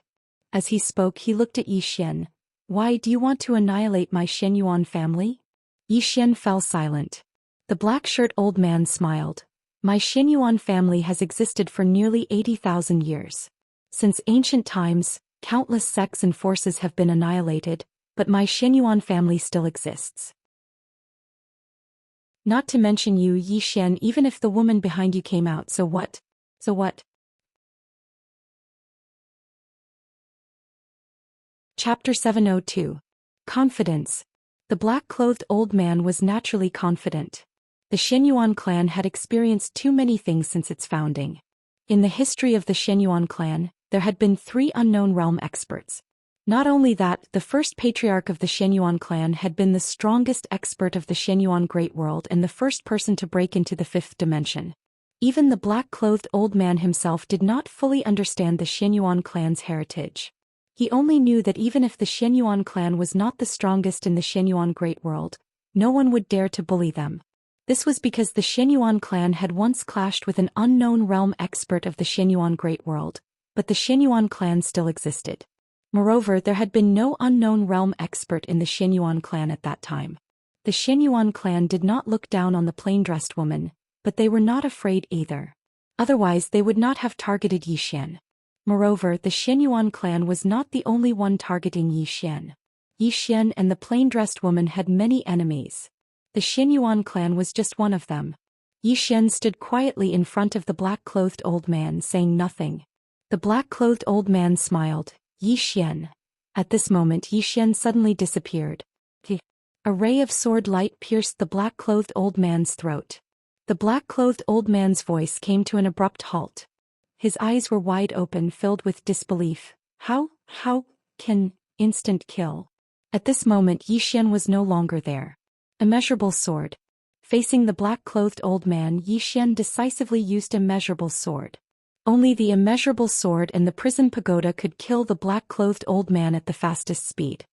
As he spoke, he looked at Yixian. Why do you want to annihilate my Xianyuan family? Yixian fell silent. The black-shirt old man smiled. My Xianyuan family has existed for nearly 80,000 years. Since ancient times, countless sects and forces have been annihilated, but my Xianyuan family still exists. Not to mention you, Yixian, even if the woman behind you came out, so what? So what? Chapter 702. Confidence. The black-clothed old man was naturally confident. The Xianyuan clan had experienced too many things since its founding. In the history of the Xianyuan clan, there had been 3 unknown realm experts. Not only that, the first patriarch of the Xianyuan clan had been the strongest expert of the Xianyuan Great World and the first person to break into the 5th dimension. Even the black-clothed old man himself did not fully understand the Xianyuan clan's heritage. He only knew that even if the Xianyuan clan was not the strongest in the Xianyuan Great World, no one would dare to bully them. This was because the Xianyuan clan had once clashed with an unknown realm expert of the Xianyuan Great World, but the Xianyuan clan still existed. Moreover, there had been no unknown realm expert in the Xianyuan clan at that time. The Xianyuan clan did not look down on the plain-dressed woman, but they were not afraid either. Otherwise, they would not have targeted Yixian. Moreover, the Xianyuan clan was not the only one targeting Yixian. Yixian and the plain-dressed woman had many enemies. The Xianyuan clan was just one of them. Yixian stood quietly in front of the black-clothed old man, saying nothing. The black-clothed old man smiled. Yixian. At this moment, Yixian suddenly disappeared. A ray of sword light pierced the black-clothed old man's throat. The black-clothed old man's voice came to an abrupt halt. His eyes were wide open, filled with disbelief. How can instant kill? At this moment, Yixian was no longer there. Immeasurable sword. Facing the black-clothed old man, Yixian decisively used immeasurable sword. Only the immeasurable sword and the prison pagoda could kill the black-clothed old man at the fastest speed.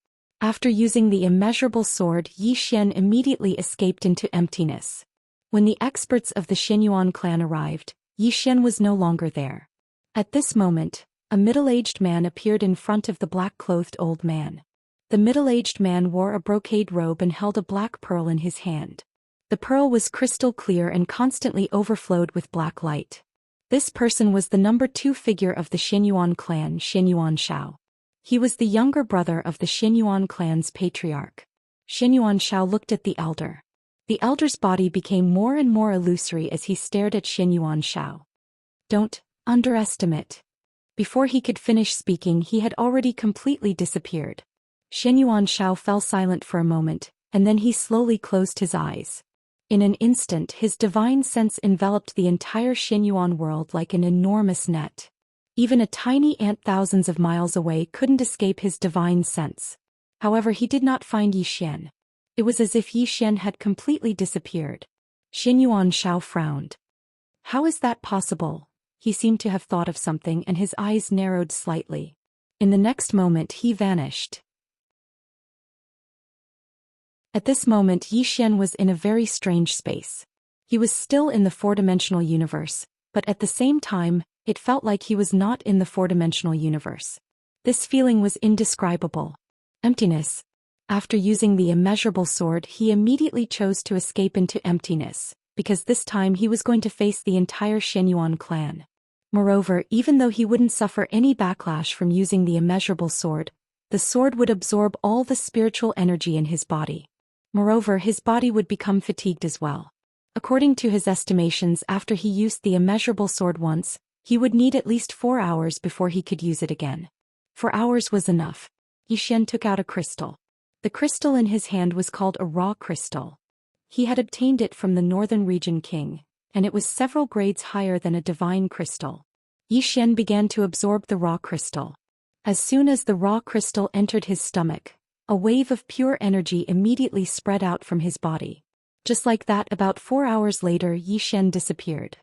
After using the immeasurable sword, Yi Xian immediately escaped into emptiness. When the experts of the Xianyuan clan arrived, Yi Xian was no longer there. At this moment, a middle-aged man appeared in front of the black-clothed old man. The middle-aged man wore a brocade robe and held a black pearl in his hand. The pearl was crystal clear and constantly overflowed with black light. This person was the number 2 figure of the Xianyuan clan, Xianyuan Shao. He was the younger brother of the Xianyuan clan's patriarch. Xianyuan Shao looked at the elder. The elder's body became more and more illusory as he stared at Xianyuan Shao. Don't underestimate. Before he could finish speaking, he had already completely disappeared. Xianyuan Shao fell silent for a moment, and then he slowly closed his eyes. In an instant, his divine sense enveloped the entire Xianyuan world like an enormous net. Even a tiny ant thousands of miles away couldn't escape his divine sense. However, he did not find Yi Xian. It was as if Yi Xian had completely disappeared. Xianyuan Shao frowned. How is that possible? He seemed to have thought of something and his eyes narrowed slightly. In the next moment he vanished. At this moment Yi Xian was in a very strange space. He was still in the four-dimensional universe, but at the same time, it felt like he was not in the four-dimensional universe. This feeling was indescribable. Emptiness. After using the immeasurable sword, he immediately chose to escape into emptiness, because this time he was going to face the entire Xianyuan clan. Moreover, even though he wouldn't suffer any backlash from using the immeasurable sword, the sword would absorb all the spiritual energy in his body. Moreover, his body would become fatigued as well. According to his estimations, after he used the immeasurable sword once, he would need at least 4 hours before he could use it again. 4 hours was enough. Yi Xian took out a crystal. The crystal in his hand was called a raw crystal. He had obtained it from the northern region king, and it was several grades higher than a divine crystal. Yi Xian began to absorb the raw crystal. As soon as the raw crystal entered his stomach, a wave of pure energy immediately spread out from his body. Just like that, about 4 hours later, Yi Xian disappeared.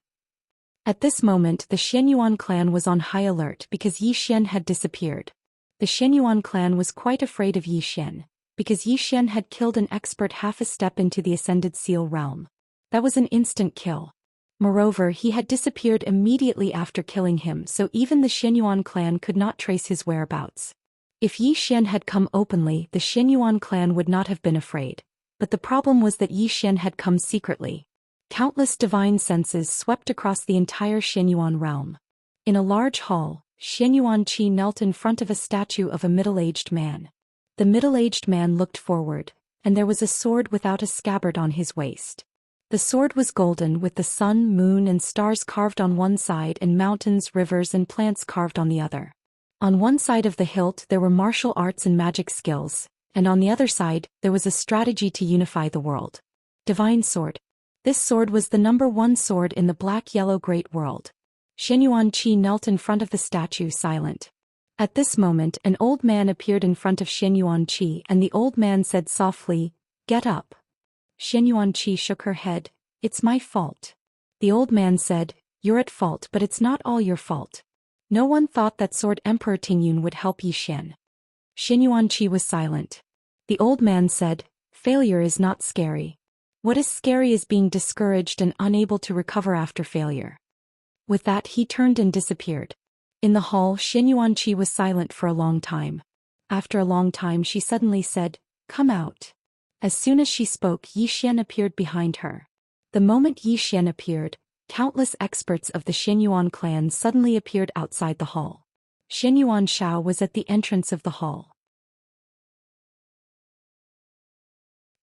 At this moment, the Xianyuan clan was on high alert because Yi Xian had disappeared. The Xianyuan clan was quite afraid of Yi Xian, because Yi Xian had killed an expert half a step into the Ascended Seal realm. That was an instant kill. Moreover, he had disappeared immediately after killing him, so even the Xianyuan clan could not trace his whereabouts. If Yi Xian had come openly, the Xianyuan clan would not have been afraid. But the problem was that Yi Xian had come secretly. Countless divine senses swept across the entire Xianyuan realm. In a large hall, Xianyuan Qi knelt in front of a statue of a middle-aged man. The middle-aged man looked forward, and there was a sword without a scabbard on his waist. The sword was golden with the sun, moon and stars carved on one side and mountains, rivers and plants carved on the other. On one side of the hilt there were martial arts and magic skills, and on the other side there was a strategy to unify the world. Divine sword. This sword was the number 1 sword in the black-yellow great world. Xianyuan Qi knelt in front of the statue silent. At this moment an old man appeared in front of Xianyuan Qi and the old man said softly, "Get up." Xianyuan Qi shook her head. "It's my fault." The old man said, "You're at fault, but it's not all your fault. No one thought that sword Emperor Tingyun would help Yi Xian." Xianyuan Qi was silent. The old man said, "Failure is not scary. What is scary is being discouraged and unable to recover after failure." With that he turned and disappeared. In the hall, Xianyuan Qi was silent for a long time. After a long time she suddenly said, "Come out." As soon as she spoke, Yi Xian appeared behind her. The moment Yi Xian appeared, countless experts of the Xianyuan clan suddenly appeared outside the hall. Xianyuan Shao was at the entrance of the hall.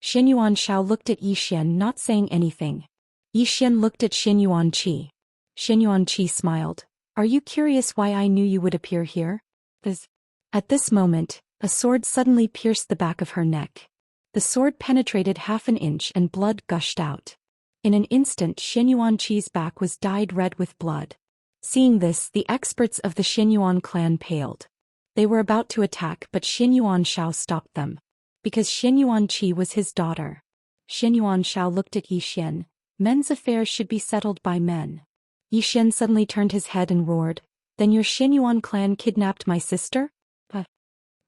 Xianyuan Shao looked at Yi Xian, not saying anything. Yi Xian looked at Xianyuan Qi. Xianyuan Qi smiled. "Are you curious why I knew you would appear here?" At this moment, a sword suddenly pierced the back of her neck. The sword penetrated half an inch and blood gushed out. In an instant Xianyuan Qi's back was dyed red with blood. Seeing this, the experts of the Xianyuan clan paled. They were about to attack, but Xianyuan Shao stopped them. Because Xianyuan Qi was his daughter. Xianyuan Shao looked at Yi Xian. "Men's affairs should be settled by men." Yi Xian suddenly turned his head and roared, "Then your Xianyuan clan kidnapped my sister?"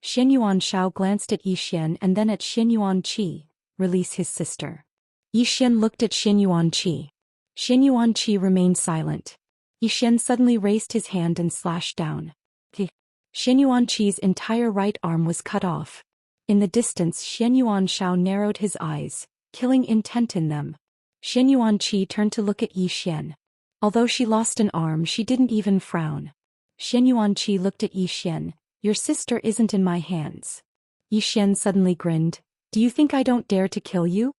Xianyuan Shao glanced at Yi Xian and then at Xianyuan Qi. "Release his sister." Yi Xian looked at Xianyuan Qi. Xianyuan Qi remained silent. Yi Xian suddenly raised his hand and slashed down. Xianyuan Qi's entire right arm was cut off. In the distance, Xianyuan Shao narrowed his eyes, killing intent in them. Xianyuan Qi turned to look at Yi Xian. Although she lost an arm, she didn't even frown. Xianyuan Qi looked at Yi Xian. "Your sister isn't in my hands." Yi Xian suddenly grinned. "Do you think I don't dare to kill you?"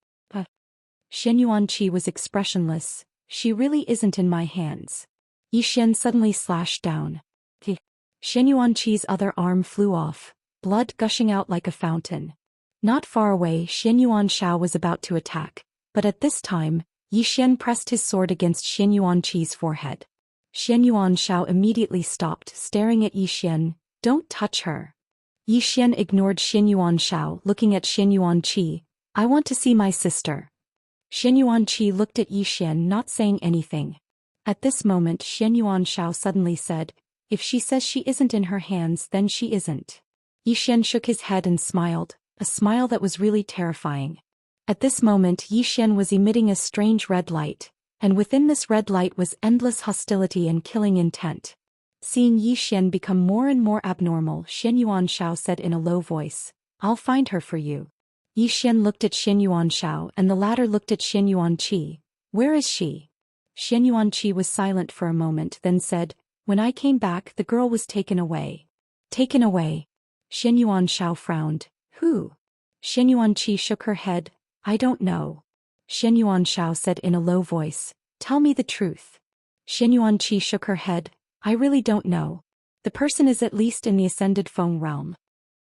Xianyuan Qi was expressionless. "She really isn't in my hands." Yi Xian suddenly slashed down. Xianyuan Qi's other arm flew off, blood gushing out like a fountain. Not far away, Xianyuan Shao was about to attack, but at this time, Yi Xian pressed his sword against Xianyuan Qi's forehead. Xianyuan Shao immediately stopped, staring at Yi Xian. "Don't touch her." Yi Xian ignored Xianyuan Shao, looking at Xianyuan Qi. "I want to see my sister." Xianyuan Qi looked at Yi Xian, not saying anything. At this moment, Xianyuan Shao suddenly said, "If she says she isn't in her hands, then she isn't." Yi Xian shook his head and smiled, a smile that was really terrifying. At this moment, Yi Xian was emitting a strange red light, and within this red light was endless hostility and killing intent. Seeing Yi Xian become more and more abnormal, Xianyuan Shao said in a low voice, "I'll find her for you." Yi Xian looked at Xianyuan Shao and the latter looked at Xianyuan Qi. "Where is she?" Xianyuan Qi was silent for a moment, then said, "When I came back, the girl was taken away." "Taken away?" Xianyuan Shao frowned. "Who?" Xianyuan Qi shook her head. "I don't know." Xianyuan Shao said in a low voice, "Tell me the truth." Xianyuan Qi shook her head. "I really don't know. The person is at least in the Ascended Feng realm."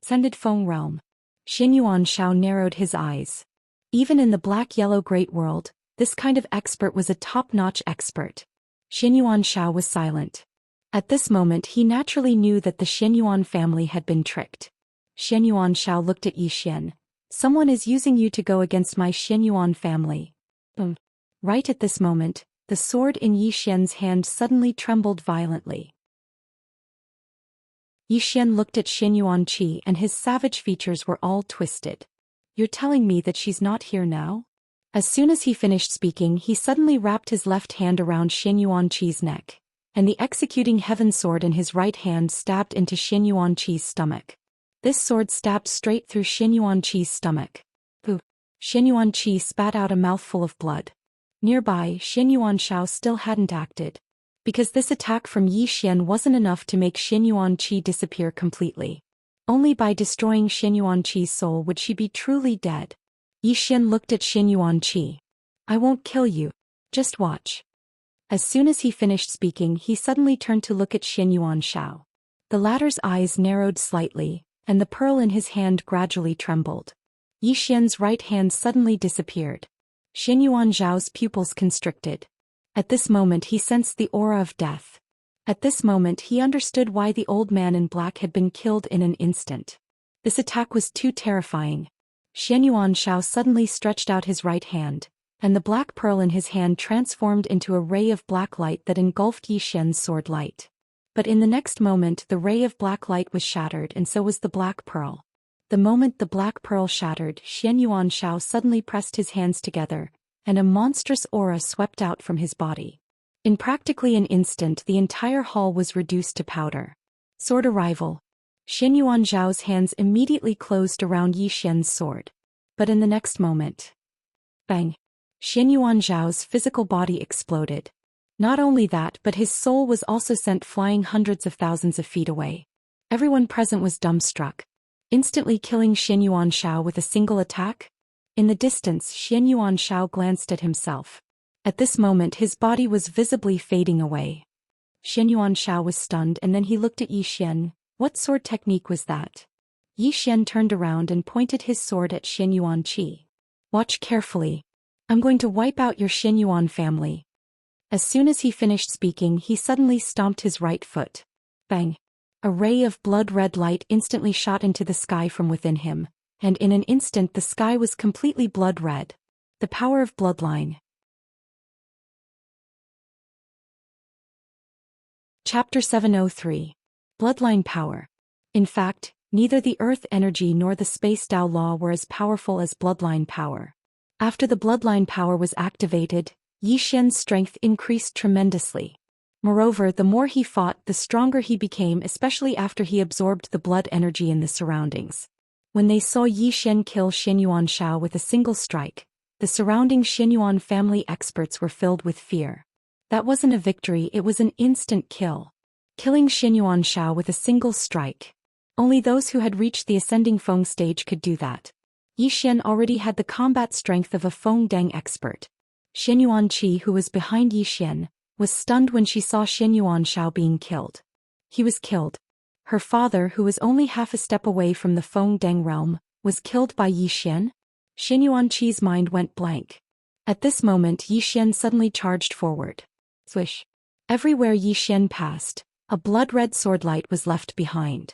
Ascended Feng realm. Xianyuan Shao narrowed his eyes. Even in the black-yellow great world, this kind of expert was a top-notch expert. Xianyuan Shao was silent. At this moment he naturally knew that the Xianyuan family had been tricked. Xianyuan Shao looked at Yi Xian. "Someone is using you to go against my Xianyuan family." Right at this moment, the sword in Yi Xian's hand suddenly trembled violently. Yi Xian looked at Xianyuan Qi and his savage features were all twisted. "You're telling me that she's not here now?" As soon as he finished speaking, he suddenly wrapped his left hand around Xianyuan Qi's neck, and the executing heaven sword in his right hand stabbed into Xianyuan Qi's stomach. This sword stabbed straight through Xianyuan Qi's stomach. Xianyuan Qi spat out a mouthful of blood. Nearby, Xianyuan Shao still hadn't acted. Because this attack from Yi Xian wasn't enough to make Xianyuan Qi disappear completely. Only by destroying Xianyuan Qi's soul would she be truly dead. Yi Xian looked at Xianyuan Qi. "I won't kill you. Just watch." As soon as he finished speaking, he suddenly turned to look at Xianyuan Shao. The latter's eyes narrowed slightly, and the pearl in his hand gradually trembled. Yi Xian's right hand suddenly disappeared. Xianyuan Zhao's pupils constricted. At this moment he sensed the aura of death. At this moment he understood why the old man in black had been killed in an instant. This attack was too terrifying. Xianyuan Shao suddenly stretched out his right hand, and the black pearl in his hand transformed into a ray of black light that engulfed Yi Xian's sword light. But in the next moment the ray of black light was shattered and so was the black pearl. The moment the black pearl shattered, Xianyuan Shao suddenly pressed his hands together, and a monstrous aura swept out from his body. In practically an instant the entire hall was reduced to powder. Sword arrival. Xianyuan Zhao's hands immediately closed around Yi Xian's sword. But in the next moment, bang! Xianyuan Zhao's physical body exploded. Not only that, but his soul was also sent flying hundreds of thousands of feet away. Everyone present was dumbstruck. Instantly killing Xianyuan Shao with a single attack? In the distance, Xianyuan Shao glanced at himself. At this moment his body was visibly fading away. Xianyuan Shao was stunned and then he looked at Yi Xian. What sword technique was that? Yi Xian turned around and pointed his sword at Xianyuan Qi. "Watch carefully. I'm going to wipe out your Xianyuan family." As soon as he finished speaking, he suddenly stomped his right foot. Bang! A ray of blood-red light instantly shot into the sky from within him, and in an instant the sky was completely blood-red. The power of bloodline. Chapter 703. Bloodline Power. In fact, neither the Earth energy nor the Space Tao law were as powerful as bloodline power. After the bloodline power was activated, Yi Xian's strength increased tremendously. Moreover, the more he fought, the stronger he became, especially after he absorbed the blood energy in the surroundings. When they saw Yi Xian kill Xianxia with a single strike, the surrounding Xianyuan family experts were filled with fear. That wasn't a victory, it was an instant kill. Killing Xianxia with a single strike. Only those who had reached the ascending Feng stage could do that. Yi Xian already had the combat strength of a Feng Deng expert. Xianyuan Qi, who was behind Yi Xian, was stunned when she saw Xianxia being killed. He was killed. Her father, who was only half a step away from the Feng Deng realm, was killed by Yi Xian? Xianyuan Qi's mind went blank. At this moment, Yi Xian suddenly charged forward. Swish. Everywhere Yi Xian passed, a blood-red swordlight was left behind.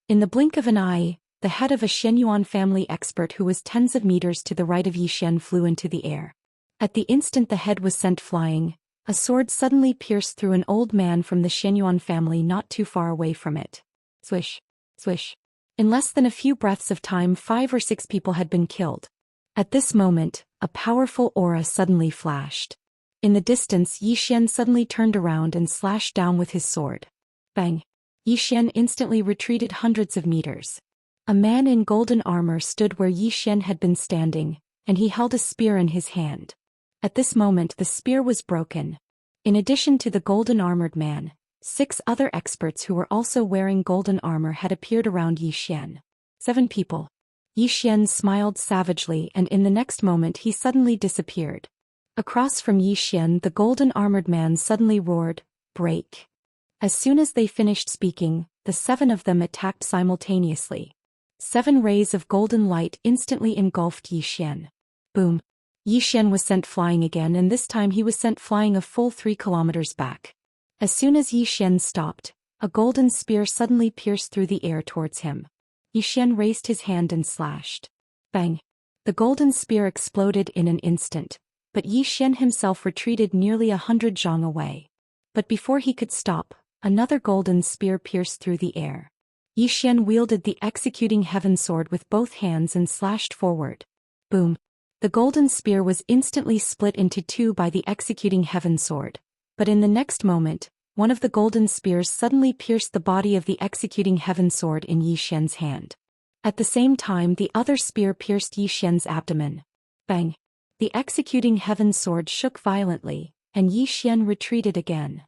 In the blink of an eye, the head of a Xianyuan family expert who was tens of meters to the right of Yi Xian flew into the air. At the instant the head was sent flying, a sword suddenly pierced through an old man from the Xianyuan family not too far away from it. Swish. Swish. In less than a few breaths of time, 5 or 6 people had been killed. At this moment, a powerful aura suddenly flashed. In the distance, Yi Xian suddenly turned around and slashed down with his sword. Bang! Yi Xian instantly retreated hundreds of meters. A man in golden armor stood where Yi Xian had been standing, and he held a spear in his hand. At this moment the spear was broken. In addition to the golden-armored man, 6 other experts who were also wearing golden armor had appeared around Yi Xian. 7 people. Yi Xian smiled savagely, and in the next moment he suddenly disappeared. Across from Yi Xian, the golden-armored man suddenly roared, "Break!" As soon as they finished speaking, the 7 of them attacked simultaneously. 7 rays of golden light instantly engulfed Yi Xian. Boom! Yi Xian was sent flying again, and this time he was sent flying a full 3 kilometers back. As soon as Yi Xian stopped, a golden spear suddenly pierced through the air towards him. Yi Xian raised his hand and slashed. Bang! The golden spear exploded in an instant, but Yi Xian himself retreated nearly 100 zhang away. But before he could stop, another golden spear pierced through the air. Yi Xian wielded the executing heaven sword with both hands and slashed forward. Boom! The golden spear was instantly split into 2 by the executing heaven sword. But in the next moment, one of the golden spears suddenly pierced the body of the executing heaven sword in Yi Xian's hand. At the same time, the other spear pierced Yi Xian's abdomen. Bang! The executing heaven sword shook violently, and Yi Xian retreated again.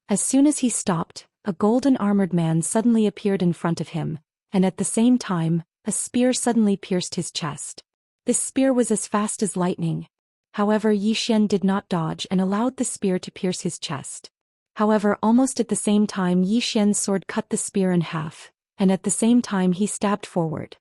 As soon as he stopped, a golden-armored man suddenly appeared in front of him, and at the same time, a spear suddenly pierced his chest. This spear was as fast as lightning. However, Yi Xian did not dodge and allowed the spear to pierce his chest. However, almost at the same time, Yi Xian's sword cut the spear in half, and at the same time he stabbed forward.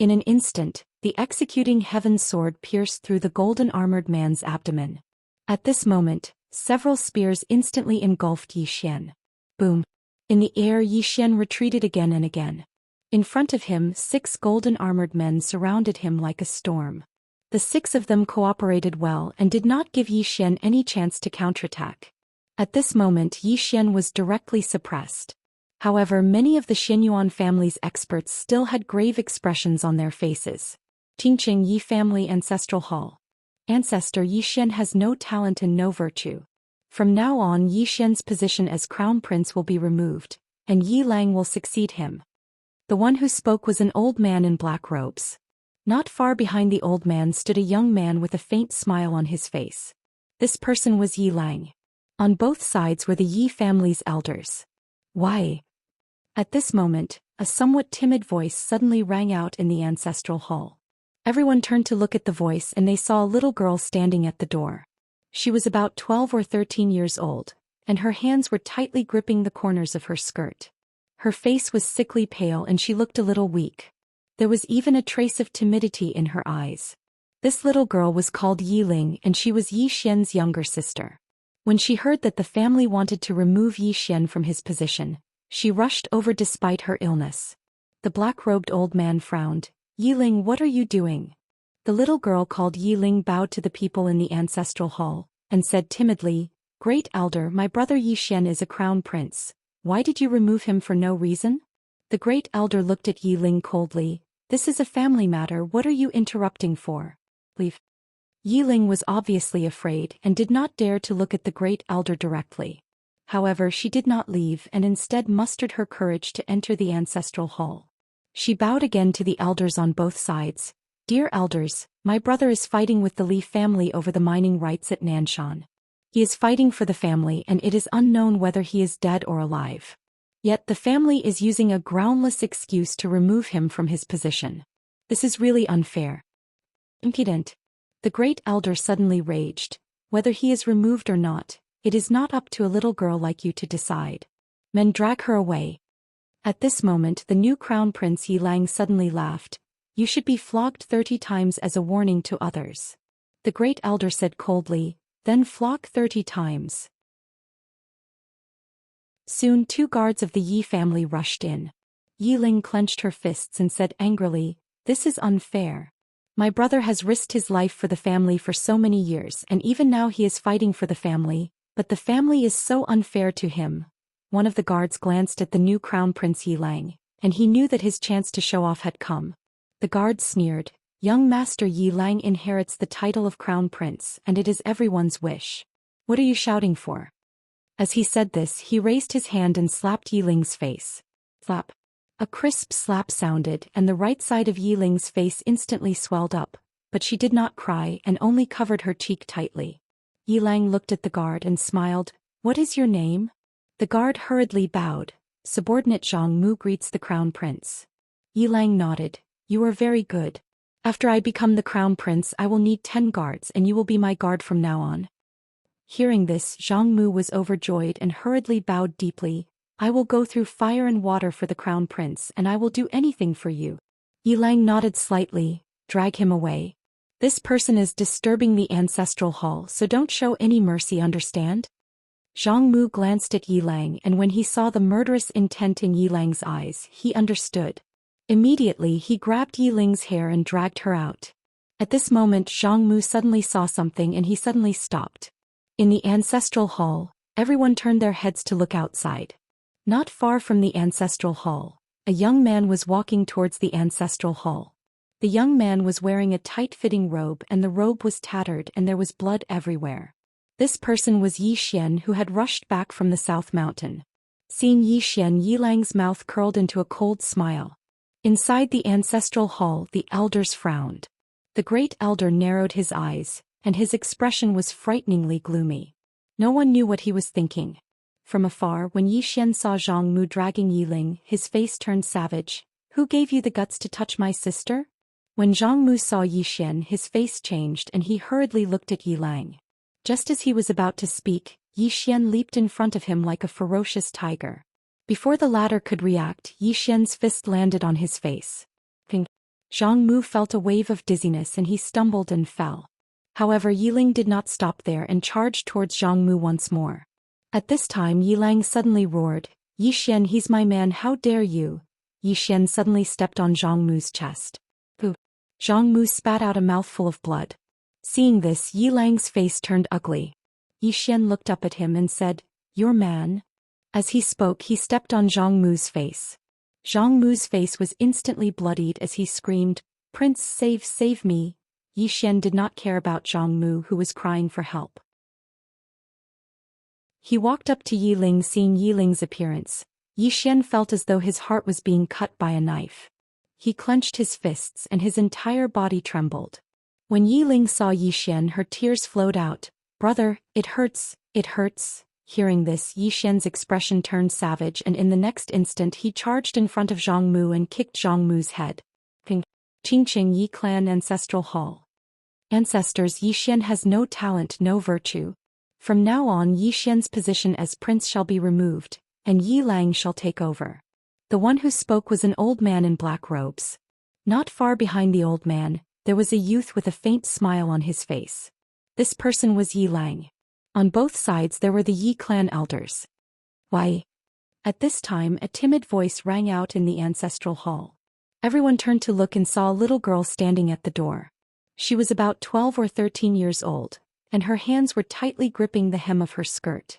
In an instant, the executing heaven sword pierced through the golden-armored man's abdomen. At this moment, several spears instantly engulfed Yi Xian. Boom! In the air, Yi Xian retreated again and again. In front of him, 6 golden-armored men surrounded him like a storm. The 6 of them cooperated well and did not give Yi Xian any chance to counterattack. At this moment, Yi Xian was directly suppressed. However, many of the Xianyuan family's experts still had grave expressions on their faces. Qingqing Yi Family Ancestral Hall. Ancestor Yi Xian has no talent and no virtue. From now on, Yi Xian's position as crown prince will be removed, and Yi Lang will succeed him. The one who spoke was an old man in black robes. Not far behind the old man stood a young man with a faint smile on his face. This person was Yi Lang. On both sides were the Yi family's elders. Why? At this moment, a somewhat timid voice suddenly rang out in the ancestral hall. Everyone turned to look at the voice, and they saw a little girl standing at the door. She was about 12 or 13 years old, and her hands were tightly gripping the corners of her skirt. Her face was sickly pale and she looked a little weak. There was even a trace of timidity in her eyes. This little girl was called Yi Ling, and she was Yi Xian's younger sister. When she heard that the family wanted to remove Yi Xian from his position, she rushed over despite her illness. The black-robed old man frowned. "Yi Ling, what are you doing?" The little girl called Yi Ling bowed to the people in the ancestral hall, and said timidly, Great Elder, my brother Yi Xian is a crown prince. Why did you remove him for no reason? The Great Elder looked at Yi Ling coldly. This is a family matter, what are you interrupting for? Leave. Yi Ling was obviously afraid and did not dare to look at the Great Elder directly. However, she did not leave and instead mustered her courage to enter the ancestral hall. She bowed again to the elders on both sides. Dear elders, my brother is fighting with the Li family over the mining rights at Nanshan. He is fighting for the family and it is unknown whether he is dead or alive. Yet the family is using a groundless excuse to remove him from his position. This is really unfair. Impudent. The Great Elder suddenly raged. Whether he is removed or not, it is not up to a little girl like you to decide. Men, drag her away. At this moment the new crown prince Yi Lang suddenly laughed. You should be flogged 30 times as a warning to others. The Great Elder said coldly, then flog 30 times. Soon 2 guards of the Yi family rushed in. Yi Ling clenched her fists and said angrily, this is unfair. My brother has risked his life for the family for so many years and even now he is fighting for the family, but the family is so unfair to him. One of the guards glanced at the new crown prince Yi Lang, and he knew that his chance to show off had come. The guard sneered, young master Yi Lang inherits the title of crown prince and it is everyone's wish. What are you shouting for? As he said this, he raised his hand and slapped Yi Ling's face. Slap. A crisp slap sounded and the right side of Yi Ling's face instantly swelled up, but she did not cry and only covered her cheek tightly. Yi Lang looked at the guard and smiled. What is your name? The guard hurriedly bowed. Subordinate Zhang Mu greets the crown prince. Yi Lang nodded. You are very good. After I become the crown prince I will need 10 guards and you will be my guard from now on. Hearing this, Zhang Mu was overjoyed and hurriedly bowed deeply. I will go through fire and water for the crown prince and I will do anything for you. Yi Lang nodded slightly. Drag him away. This person is disturbing the ancestral hall, so don't show any mercy, understand? Zhang Mu glanced at Yi Lang and when he saw the murderous intent in Yi Lang's eyes, he understood. Immediately he grabbed Yi Ling's hair and dragged her out. At this moment Zhang Mu suddenly saw something and he suddenly stopped. In the ancestral hall, everyone turned their heads to look outside. Not far from the ancestral hall, a young man was walking towards the ancestral hall. The young man was wearing a tight-fitting robe and the robe was tattered and there was blood everywhere. This person was Yi Xian who had rushed back from the South Mountain. Seeing Yi Xian, Yi Lang's mouth curled into a cold smile. Inside the ancestral hall the elders frowned. The Great Elder narrowed his eyes, and his expression was frighteningly gloomy. No one knew what he was thinking. From afar, when Yi Xian saw Zhang Mu dragging Yi Ling, his face turned savage. Who gave you the guts to touch my sister? When Zhang Mu saw Yi Xian, his face changed and he hurriedly looked at Yi Lang. Just as he was about to speak, Yi Xian leaped in front of him like a ferocious tiger. Before the latter could react, Yi Xian's fist landed on his face. Ping. Zhang Mu felt a wave of dizziness and he stumbled and fell. However, Yi Ling did not stop there and charged towards Zhang Mu once more. At this time Yi Lang suddenly roared, Yi Xian, he's my man, how dare you? Yi Xian suddenly stepped on Zhang Mu's chest. Pooh. Zhang Mu spat out a mouthful of blood. Seeing this, Yi Lang's face turned ugly. Yi Xian looked up at him and said, your man? As he spoke he stepped on Zhang Mu's face. Zhang Mu's face was instantly bloodied as he screamed, Prince, save me. Yi Xian did not care about Zhang Mu who was crying for help. He walked up to Yi Ling. Seeing Yi Ling's appearance, Yi Xian felt as though his heart was being cut by a knife. He clenched his fists and his entire body trembled. When Yi Ling saw Yi Xian, her tears flowed out. Brother, it hurts, it hurts. Hearing this, Yi Xian's expression turned savage and in the next instant he charged in front of Zhang Mu and kicked Zhang Mu's head. Ping. Qingqing Yi Clan Ancestral Hall. Ancestors, Yi Xian has no talent, no virtue. From now on Yi Xian's position as prince shall be removed, and Yi Lang shall take over. The one who spoke was an old man in black robes. Not far behind the old man, there was a youth with a faint smile on his face. This person was Yi Lang. On both sides there were the Yi clan elders. Why? At this time a timid voice rang out in the ancestral hall. Everyone turned to look and saw a little girl standing at the door. She was about 12 or 13 years old. and her hands were tightly gripping the hem of her skirt.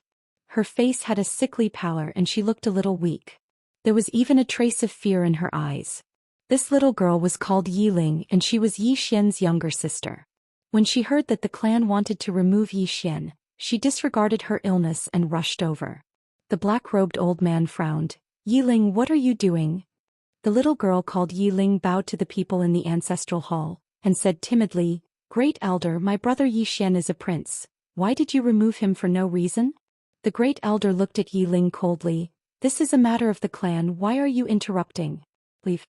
Her face had a sickly pallor and she looked a little weak. There was even a trace of fear in her eyes. This little girl was called Yiling and she was Yi Xian's younger sister. When she heard that the clan wanted to remove Yi Xian, she disregarded her illness and rushed over. The black-robed old man frowned. Yiling, what are you doing? The little girl called Yiling bowed to the people in the ancestral hall, and said timidly, Great Elder, my brother Yi Xian is a prince. Why did you remove him for no reason? The Great Elder looked at Yiling coldly. This is a matter of the clan, why are you interrupting? Leave.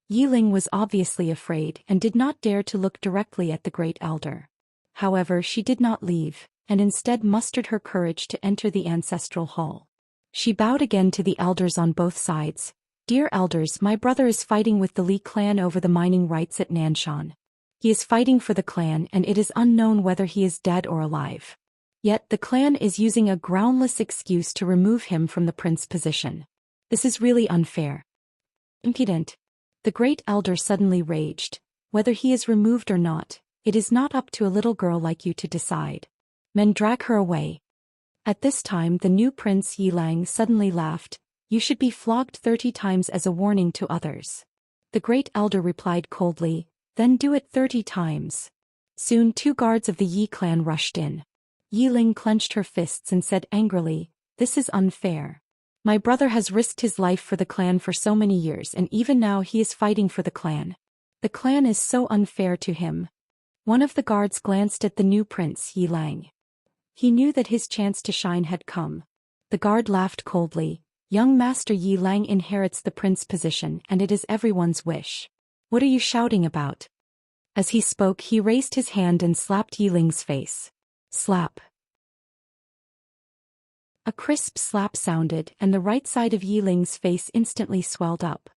Yiling was obviously afraid and did not dare to look directly at the Great Elder. However, she did not leave, and instead mustered her courage to enter the ancestral hall. She bowed again to the elders on both sides. Dear elders, my brother is fighting with the Li clan over the mining rights at Nanshan. He is fighting for the clan and it is unknown whether he is dead or alive. Yet the clan is using a groundless excuse to remove him from the prince position. This is really unfair. Impudent. The Great Elder suddenly raged. Whether he is removed or not, it is not up to a little girl like you to decide. Men, drag her away. At this time the new prince Yilang suddenly laughed. You should be flogged 30 times as a warning to others. The Great Elder replied coldly, Then do it 30 times. Soon 2 guards of the Yi clan rushed in. Yiling clenched her fists and said angrily, This is unfair. My brother has risked his life for the clan for so many years and even now he is fighting for the clan. The clan is so unfair to him. One of the guards glanced at the new prince Yilang. He knew that his chance to shine had come. The guard laughed coldly. Young Master Yilang inherits the prince position and it is everyone's wish. What are you shouting about? As he spoke he raised his hand and slapped Yiling's face. Slap. A crisp slap sounded and the right side of Yiling's face instantly swelled up.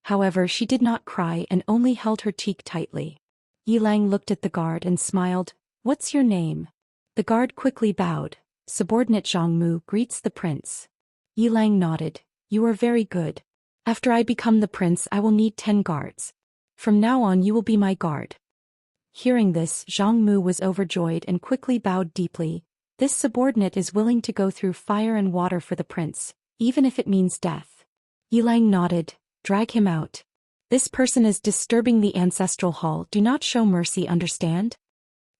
However, she did not cry and only held her cheek tightly. Yilang looked at the guard and smiled. What's your name? The guard quickly bowed. Subordinate Zhang Mu greets the prince. Yilang nodded. You are very good. After I become the prince I will need 10 guards. From now on you will be my guard. Hearing this, Zhang Mu was overjoyed and quickly bowed deeply. This subordinate is willing to go through fire and water for the prince, even if it means death. Yilang nodded. Drag him out. This person is disturbing the ancestral hall. Do not show mercy, understand?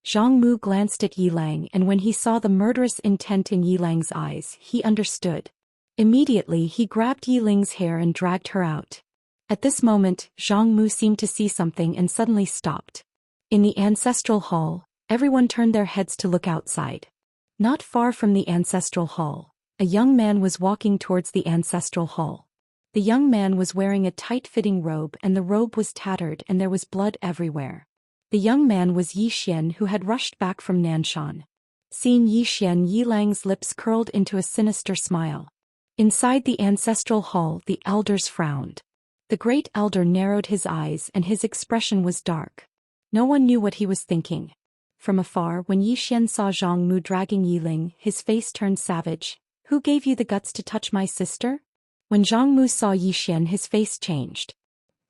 Zhang Mu glanced at Yilang and when he saw the murderous intent in Yilang's eyes, he understood. Immediately he grabbed Yiling's hair and dragged her out. At this moment, Zhang Mu seemed to see something and suddenly stopped. In the ancestral hall, everyone turned their heads to look outside. Not far from the ancestral hall, a young man was walking towards the ancestral hall. The young man was wearing a tight-fitting robe and the robe was tattered and there was blood everywhere. The young man was Yi Xian who had rushed back from Nanshan. Seeing Yi Xian, Yilang's lips curled into a sinister smile. Inside the ancestral hall the elders frowned. The Great Elder narrowed his eyes and his expression was dark. No one knew what he was thinking. From afar, when Yi Xian saw Zhang Mu dragging Yiling, his face turned savage. Who gave you the guts to touch my sister? When Zhang Mu saw Yi Xian his face changed.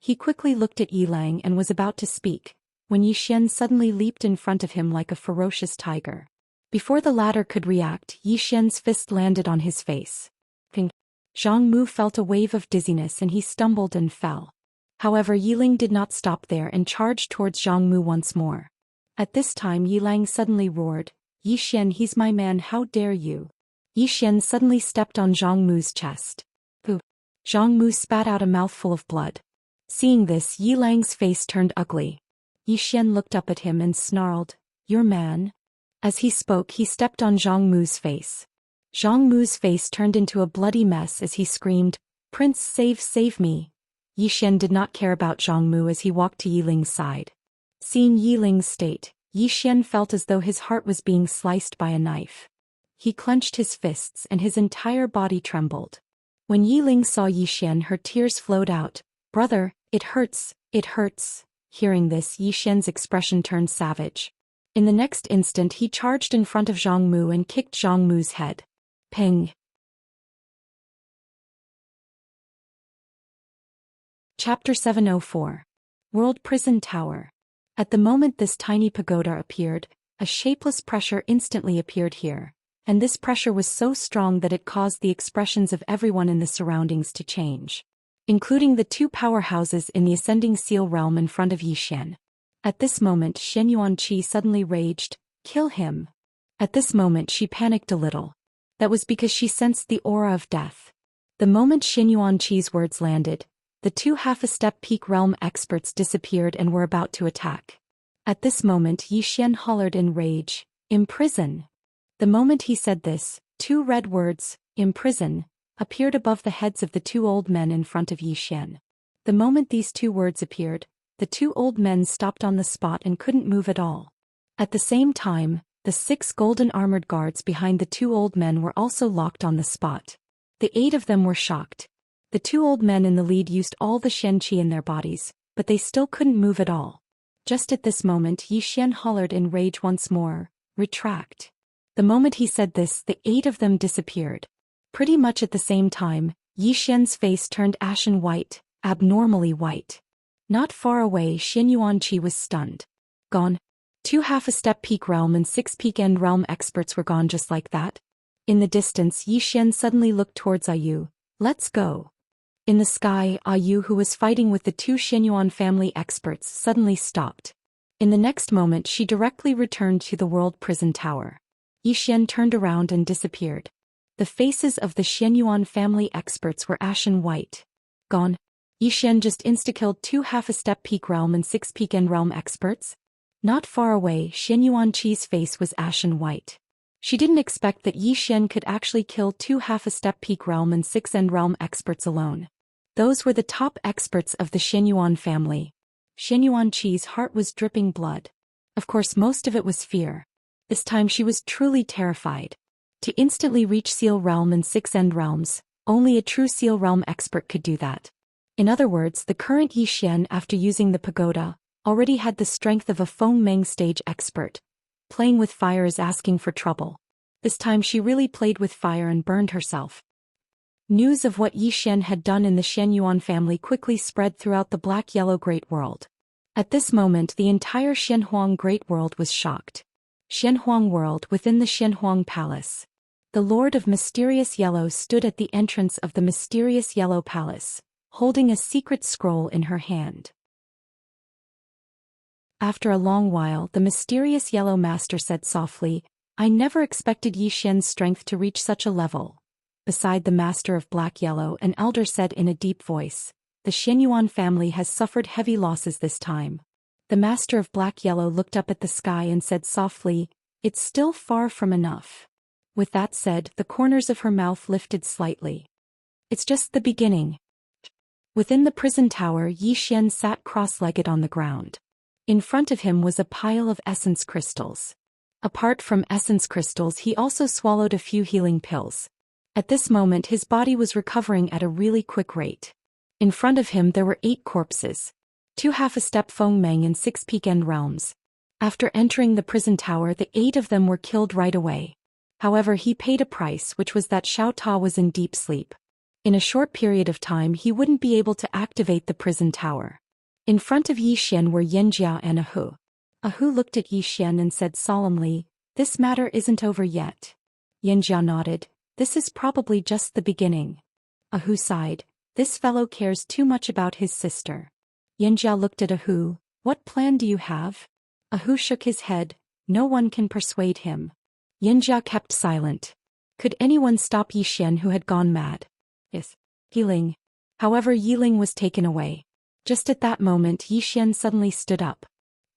He quickly looked at Yilang and was about to speak, when Yi Xian suddenly leaped in front of him like a ferocious tiger. Before the latter could react, Yi Xian's fist landed on his face. Zhang Mu felt a wave of dizziness and he stumbled and fell. However, Yiling did not stop there and charged towards Zhang Mu once more. At this time Yilang suddenly roared, Yi Xian, he's my man, how dare you? Yi Xian suddenly stepped on Zhang Mu's chest. Pooh! Zhang Mu spat out a mouthful of blood. Seeing this, Yilang's face turned ugly. Yi Xian looked up at him and snarled, Your man? As he spoke he stepped on Zhang Mu's face. Zhang Mu's face turned into a bloody mess as he screamed, Prince, save me. Yi Xian did not care about Zhang Mu as he walked to Yiling's side. Seeing Yiling's state, Yi Xian felt as though his heart was being sliced by a knife. He clenched his fists and his entire body trembled. When Yiling saw Yi Xian her tears flowed out. Brother, it hurts, it hurts. Hearing this, Yi Xian's expression turned savage. In the next instant he charged in front of Zhang Mu and kicked Zhang Mu's head. Ping. Chapter 704. World Prison Tower. At the moment this tiny pagoda appeared, A shapeless pressure instantly appeared here, and this pressure was so strong that it caused the expressions of everyone in the surroundings to change, including the two powerhouses in the ascending seal realm in front of Xian. At this moment Xianxia suddenly raged, "Kill him!" At this moment she panicked a little. That was because she sensed the aura of death. The moment Xianxia's words landed, the two half-a-step peak realm experts disappeared and were about to attack. At this moment Xian hollered in rage, "Imprison!" The moment he said this, two red words, "Imprison," appeared above the heads of the two old men in front of Xian. The moment these two words appeared, the two old men stopped on the spot and couldn't move at all. At the same time, the 6 golden armored guards behind the two old men were also locked on the spot. The 8 of them were shocked. The two old men in the lead used all the Xianxia in their bodies, but they still couldn't move at all. Just at this moment Xian hollered in rage once more, "Retract." The moment he said this, the 8 of them disappeared. Pretty much at the same time, Xian's face turned ashen white, abnormally white. Not far away Xianxia was stunned. Gone. 2 half-a-step peak realm and 6 peak end realm experts were gone just like that. In the distance Xian suddenly looked towards Ayu. "Let's go." In the sky Ayu, who was fighting with the 2 Xianyuan family experts, suddenly stopped. In the next moment she directly returned to the world prison tower. Xian turned around and disappeared. The faces of the Xianyuan family experts were ashen white. Gone. Xian just insta-killed 2 half-a-step peak realm and 6 peak end realm experts. Not far away Xianxia's face was ashen white. She didn't expect that Xian could actually kill 2 half-a-step peak realm and 6 end realm experts alone. Those were the top experts of the Xianyuan family. Xianxia's heart was dripping blood. Of course most of it was fear. This time she was truly terrified. To instantly reach Seal Realm and 6 End Realms, only a true Seal Realm expert could do that. In other words, the current Xian, after using the pagoda, already had the strength of a Feng Meng stage expert. Playing with fire is asking for trouble. This time she really played with fire and burned herself. News of what Xian had done in the Xianyuan family quickly spread throughout the Black-Yellow Great World. At this moment the entire Xianhuang Great World was shocked. Xianhuang World within the Xianhuang Palace. The Lord of Mysterious Yellow stood at the entrance of the Mysterious Yellow Palace, holding a secret scroll in her hand. After a long while the Mysterious Yellow Master said softly, "I never expected Xian's strength to reach such a level." Beside the Master of Black Yellow, an elder said in a deep voice, "The Xianyuan family has suffered heavy losses this time." The Master of Black Yellow looked up at the sky and said softly, "It's still far from enough." With that said, the corners of her mouth lifted slightly. "It's just the beginning." Within the prison tower Xian sat cross-legged on the ground. In front of him was a pile of essence crystals. Apart from essence crystals he also swallowed a few healing pills. At this moment his body was recovering at a really quick rate. In front of him there were 8 corpses. 2 half-a-step Feng Meng and 6 peak end realms. After entering the prison tower the 8 of them were killed right away. However he paid a price, which was that Xiao Ta was in deep sleep. In a short period of time he wouldn't be able to activate the prison tower. In front of Xian were Yanjia and Ahu. Ahu looked at Xian and said solemnly, "This matter isn't over yet." Yanjia nodded, "This is probably just the beginning." Ahu sighed, "This fellow cares too much about his sister." Yanjia looked at Ahu, "What plan do you have?" Ahu shook his head, "No one can persuade him." Yanjia kept silent. Could anyone stop Xian who had gone mad? Yes. Yiling. However, Yiling was taken away. Just at that moment Xian suddenly stood up.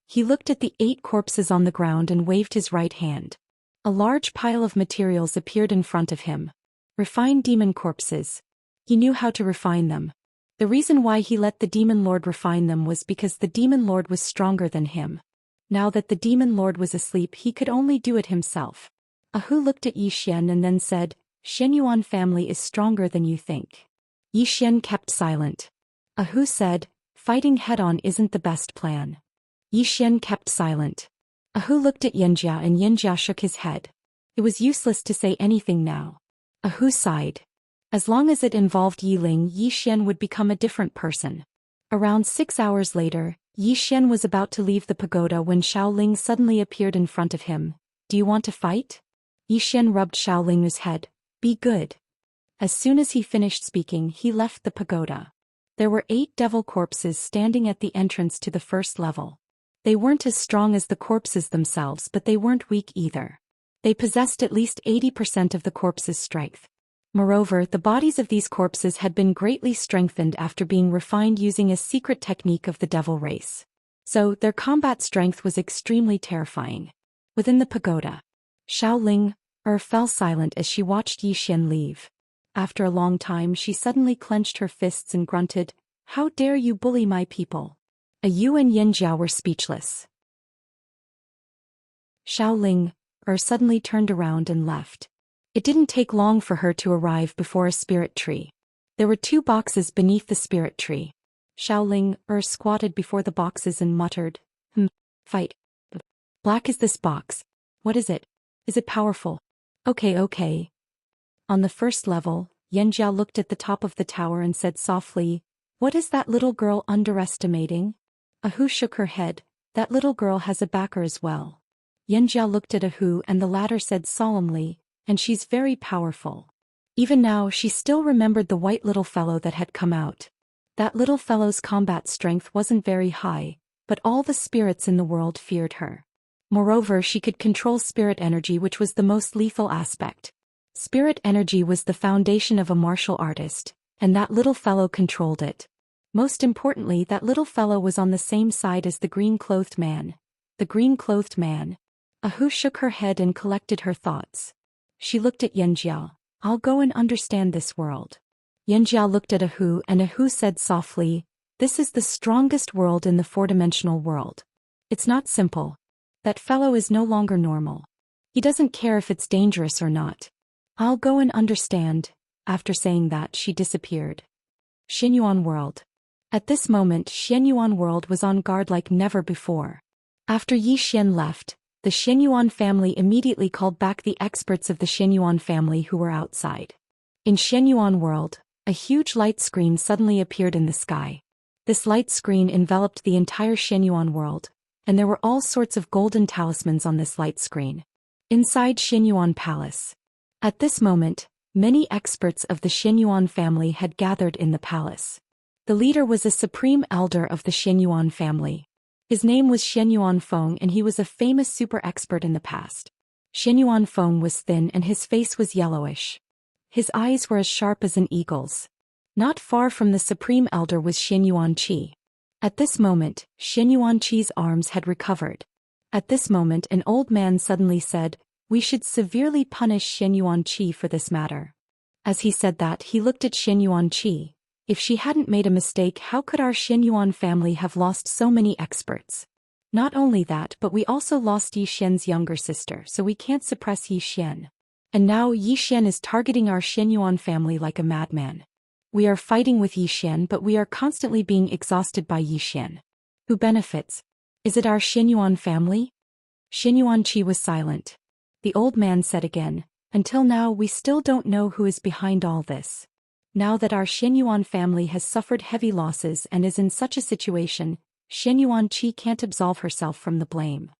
He looked at the 8 corpses on the ground and waved his right hand. A large pile of materials appeared in front of him. Refined demon corpses. He knew how to refine them. The reason why he let the Demon Lord refine them was because the Demon Lord was stronger than him. Now that the Demon Lord was asleep he could only do it himself. Ahu looked at Xian and then said, "Xianyuan family is stronger than you think." Xian kept silent. Ahu said, "Fighting head-on isn't the best plan." Xian kept silent. Ahu looked at Yanjia and Yanjia shook his head. It was useless to say anything now. Ahu sighed. As long as it involved Yiling, Xian would become a different person. Around 6 hours later, Yi Xian was about to leave the pagoda when Xiaoling suddenly appeared in front of him. Do you want to fight? Yi Xian rubbed Xiaoling's head. Be good. As soon as he finished speaking, he left the pagoda. There were 8 devil corpses standing at the entrance to the first level. They weren't as strong as the corpses themselves, but they weren't weak either. They possessed at least 80% of the corpses' strength. Moreover, the bodies of these corpses had been greatly strengthened after being refined using a secret technique of the devil race. So, their combat strength was extremely terrifying. Within the pagoda, Xiaoling fell silent as she watched Yi Xian leave. After a long time, she suddenly clenched her fists and grunted, "How dare you bully my people?" Yu and Yanjiao were speechless. Xiaoling suddenly turned around and left. It didn't take long for her to arrive before a spirit tree. There were 2 boxes beneath the spirit tree. Xiaoling squatted before the boxes and muttered, fight. Black is this box. What is it? Is it powerful? Okay. On the first level, Yanjiao looked at the top of the tower and said softly, "What is that little girl underestimating?" Ahu shook her head. "That little girl has a backer as well." Yanjiao looked at Ahu and the latter said solemnly, "And she's very powerful." Even now she still remembered the white little fellow that had come out. That little fellow's combat strength wasn't very high, but all the spirits in the world feared her. Moreover, she could control spirit energy, which was the most lethal aspect. Spirit energy was the foundation of a martial artist, and that little fellow controlled it. Most importantly, that little fellow was on the same side as the green-clothed man. The green-clothed man. Ahu shook her head and collected her thoughts. She looked at Yanjiao. "I'll go and understand this world." Yanjiao looked at Ahu and Ahu said softly, "This is the strongest world in the 4-dimensional world. It's not simple. That fellow is no longer normal. He doesn't care if it's dangerous or not. I'll go and understand." After saying that, she disappeared. Xianyuan world. At this moment, Xianyuan world was on guard like never before. After Yi Xian left, the Xianyuan family immediately called back the experts of the Xianyuan family who were outside. In Xianyuan world, a huge light screen suddenly appeared in the sky. This light screen enveloped the entire Xianyuan world, and there were all sorts of golden talismans on this light screen. Inside Xianyuan Palace. At this moment, many experts of the Xianyuan family had gathered in the palace. The leader was a supreme elder of the Xianyuan family. His name was Xianyuan Feng and he was a famous super expert in the past. Xianyuan Feng was thin and his face was yellowish. His eyes were as sharp as an eagle's. Not far from the supreme elder was Xianyuan Qi. At this moment, Xianyuan Qi's arms had recovered. At this moment, an old man suddenly said, "We should severely punish Xianyuan Qi for this matter." As he said that, he looked at Xianyuan Qi. If she hadn't made a mistake, how could our Xianyuan family have lost so many experts? Not only that, but we also lost Yi Xian's younger sister, so we can't suppress Yi Xian. And now Yi Xian is targeting our Xianyuan family like a madman. We are fighting with Yi Xian, but we are constantly being exhausted by Yi Xian. Who benefits? Is it our Xianyuan family? Xianyuan Qi was silent. The old man said again, "Until now we still don't know who is behind all this. Now that our Xianyuan family has suffered heavy losses and is in such a situation, Xianyuan Qi can't absolve herself from the blame."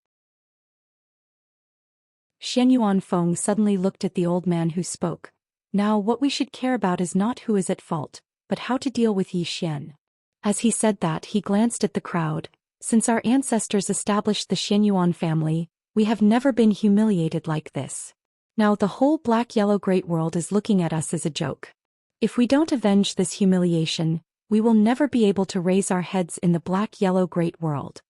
Xianyuan Feng suddenly looked at the old man who spoke. "Now what we should care about is not who is at fault, but how to deal with Yi Xian." As he said that, he glanced at the crowd. "Since our ancestors established the Xianyuan family, we have never been humiliated like this. Now the whole black-yellow great world is looking at us as a joke. If we don't avenge this humiliation, we will never be able to raise our heads in the black-yellow great world."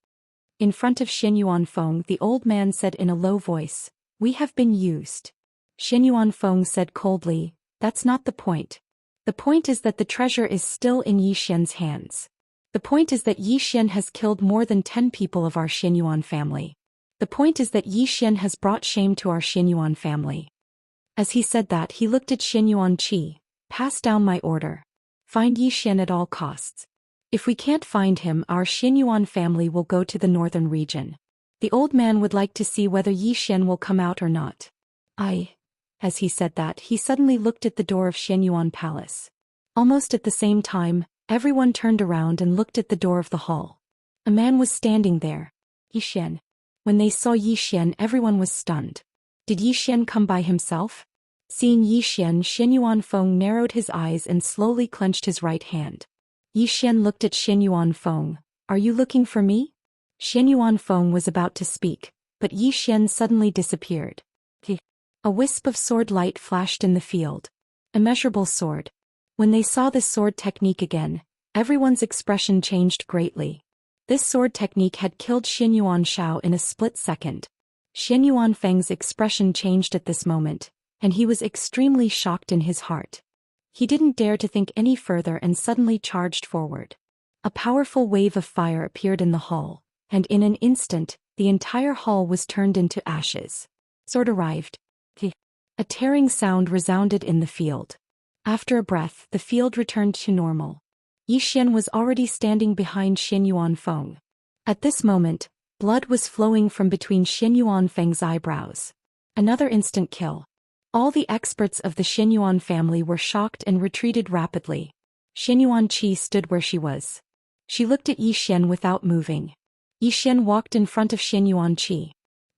In front of Xianyuan Feng, the old man said in a low voice, "We have been used." Xianyuan Feng said coldly, "That's not the point. The point is that the treasure is still in Yi Xian's hands. The point is that Yi Xian has killed more than 10 people of our Xianyuan family. The point is that Yi Xian has brought shame to our Xianyuan family." As he said that, he looked at Xianyuan Qi. "Pass down my order. Find Yi Xian at all costs. If we can't find him, our Xianyuan family will go to the northern region. The old man would like to see whether Yi Xian will come out or not." As he said that, he suddenly looked at the door of Xianyuan Palace. Almost at the same time, everyone turned around and looked at the door of the hall. A man was standing there. Yi Xian. When they saw Yi Xian, everyone was stunned. Did Yi Xian come by himself? Seeing Yi Xian, Shen Yuanfeng narrowed his eyes and slowly clenched his right hand. Yi Xian looked at Shen Yuanfeng. Are you looking for me? Shen Yuanfeng was about to speak, but Yi Xian suddenly disappeared. A wisp of sword light flashed in the field. Immeasurable sword. When they saw this sword technique again, everyone's expression changed greatly. This sword technique had killed Xin Yuanshao in a split second. Shen Yuanfeng's expression changed at this moment, and he was extremely shocked in his heart. He didn't dare to think any further and suddenly charged forward. A powerful wave of fire appeared in the hall, and in an instant, the entire hall was turned into ashes. Sword arrived. A tearing sound resounded in the field. After a breath, the field returned to normal. Yi Xian was already standing behind Shen Yuanfeng. At this moment, blood was flowing from between Shen Yuanfeng's eyebrows. Another instant kill. All the experts of the Shen Yuan family were shocked and retreated rapidly. Shen Yuanqi stood where she was. She looked at Yi Xian without moving. Yi Xian walked in front of Shen Yuanqi.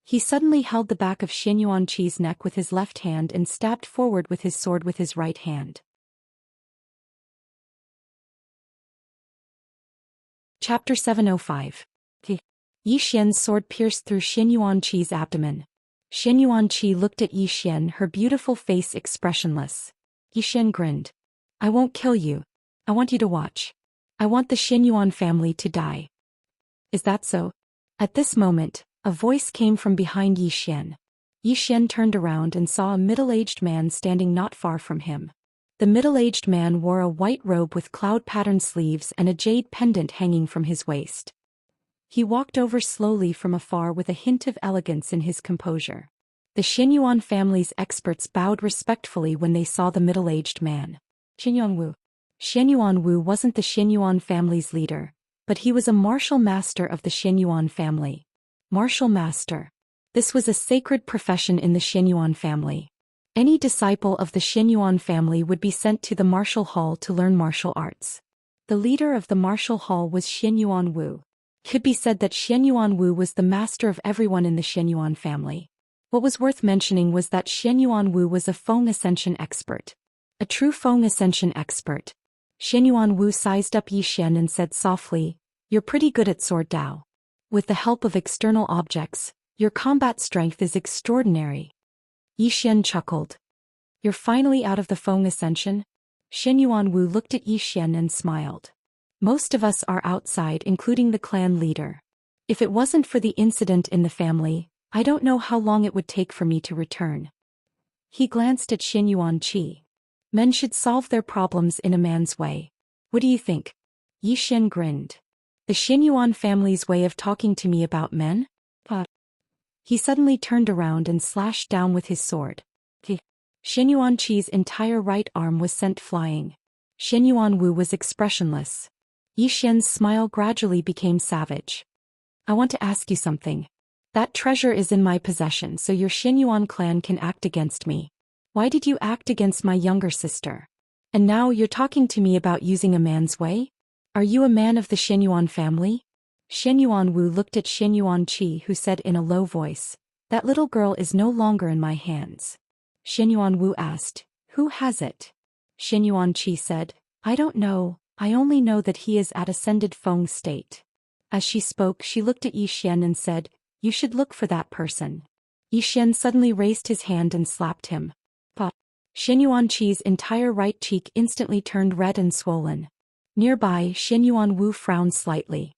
He suddenly held the back of Shen Yuanqi's neck with his left hand and stabbed forward with his sword with his right hand. Chapter 705. Yi Xian's sword pierced through Shen Yuanqi's abdomen. Shen Yuanqi looked at Yi Xian, her beautiful face expressionless. Yi Xian grinned. I won't kill you. I want you to watch. I want the Shen Yuan family to die. Is that so? At this moment, a voice came from behind Yi Xian. Yi Xian turned around and saw a middle-aged man standing not far from him. The middle-aged man wore a white robe with cloud-patterned sleeves and a jade pendant hanging from his waist. He walked over slowly from afar with a hint of elegance in his composure. The Shen Yuan family's experts bowed respectfully when they saw the middle-aged man. Shen Yuanwu. Shen Yuanwu wasn't the Shen Yuan family's leader, but he was a martial master of the Shen Yuan family. Martial master. This was a sacred profession in the Shen Yuan family. Any disciple of the Shen Yuan family would be sent to the martial hall to learn martial arts. The leader of the martial hall was Shen Yuanwu. It could be said that Shen Yuanwu was the master of everyone in the Shen Yuan family. What was worth mentioning was that Shen Yuanwu was a Feng Ascension expert. A true Feng Ascension expert. Shen Yuanwu sized up Yi Xian and said softly, "You're pretty good at sword Dao. With the help of external objects, your combat strength is extraordinary." Yi Xian chuckled. "You're finally out of the Feng Ascension?" Shen Yuanwu looked at Yi Xian and smiled. "Most of us are outside, including the clan leader. If it wasn't for the incident in the family, I don't know how long it would take for me to return." He glanced at Shen Yuanqi. "Men should solve their problems in a man's way. What do you think?" Yi Xian grinned. "The Shen Yuan family's way of talking to me about men?" He suddenly turned around and slashed down with his sword. Shen Yuanqi's entire right arm was sent flying. Shen Yuanwu was expressionless. Yi Xian's smile gradually became savage. "I want to ask you something. That treasure is in my possession, so your Shen Yuan clan can act against me. Why did you act against my younger sister? And now you're talking to me about using a man's way? Are you a man of the Shen Yuan family?" Shen Yuanwu looked at Shen Yuanqi, who said in a low voice, "That little girl is no longer in my hands." Shen Yuanwu asked, "Who has it?" Shen Yuanqi said, "I don't know, I only know that he is at ascended Feng state." As she spoke, she looked at Yi Xian and said, "You should look for that person." Yi Xian suddenly raised his hand and slapped him. Shen Yuanqi's entire right cheek instantly turned red and swollen. Nearby, Shen Yuanwu frowned slightly.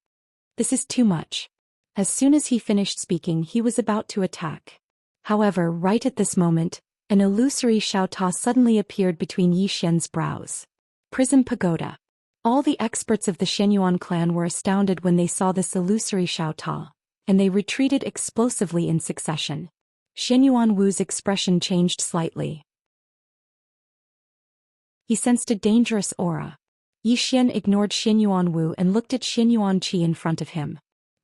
This is too much. As soon as he finished speaking, he was about to attack. However, right at this moment, an illusory Xiaota suddenly appeared between Yi Xian's brows. Prism Pagoda. All the experts of the Shen Yuan clan were astounded when they saw this illusory Xiaota, and they retreated explosively in succession. Shen Yuanwu's expression changed slightly. He sensed a dangerous aura. Yi Xian ignored Shen Yuanwu and looked at Shen Yuanqi in front of him.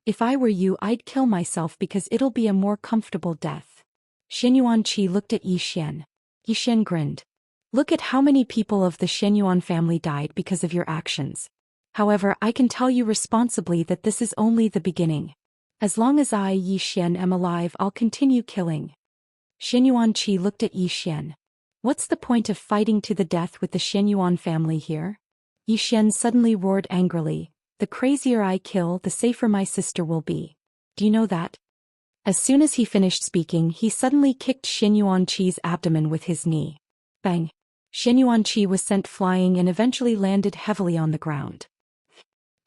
"If I were you, I'd kill myself because it'll be a more comfortable death." Shen Yuanqi looked at Yi Xian. Yi Xian grinned. "Look at how many people of the Shen Yuan family died because of your actions. However, I can tell you responsibly that this is only the beginning. As long as I, Yi Xian, am alive, I'll continue killing. Xianyuan Qi looked at Yi Xian. What's the point of fighting to the death with the Xianyuan family here? Yi Xian suddenly roared angrily. The crazier I kill, the safer my sister will be. Do you know that? As soon as he finished speaking, he suddenly kicked Xianyuan Qi's abdomen with his knee. Bang! Xianyuan Qi was sent flying and eventually landed heavily on the ground.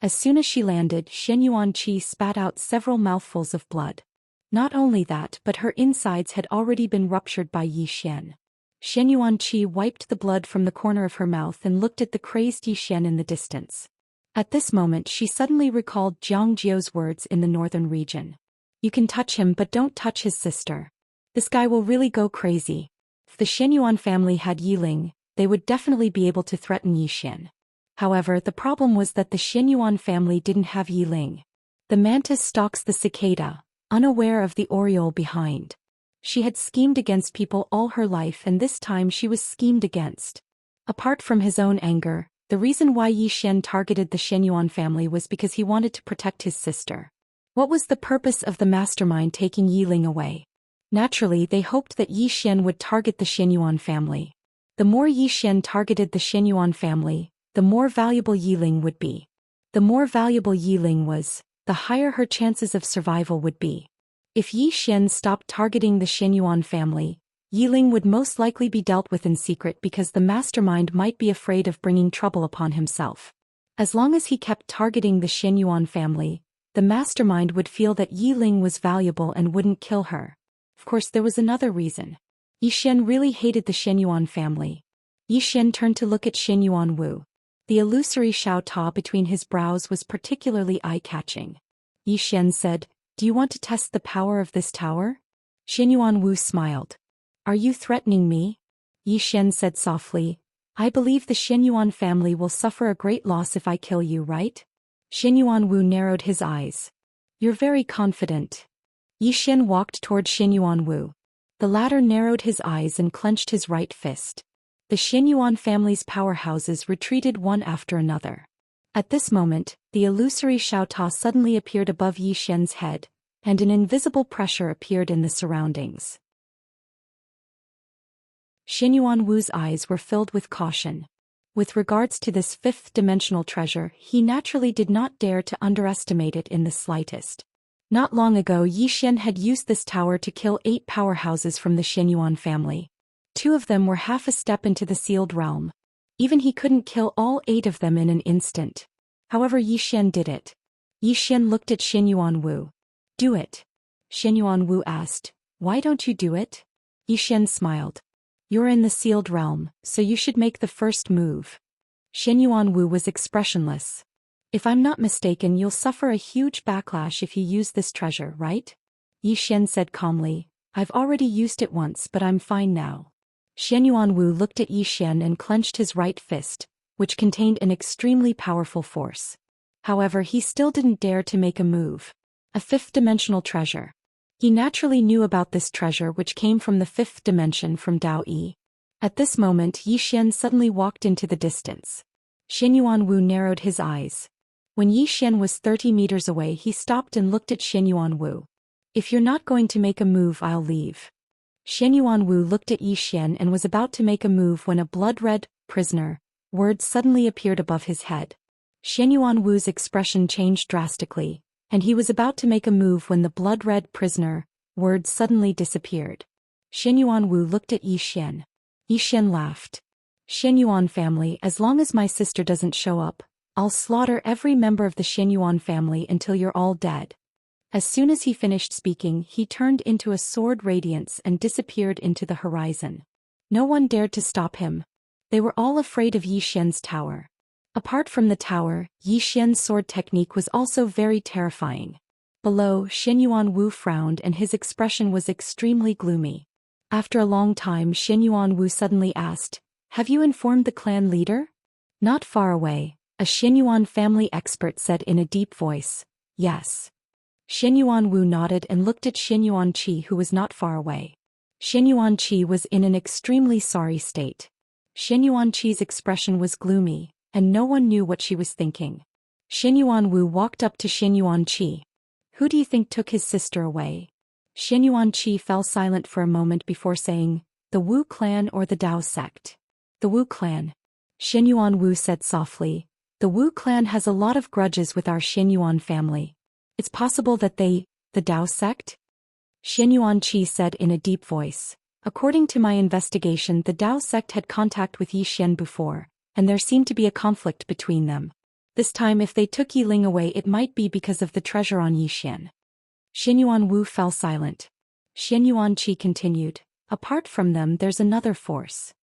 As soon as she landed, Xianyuan Qi spat out several mouthfuls of blood. Not only that, but her insides had already been ruptured by Yi Xian. Xianyuan Qi wiped the blood from the corner of her mouth and looked at the crazed Yi Xian in the distance. At this moment she suddenly recalled Jiang Jiu's words in the northern region. You can touch him but don't touch his sister. This guy will really go crazy. If the Xianyuan family had Yi Ling, they would definitely be able to threaten Yi Xian. However, the problem was that the Xianyuan family didn't have Yi Ling. The mantis stalks the cicada, unaware of the oriole behind. She had schemed against people all her life, and this time she was schemed against. Apart from his own anger, the reason why Yi Xian targeted the Xianyuan family was because he wanted to protect his sister. What was the purpose of the mastermind taking Yi Ling away? Naturally, they hoped that Yi Xian would target the Xianyuan family. The more Yi Xian targeted the Xianyuan family, the more valuable Yi Ling would be. The more valuable Yi Ling was, the higher her chances of survival would be. If Yi Xian stopped targeting the Xianyuan family, Yi Ling would most likely be dealt with in secret because the mastermind might be afraid of bringing trouble upon himself. As long as he kept targeting the Xianyuan family, the mastermind would feel that Yi Ling was valuable and wouldn't kill her. Of course, there was another reason. Yi Xian really hated the Xianyuan family. Yi Xian turned to look at Xianyuan Wu. The illusory Xiao Ta between his brows was particularly eye-catching. Yi Xian said, "Do you want to test the power of this tower?" Xianyuan Wu smiled. "Are you threatening me?" Yi Xian said softly, "I believe the Xianyuan family will suffer a great loss if I kill you, right?" Xianyuan Wu narrowed his eyes. "You're very confident." Yi Xian walked toward Xianyuan Wu. The latter narrowed his eyes and clenched his right fist. The Xianyuan family's powerhouses retreated one after another. At this moment, the illusory Xiao Ta suddenly appeared above Yi Xian's head, and an invisible pressure appeared in the surroundings. Xianyuan Wu's eyes were filled with caution. With regards to this fifth-dimensional treasure, he naturally did not dare to underestimate it in the slightest. Not long ago, Yi Xian had used this tower to kill 8 powerhouses from the Xianyuan family. 2 of them were half a step into the sealed realm. Even he couldn't kill all 8 of them in an instant. However, Yi Xian did it. Yi Xian looked at Xianyuan Wu. "Do it." Xianyuan Wu asked, "Why don't you do it?" Yi Xian smiled. "You're in the sealed realm, so you should make the first move." Xianyuan Wu was expressionless. "If I'm not mistaken, you'll suffer a huge backlash if you use this treasure, right?" Yi Xian said calmly, "I've already used it once, but I'm fine now." Xianyuan Wu looked at Yi Xian and clenched his right fist, which contained an extremely powerful force. However, he still didn't dare to make a move. A fifth-dimensional treasure. He naturally knew about this treasure which came from the 5th dimension from Dao Yi. At this moment, Yi Xian suddenly walked into the distance. Xianyuan Wu narrowed his eyes. When Yi Xian was 30 meters away, he stopped and looked at Xianyuan Wu. "If you're not going to make a move, I'll leave." Xianyuan Wu looked at Yi Xian and was about to make a move when a blood-red prisoner word suddenly appeared above his head. Xianyuan Wu's expression changed drastically, and he was about to make a move when the blood-red prisoner word suddenly disappeared. Xianyuan Wu looked at Yi Xian. Yi Xian laughed. "Xianyuan family, as long as my sister doesn't show up, I'll slaughter every member of the Xianyuan family until you're all dead." As soon as he finished speaking, he turned into a sword radiance and disappeared into the horizon. No one dared to stop him. They were all afraid of Yi Xian's tower. Apart from the tower, Yi Xian's sword technique was also very terrifying. Below, Xianyuan Wu frowned and his expression was extremely gloomy. After a long time, Xianyuan Wu suddenly asked, "Have you informed the clan leader?" Not far away, a Xianyuan family expert said in a deep voice, "Yes." Xianyuan Wu nodded and looked at Xianyuan Qi, who was not far away. Xianyuan Qi was in an extremely sorry state. Xianyuan Qi's expression was gloomy, and no one knew what she was thinking. Xianyuan Wu walked up to Xianyuan Qi. Who do you think took his sister away? Xianyuan Qi fell silent for a moment before saying, the Wu clan or the Dao sect? The Wu clan. Xianyuan Wu said softly, the Wu clan has a lot of grudges with our Xianyuan family. It's possible that the Dao sect? Xianyuan Qi said in a deep voice. According to my investigation, the Dao sect had contact with Yi Xian before, and there seemed to be a conflict between them. This time if they took Yi Ling away it might be because of the treasure on Yi Xian. Xianyuan Wu fell silent. Xianyuan Qi continued, apart from them there's another force.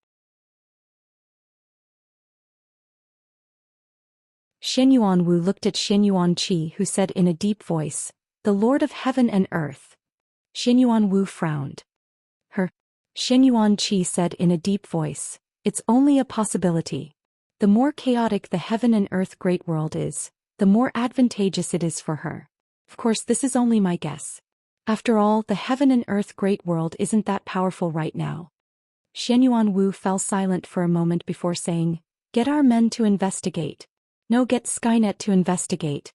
Xianyuan Wu looked at Xianyuan Qi who said in a deep voice, the Lord of Heaven and Earth. Xianyuan Wu frowned. Xianyuan Qi said in a deep voice, it's only a possibility. The more chaotic the heaven and earth great world is, the more advantageous it is for her. Of course this is only my guess. After all, the heaven and earth great world isn't that powerful right now. Xianyuan Wu fell silent for a moment before saying, get our men to investigate. No, get Skynet to investigate.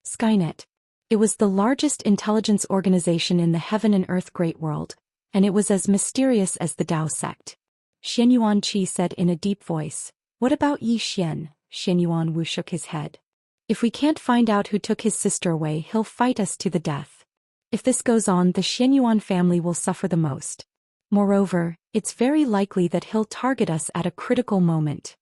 Skynet. It was the largest intelligence organization in the heaven and earth great world, and it was as mysterious as the Dao sect. Xianyuan Qi said in a deep voice, what about Yi Xian? Xianyuan Wu shook his head. If we can't find out who took his sister away, he'll fight us to the death. If this goes on, the Xianyuan family will suffer the most. Moreover, it's very likely that he'll target us at a critical moment.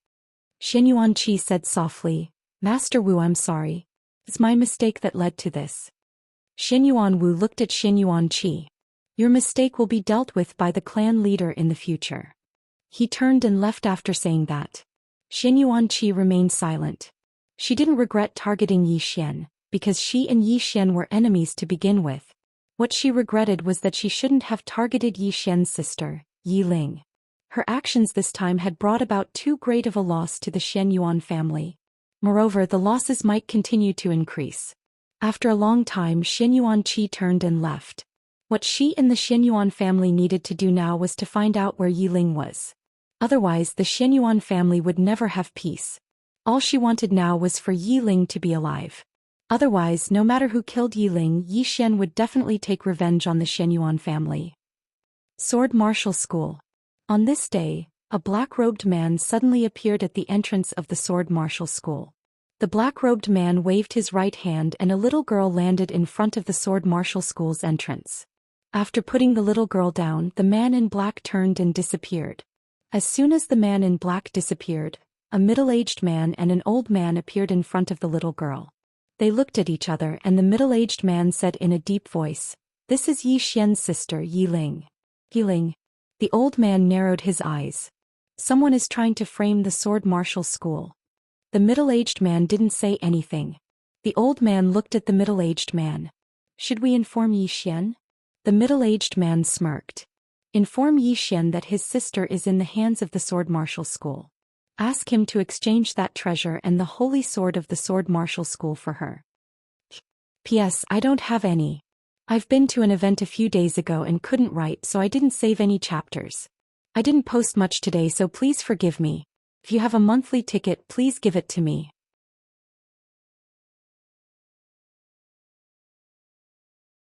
Xianyuan Qi said softly, Master Wu, I'm sorry. It's my mistake that led to this. Xianyuan Wu looked at Xianyuan Qi. Your mistake will be dealt with by the clan leader in the future. He turned and left after saying that. Xianyuan Qi remained silent. She didn't regret targeting Yi Xian, because she and Yi Xian were enemies to begin with. What she regretted was that she shouldn't have targeted Yi Xian's sister, Yi Ling. Her actions this time had brought about too great of a loss to the Xianyuan family. Moreover, the losses might continue to increase. After a long time, Xianyuan Qi turned and left. What she and the Xianyuan family needed to do now was to find out where Yi Ling was. Otherwise, the Xianyuan family would never have peace. All she wanted now was for Yi Ling to be alive. Otherwise, no matter who killed Yi Ling, Yi Xian would definitely take revenge on the Xianyuan family. Sword Martial School. On this day, a black-robed man suddenly appeared at the entrance of the Sword Martial School. The black-robed man waved his right hand and a little girl landed in front of the Sword Martial School's entrance. After putting the little girl down, the man in black turned and disappeared. As soon as the man in black disappeared, a middle-aged man and an old man appeared in front of the little girl. They looked at each other and the middle-aged man said in a deep voice, this is Yi Xian's sister, Yi Ling. Yi Ling. The old man narrowed his eyes. Someone is trying to frame the Sword Martial School. The middle-aged man didn't say anything. The old man looked at the middle-aged man. Should we inform Yi Xian? The middle-aged man smirked. Inform Yi Xian that his sister is in the hands of the Sword Martial School. Ask him to exchange that treasure and the holy sword of the Sword Martial School for her. P.S. I don't have any. I've been to an event a few days ago and couldn't write, so I didn't save any chapters. I didn't post much today, so please forgive me. If you have a monthly ticket, please give it to me.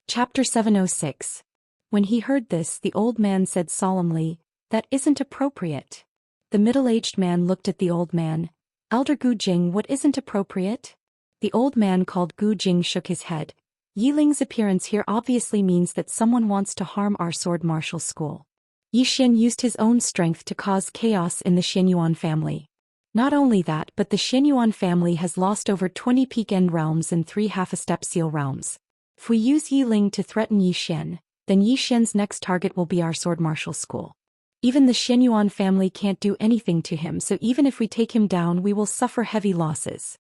Chapter 706. When he heard this, the old man said solemnly, that isn't appropriate. The middle-aged man looked at the old man. Elder Gu Jing, what isn't appropriate? The old man called Gu Jing shook his head. Yi Ling's appearance here obviously means that someone wants to harm our Sword Martial School. Yi Xian used his own strength to cause chaos in the Xianyuan family. Not only that, but the Xianyuan family has lost over 20 peak end realms and 3 half-a-step seal realms. If we use Yi Ling to threaten Yi Xian, then Yi Xian's next target will be our Sword Martial School. Even the Xianyuan family can't do anything to him, so even if we take him down we will suffer heavy losses.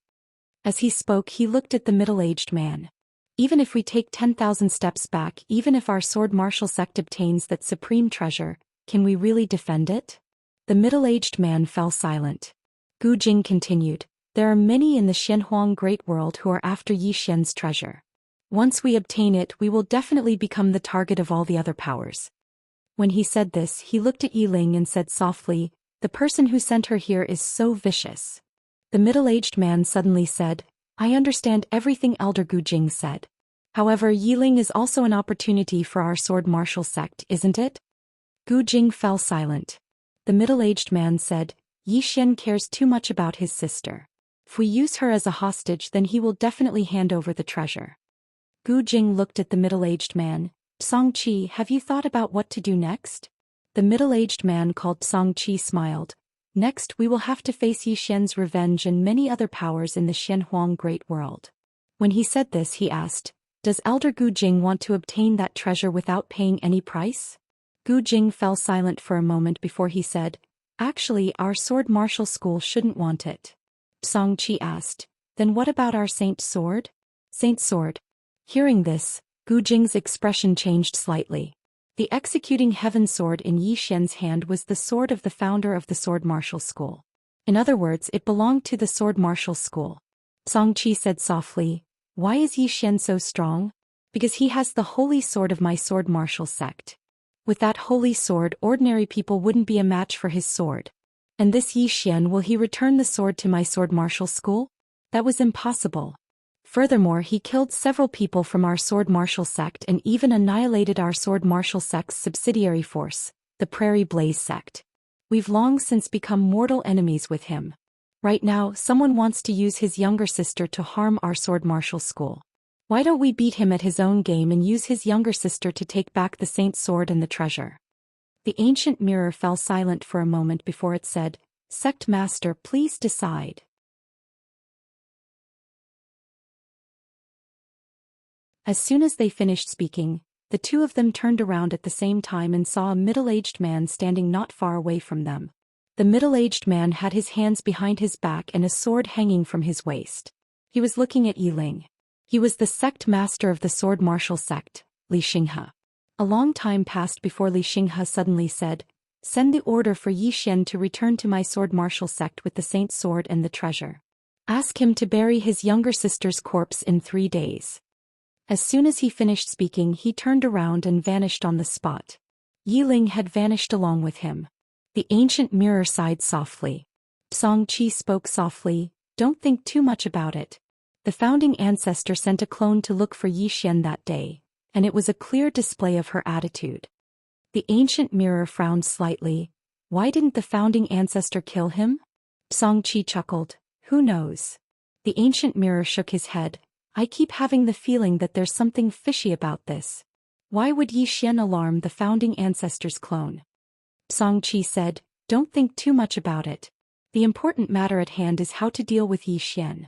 As he spoke, he looked at the middle-aged man. Even if we take 10,000 steps back, even if our Sword Martial sect obtains that supreme treasure, can we really defend it? The middle-aged man fell silent. Gu Jing continued, there are many in the Xianhuang Great World who are after Yi Xian's treasure. Once we obtain it, we will definitely become the target of all the other powers. When he said this, he looked at Yi Ling and said softly, the person who sent her here is so vicious. The middle-aged man suddenly said, I understand everything Elder Gu Jing said. However, Yiling is also an opportunity for our sword martial sect, isn't it? Gu Jing fell silent. The middle-aged man said, Yi Xian cares too much about his sister. If we use her as a hostage, then he will definitely hand over the treasure. Gu Jing looked at the middle-aged man. Song Qi, have you thought about what to do next? The middle-aged man called Song Qi smiled. Next we will have to face Yi Xian's revenge and many other powers in the Xianhuang Great World. When he said this, he asked, does Elder Gu Jing want to obtain that treasure without paying any price? Gu Jing fell silent for a moment before he said, actually, our sword martial school shouldn't want it. Song Qi asked, then what about our Saint Sword? Saint Sword. Hearing this, Gu Jing's expression changed slightly. The executing heaven sword in Yi Xian's hand was the sword of the founder of the sword martial school. In other words, it belonged to the sword martial school. Song Qi said softly, why is Yi Xian so strong? Because he has the holy sword of my sword martial sect. With that holy sword, ordinary people wouldn't be a match for his sword. And this Yi Xian, will he return the sword to my sword martial school? That was impossible. Furthermore, he killed several people from our sword martial sect and even annihilated our sword martial sect's subsidiary force, the Prairie Blaze sect. We've long since become mortal enemies with him. Right now, someone wants to use his younger sister to harm our sword martial school. Why don't we beat him at his own game and use his younger sister to take back the Saint's sword and the treasure? The ancient mirror fell silent for a moment before it said, Sect Master, please decide. As soon as they finished speaking, the two of them turned around at the same time and saw a middle-aged man standing not far away from them. The middle-aged man had his hands behind his back and a sword hanging from his waist. He was looking at Yiling. He was the sect master of the sword martial sect, Li Xinghe. A long time passed before Li Xinghe suddenly said, send the order for Yi Xian to return to my sword martial sect with the Saint's sword and the treasure. Ask him to bury his younger sister's corpse in 3 days. As soon as he finished speaking, he turned around and vanished on the spot. Yiling had vanished along with him. The ancient mirror sighed softly. Song Qi spoke softly, don't think too much about it. The founding ancestor sent a clone to look for Yi Xian that day, and it was a clear display of her attitude. The ancient mirror frowned slightly. Why didn't the founding ancestor kill him? Song Qi chuckled, who knows? The ancient mirror shook his head. I keep having the feeling that there's something fishy about this. Why would Yi Xian alarm the founding ancestor's clone? Song Qi said, don't think too much about it. The important matter at hand is how to deal with Yi Xian.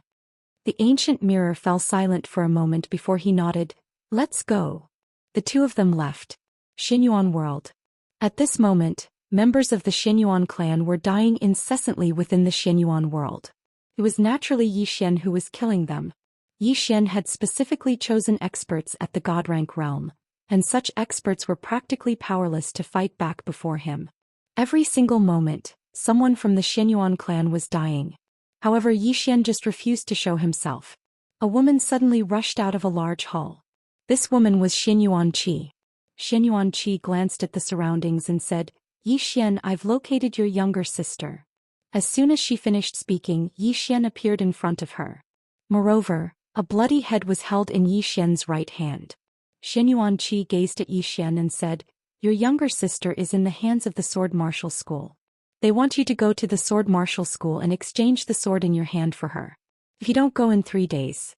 The ancient mirror fell silent for a moment before he nodded, let's go. The two of them left. Xianyuan world. At this moment, members of the Xianyuan clan were dying incessantly within the Xianyuan world. It was naturally Yi Xian who was killing them. Yi Xian had specifically chosen experts at the god rank realm, and such experts were practically powerless to fight back before him. Every single moment, someone from the Xianyuan clan was dying. However, Yi Xian just refused to show himself. A woman suddenly rushed out of a large hall. This woman was Xianyuan Qi. Xianyuan Qi glanced at the surroundings and said, Yi Xian, I've located your younger sister. As soon as she finished speaking, Yi Xian appeared in front of her. Moreover, a bloody head was held in Yi Xian's right hand. Xianyuan Qi gazed at Yi Xian and said, your younger sister is in the hands of the sword martial school. They want you to go to the sword martial school and exchange the sword in your hand for her. If you don't go in 3 days.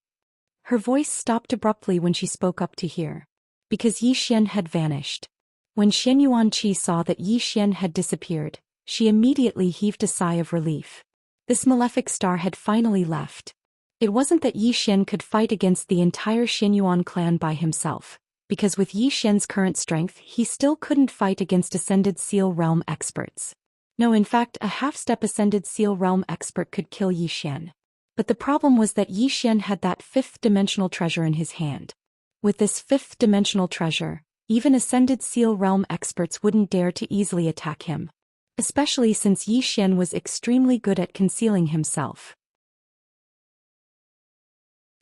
Her voice stopped abruptly when she spoke up to hear. Because Yi Xian had vanished. When Xianyuan Qi saw that Yi Xian had disappeared, she immediately heaved a sigh of relief. This malefic star had finally left. It wasn't that Yi Xian could fight against the entire Xianyuan clan by himself, because with Yi Xian's current strength he still couldn't fight against Ascended Seal Realm experts. No, in fact, a half-step Ascended Seal Realm expert could kill Yi Xian. But the problem was that Yi Xian had that 5th-dimensional treasure in his hand. With this 5th-dimensional treasure, even Ascended Seal Realm experts wouldn't dare to easily attack him. Especially since Yi Xian was extremely good at concealing himself.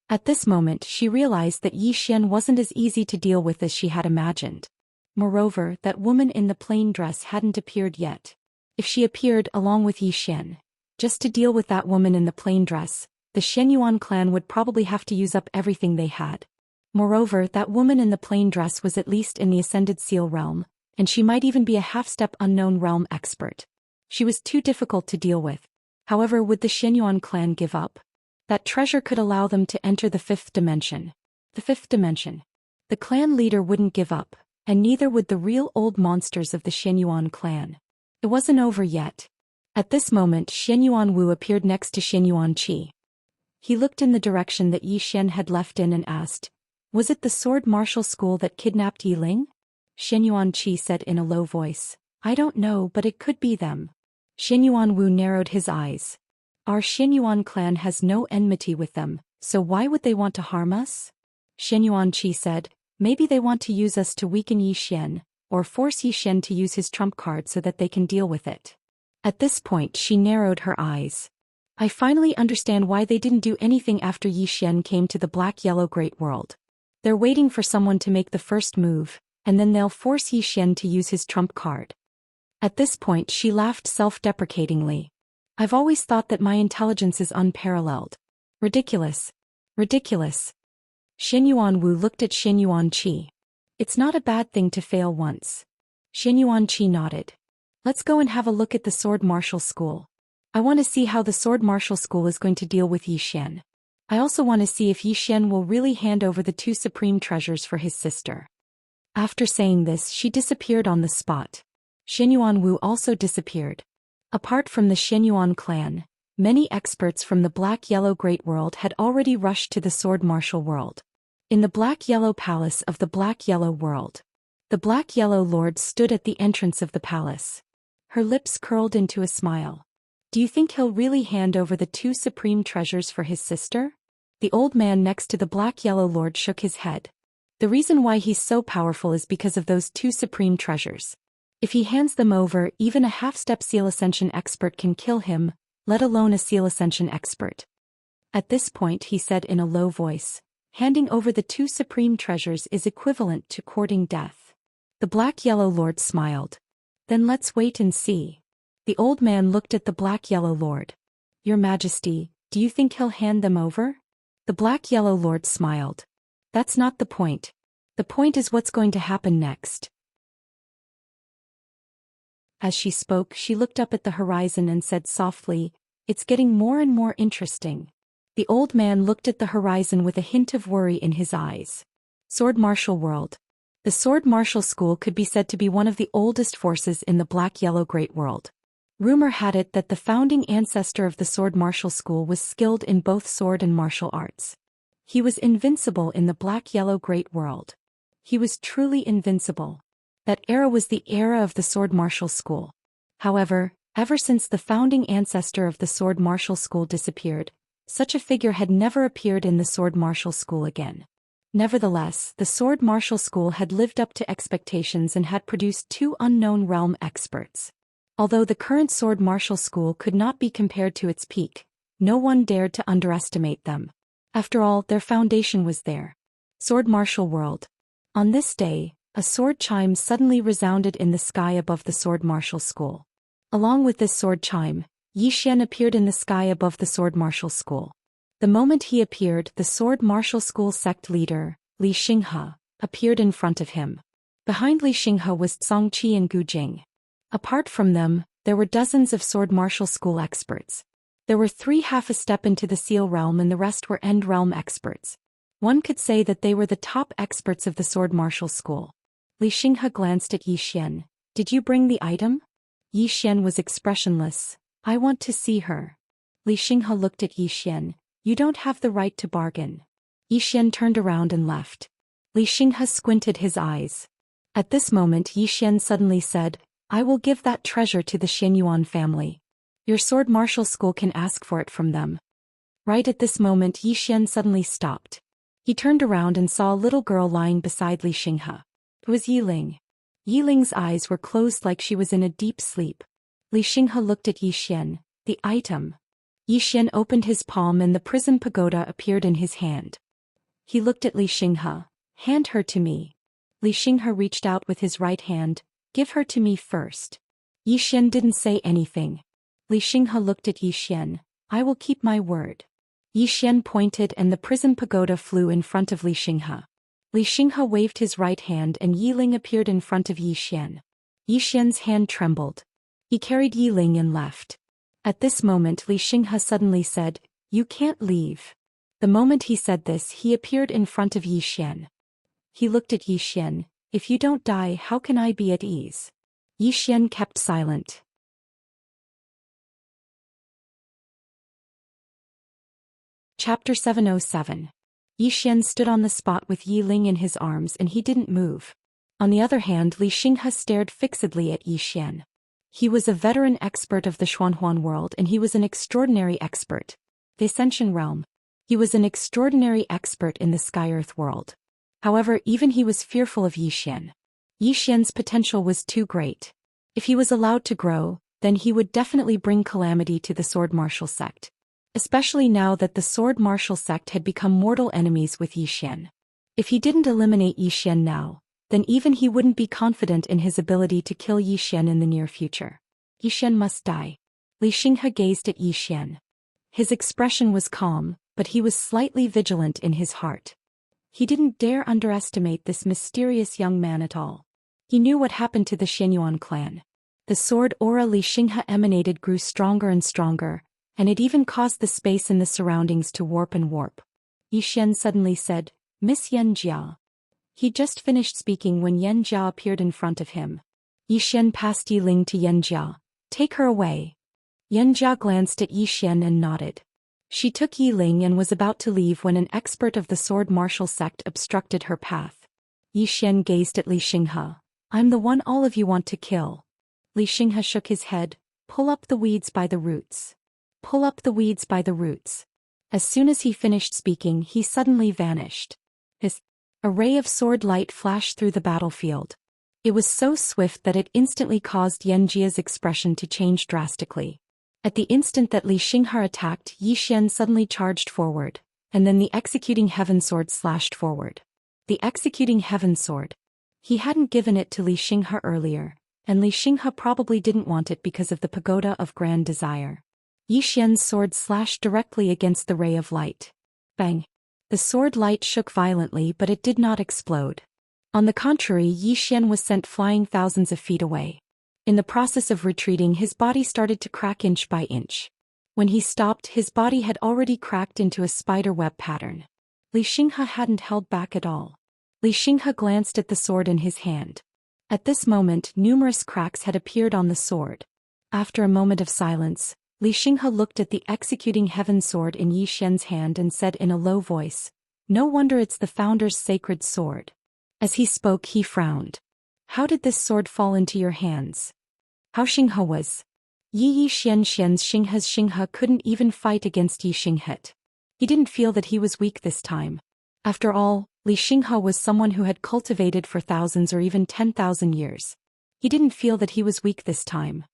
At this moment she realized that Yi Xian wasn't as easy to deal with as she had imagined. Moreover, that woman in the plain dress hadn't appeared yet. If she appeared along with Yi Xian, just to deal with that woman in the plain dress, the Xianyuan clan would probably have to use up everything they had. Moreover, that woman in the plain dress was at least in the Ascended Seal realm, and she might even be a half-step unknown realm expert. She was too difficult to deal with. However, would the Xianyuan clan give up? That treasure could allow them to enter the fifth dimension. The fifth dimension. The clan leader wouldn't give up, and neither would the real old monsters of the Xianyuan clan. It wasn't over yet. At this moment, Xianyuan Wu appeared next to Xianyuan Qi. He looked in the direction that Yi Xian had left in and asked, "Was it the sword martial school that kidnapped Yi Ling?" Xianyuan Qi said in a low voice, "I don't know, but it could be them." Xianyuan Wu narrowed his eyes. "Our Xianyuan clan has no enmity with them, so why would they want to harm us?" Xianyuan Qi said, "Maybe they want to use us to weaken Yi Xian, or force Yi Xian to use his trump card so that they can deal with it." At this point she narrowed her eyes. "I finally understand why they didn't do anything after Yi Xian came to the Black-Yellow Great World. They're waiting for someone to make the first move, and then they'll force Yi Xian to use his trump card." At this point she laughed self-deprecatingly. "I've always thought that my intelligence is unparalleled. Ridiculous. Ridiculous." Xianyuan Wu looked at Xianyuan Qi. "It's not a bad thing to fail once." Xianyuan Qi nodded. "Let's go and have a look at the Sword Martial School. I want to see how the Sword Martial School is going to deal with Yi Xian. I also want to see if Yi Xian will really hand over the two supreme treasures for his sister." After saying this, she disappeared on the spot. Xianyuan Wu also disappeared. Apart from the Xianyuan clan, many experts from the Black-Yellow Great World had already rushed to the Sword Martial World. In the Black-Yellow Palace of the Black-Yellow World, the Black-Yellow Lord stood at the entrance of the palace. Her lips curled into a smile. "Do you think he'll really hand over the two supreme treasures for his sister?" The old man next to the Black-Yellow Lord shook his head. "The reason why he's so powerful is because of those two supreme treasures. If he hands them over, even a half-step Seal Ascension expert can kill him, let alone a Seal Ascension expert." At this point he said in a low voice, "Handing over the two supreme treasures is equivalent to courting death." The Black-Yellow Lord smiled. "Then let's wait and see." The old man looked at the Black-Yellow Lord. "Your Majesty, do you think he'll hand them over?" The Black-Yellow Lord smiled. "That's not the point. The point is what's going to happen next." As she spoke, she looked up at the horizon and said softly, "It's getting more and more interesting." The old man looked at the horizon with a hint of worry in his eyes. Sword Martial World. The Sword Martial School could be said to be one of the oldest forces in the Black-Yellow Great World. Rumor had it that the founding ancestor of the Sword Martial School was skilled in both sword and martial arts. He was invincible in the Black-Yellow Great World. He was truly invincible. That era was the era of the Sword Martial School. However, ever since the founding ancestor of the Sword Martial School disappeared, such a figure had never appeared in the Sword Martial School again. Nevertheless, the Sword Martial School had lived up to expectations and had produced two unknown realm experts. Although the current Sword Martial School could not be compared to its peak, no one dared to underestimate them. After all, their foundation was there. Sword Martial World. On this day, a sword chime suddenly resounded in the sky above the Sword Martial School. Along with this sword chime, Yi Xian appeared in the sky above the Sword Martial School. The moment he appeared, the Sword Martial School sect leader, Li Xinghe, appeared in front of him. Behind Li Xinghe was Zhongqi and Gu Jing. Apart from them, there were dozens of Sword Martial School experts. There were three half a step into the Seal realm and the rest were End realm experts. One could say that they were the top experts of the Sword Martial School. Li Xinghe glanced at Yi Xian. "Did you bring the item?" Yi Xian was expressionless. "I want to see her." Li Xinghe looked at Yi Xian. "You don't have the right to bargain." Yi Xian turned around and left. Li Xinghe squinted his eyes. At this moment Yi Xian suddenly said, "I will give that treasure to the Xianyuan family. Your Sword Martial School can ask for it from them." Right at this moment Yi Xian suddenly stopped. He turned around and saw a little girl lying beside Li Xinghe. It was Yi Ling. Yi Ling's eyes were closed like she was in a deep sleep. Li Xinghe looked at Yi Xian. "The item." Yi Xian opened his palm and the prism pagoda appeared in his hand. He looked at Li Xinghe. "Hand her to me." Li Xinghe reached out with his right hand. "Give her to me first." Yi Xian didn't say anything. Li Xinghe looked at Yi Xian. "I will keep my word." Yi Xian pointed and the prison pagoda flew in front of Li Xinghe. Li Xinghe waved his right hand and Yi Ling appeared in front of Yi Xian. Yi Xian's hand trembled. He carried Yi Ling and left. At this moment Li Xinghe suddenly said, "You can't leave." The moment he said this he appeared in front of Yi Xian. He looked at Yi Xian. "If you don't die, how can I be at ease?" Yi Xian kept silent. Chapter 707. Yi Xian stood on the spot with Yi Ling in his arms and he didn't move. On the other hand, Li Xinghe stared fixedly at Yi Xian. He was a veteran expert of the Xuanhuan world and he was an extraordinary expert. The Ascension realm. He was an extraordinary expert in the Sky-Earth world. However, even he was fearful of Yi Xian. Yi Xian's potential was too great. If he was allowed to grow, then he would definitely bring calamity to the Sword Martial sect. Especially now that the Sword Martial sect had become mortal enemies with Yi Xian. If he didn't eliminate Yi Xian now, then even he wouldn't be confident in his ability to kill Yi Xian in the near future. Yi Xian must die. Li Xinghe gazed at Yi Xian. His expression was calm, but he was slightly vigilant in his heart. He didn't dare underestimate this mysterious young man at all. He knew what happened to the Xianyuan clan. The sword aura Li Xinghe emanated grew stronger and stronger, and it even caused the space in the surroundings to warp and warp. Yi Xian suddenly said, "Miss Yanjia." He just finished speaking when Yanjia appeared in front of him. Yi Xian passed Yi Ling to Yanjia. "Take her away." Yanjia glanced at Yi Xian and nodded. She took Yi Ling and was about to leave when an expert of the Sword Martial sect obstructed her path. Yi Xian gazed at Li Xinghe. "I'm the one all of you want to kill." Li Xinghe shook his head. "Pull up the weeds by the roots. Pull up the weeds by the roots." As soon as he finished speaking, he suddenly vanished. A ray of sword light flashed through the battlefield. It was so swift that it instantly caused Yanjia's expression to change drastically. At the instant that Li Xinghe attacked, Yi Xian suddenly charged forward, and then the executing heaven sword slashed forward. The executing heaven sword. He hadn't given it to Li Xinghe earlier, and Li Xinghe probably didn't want it because of the pagoda of grand desire. Yi Xian's sword slashed directly against the ray of light. Bang! The sword light shook violently but it did not explode. On the contrary, Yi Xian was sent flying thousands of feet away. In the process of retreating, his body started to crack inch by inch. When he stopped, his body had already cracked into a spider web pattern. Li Xinghe hadn't held back at all. Li Xinghe glanced at the sword in his hand. At this moment, numerous cracks had appeared on the sword. After a moment of silence, Li Xinghe looked at the executing heaven sword in Yi Xian's hand and said in a low voice, "No wonder it's the founder's sacred sword." As he spoke, he frowned. "How did this sword fall into your hands?" How Xinghe was. Yi Xian's Xinghe couldn't even fight against Yi Xinghe. He didn't feel that he was weak this time. After all, Li Xinghe was someone who had cultivated for thousands or even 10,000 years. He didn't feel that he was weak this time.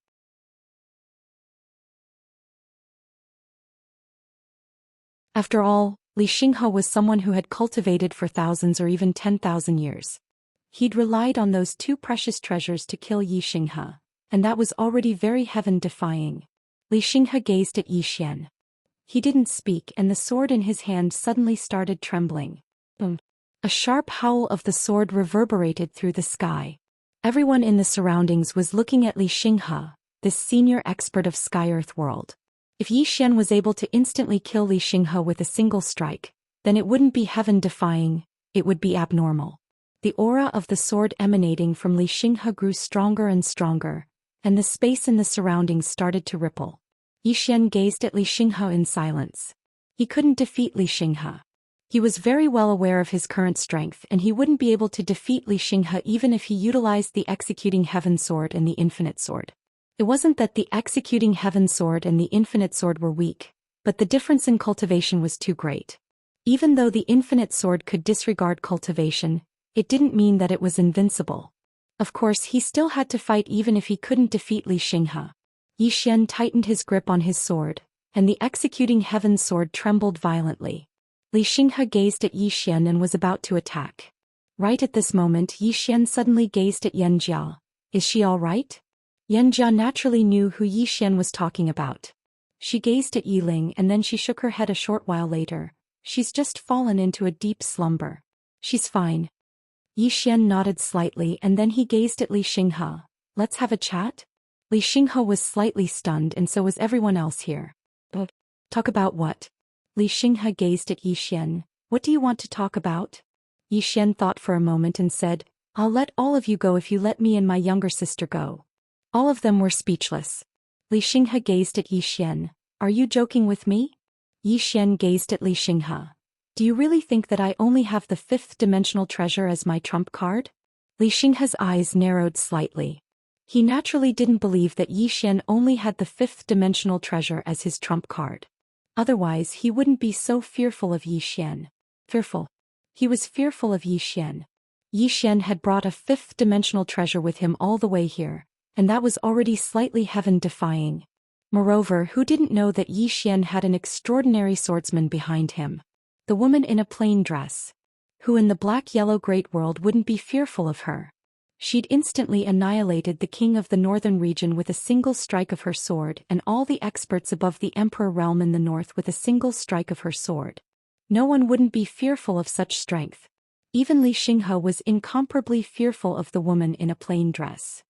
After all, Li Xinghe was someone who had cultivated for thousands or even 10,000 years. He'd relied on those two precious treasures to kill Yi Xinghe, and that was already very heaven-defying. Li Xinghe gazed at Yi Xian. He didn't speak and the sword in his hand suddenly started trembling. A sharp howl of the sword reverberated through the sky. Everyone in the surroundings was looking at Li Xinghe, this senior expert of Sky-Earth world. If Yi Xian was able to instantly kill Li Xinghe with a single strike, then it wouldn't be heaven-defying, it would be abnormal. The aura of the sword emanating from Li Xinghe grew stronger and stronger, and the space in the surroundings started to ripple. Yi Xian gazed at Li Xinghe in silence. He couldn't defeat Li Xinghe. He was very well aware of his current strength and he wouldn't be able to defeat Li Xinghe even if he utilized the executing heaven sword and the infinite sword. It wasn't that the executing heaven sword and the infinite sword were weak, but the difference in cultivation was too great. Even though the infinite sword could disregard cultivation, it didn't mean that it was invincible. Of course, he still had to fight even if he couldn't defeat Li Xinghe. Yi Xian tightened his grip on his sword, and the executing heaven sword trembled violently. Li Xinghe gazed at Yi Xian and was about to attack. Right at this moment, Yi Xian suddenly gazed at Yanjia. Is she all right? Yanjia naturally knew who Yi Xian was talking about. She gazed at Yiling and then she shook her head a short while later. She's just fallen into a deep slumber. She's fine. Yi Xian nodded slightly and then he gazed at Li Xinghe. Let's have a chat? Li Xinghe was slightly stunned and so was everyone else here. Talk about what? Li Xinghe gazed at Yi Xian. What do you want to talk about? Yi Xian thought for a moment and said, I'll let all of you go if you let me and my younger sister go. All of them were speechless. Li Xinghe gazed at Yi Xian. Are you joking with me? Yi Xian gazed at Li Xinghe. Do you really think that I only have the fifth dimensional treasure as my trump card? Li Xinghe's eyes narrowed slightly. He naturally didn't believe that Yi Xian only had the fifth dimensional treasure as his trump card. Otherwise he wouldn't be so fearful of Yi Xian. Fearful. He was fearful of Yi Xian. Yi Xian had brought a fifth dimensional treasure with him all the way here, and that was already slightly heaven-defying. Moreover, who didn't know that Yi Xian had an extraordinary swordsman behind him? The woman in a plain dress. Who in the black-yellow great world wouldn't be fearful of her? She'd instantly annihilated the king of the northern region with a single strike of her sword and all the experts above the emperor realm in the north with a single strike of her sword. No one wouldn't be fearful of such strength. Even Li Xinghe was incomparably fearful of the woman in a plain dress.